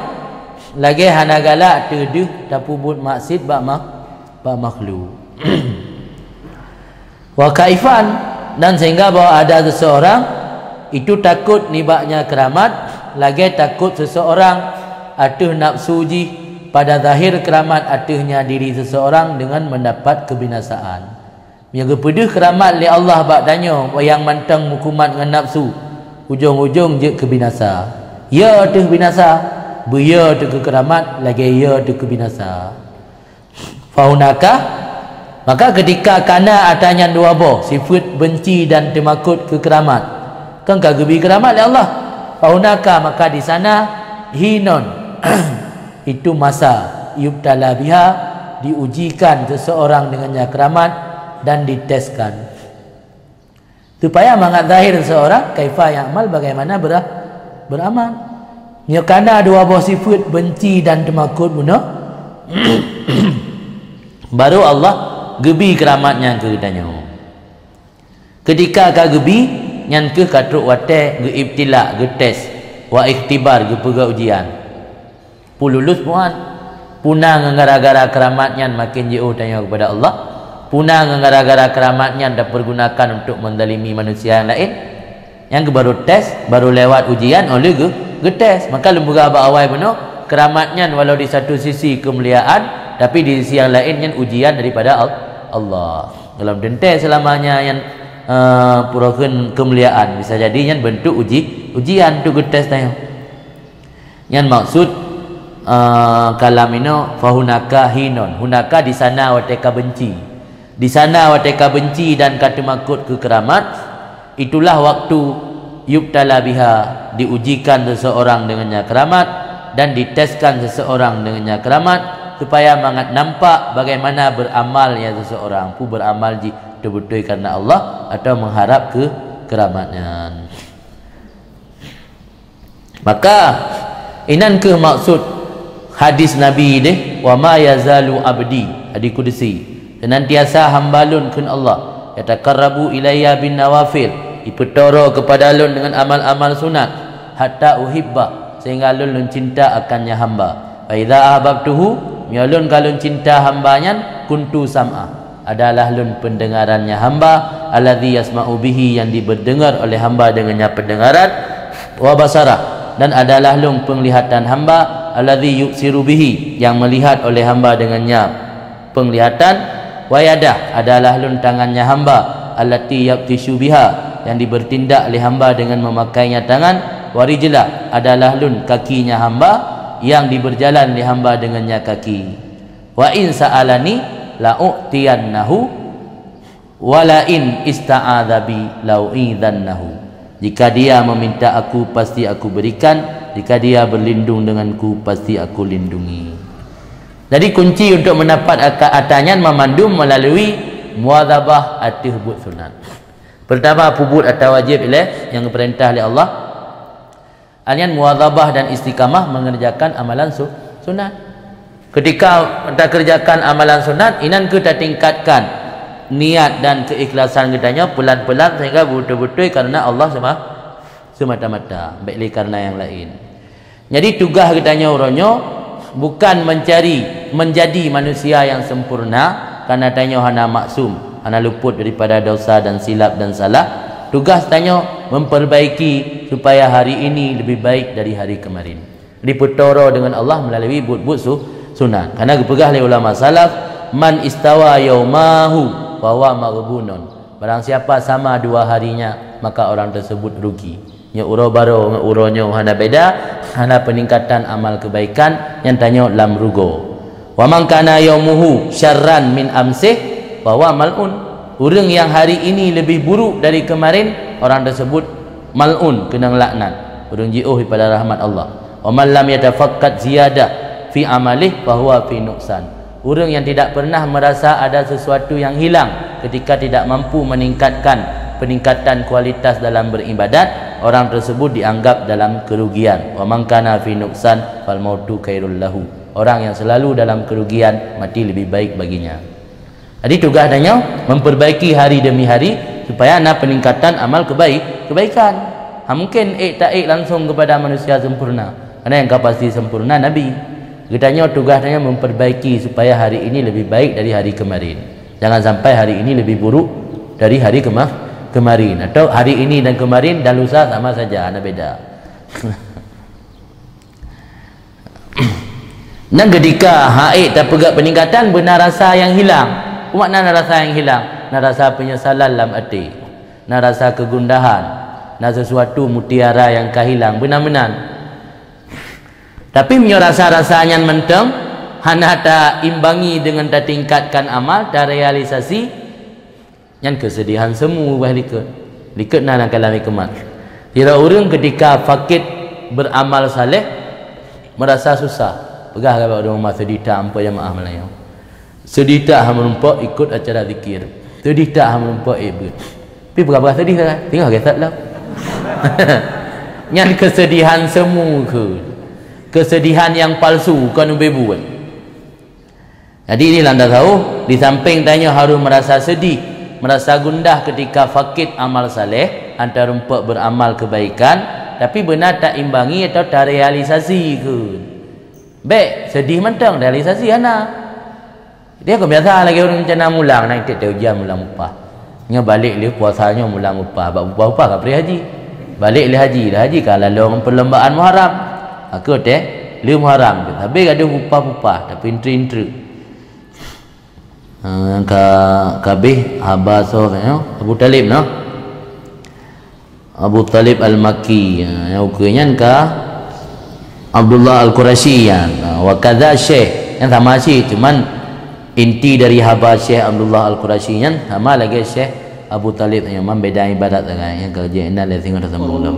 lagi hana galak deh tapu but maksud bak makhluk. Wa kaifan, dan sehingga bahawa ada seseorang itu takut nibaknya keramat, lagi takut seseorang atuh nafsu ji pada zahir keramat atuhnya diri seseorang dengan mendapat kebinasaan. Yang kepeduh keramat li Allah bak tanya yang mantang hukumat dengan nafsu, ujung-ujung je kebinasa. Ya tu binasa, beya tu keramat, lagi ya tu kebinasa. Faunaka, maka ketika kana atanya dua boh sifat benci dan temakut ke keramat, kan kagebi keramat oleh Allah. Faunaka, maka di sana hinon itu masa yubtala biha, diujikan seseorang dengannya keramat dan diteskan supaya mangat zahir seseorang kaifa ya'mal, bagaimana beramal. Nyakana dua buah sifat benci dan temakut bunuh baru Allah gebi keramatnya ke tanya. Ketika ka gebi nyan ke katruk wate ge ibtila ge tes wa ikhtibar ge pega ujian pululus puan punang gara-gara keramatnya makin jauh tanya kepada Allah, punang gara-gara keramatnya dah pergunakan untuk mendalimi manusia yang lain, yang ke baru tes, baru lewat ujian oleh ge tes. Maka lembaga awal benar keramatnya walau di satu sisi kemuliaan, tapi di sisi yang lain yang ujian daripada Allah. Dalam dente selamanya yang purakan kemuliaan, bisa jadi yang bentuk ujian tu ge tes tanya. Yang maksud kalam ino fahunaka hinon, hunaka di sana wateka benci, di sana wateka benci dan kata makut ke keramat, itulah waktu yubtala biha, diujikan seseorang dengannya keramat dan diteskan seseorang dengannya keramat supaya mangat nampak bagaimana beramalnya seseorang, pu beramal ji betul-betul karena Allah atau mengharap ke keramatnya. Maka inan ke maksud hadis Nabi deh, wa ma yazalu abdi, hadis kudusi, senantiasa hambalun kun Allah yataqarrabu ilayya bin nawafil, ipetoro kepada lun dengan amal-amal sunat, hatta uhibba, sehingga lun cinta akannya hamba. Fa idza ahbabtuhu, nyalun kalun cinta hambanya, kuntu sam'a, adalah lun pendengarannya hamba, alladzi yasma'u bihi, yang diberdengar oleh hamba dengannya pendengaran, wa basara, dan adalah lun penglihatan hamba, alladzi yuksiru bihi, yang melihat oleh hamba dengannya penglihatan, wa yadah, adalah lun tangannya hamba, allati yabtishu biha, yang dibertindak oleh hamba dengan memakainya tangan, wa rijlah, adalah lun kakinya hamba, yang diberjalan oleh hamba dengannya kaki. Wa in sa'alani la'u'tiyannahu wa la in ista'adha bi lau'idannahu, jika dia meminta aku pasti aku berikan, jika dia berlindung denganku pasti aku lindungi. Jadi kunci untuk mendapat atanyan memandum melalui muadzabah at-tihbut sunat. Pertama pubut atau wajib ilaih yang diperintah oleh Allah, alian muadzabah dan istiqamah mengerjakan amalan sunat. Ketika kita kerjakan amalan sunat, inan kita tingkatkan niat dan keikhlasan kitanya pelan-pelan sehingga betul-betul karena Allah semata-mata, baiklah karena yang lain. Jadi tugas kitanya uronyo bukan menjadi manusia yang sempurna, karena tanya hana maksum, hana luput daripada dosa dan silap dan salah. Tugas tanya memperbaiki supaya hari ini lebih baik dari hari kemarin, diputoro dengan Allah melalui but-but sunat. Karena dipegah oleh ulama salaf, man istawa yaumahu fahuwa maghbunun, barang siapa sama dua harinya maka orang tersebut rugi. Nya uro baro uronyo hana beda, hana peningkatan amal kebaikan yang tanya lam rugo. Wa man kana yaumuhu syarran min amsih fahuwa mal'un, orang yang hari ini lebih buruk dari kemarin, orang tersebut mal'un, kena laknat, orang jauh daripada rahmat Allah. Wa man lam yatafaqqad ziyadah fi amalih fahuwa fi nuqsan, orang yang tidak pernah merasa ada sesuatu yang hilang ketika tidak mampu meningkatkan peningkatan kualitas dalam beribadat, orang tersebut dianggap dalam kerugian. Wa man kana fi nuqsan fal mautu khairul lahu, orang yang selalu dalam kerugian mati lebih baik baginya. Jadi tugasnya memperbaiki hari demi hari supaya ada peningkatan amal kebaikan. Mungkin tak langsung kepada manusia sempurna, karena yang pasti sempurna Nabi. Kitanya tugasnya memperbaiki supaya hari ini lebih baik dari hari kemarin. Jangan sampai hari ini lebih buruk dari hari kemarin, atau hari ini dan kemarin dan lusa sama saja, ada beda. Dan ketika haid tak pegak peningkatan, benar rasa yang hilang. Makna rasa yang hilang, rasa penyesalan dalam hati, rasa kegundahan, sesuatu mutiara yang kehilang benar-benar. Tapi punya rasa-rasanya menteng, hana tak imbangi dengan tak tingkatkan amal, tak realisasi, yang kesedihan semua bah likut nak kalami kemat. Kira orang ketika fakir beramal saleh merasa susah. Pegah kalau orang sedih tak hampa jemaah Melayu. Sedih tak hampa ikut acara zikir. Sedih tak hampa ikut. Tapi berapa sedih kan? Tengok kesat lah. Yang kesedihan semu ke? Kesedihan yang palsu kan bebu kan? Jadi inilah anda tahu, di samping tanya harus merasa sedih, merasa gundah ketika fakir amal saleh, antara rumput beramal kebaikan, tapi benar tak imbangi atau tak realisasi ke? Baik, sedih mentang realisasi anak. Dia kan biasa lagi orang rencana mulang naik tak ujian mulang upah. Nya balik dia puasanya mulang upah, bab upah kan pergi haji. Balik dia haji kalau long perlombaan Muharram. Aku teh li Muharram tu. Tapi ada upah-upah tapi intri-intri. Kabih habaso Abu Talib no. Abu Talib Al-Makki yang ukurannya ka Abdullah Al-Qurashi wa kadza Syekh yang sama sih cuman inti dari haba Syekh Abdullah Al-Qurashi yang sama lagi Syekh Abu Talib yang membeda ibadat dengan yang kerja inna la tengok sama Allah.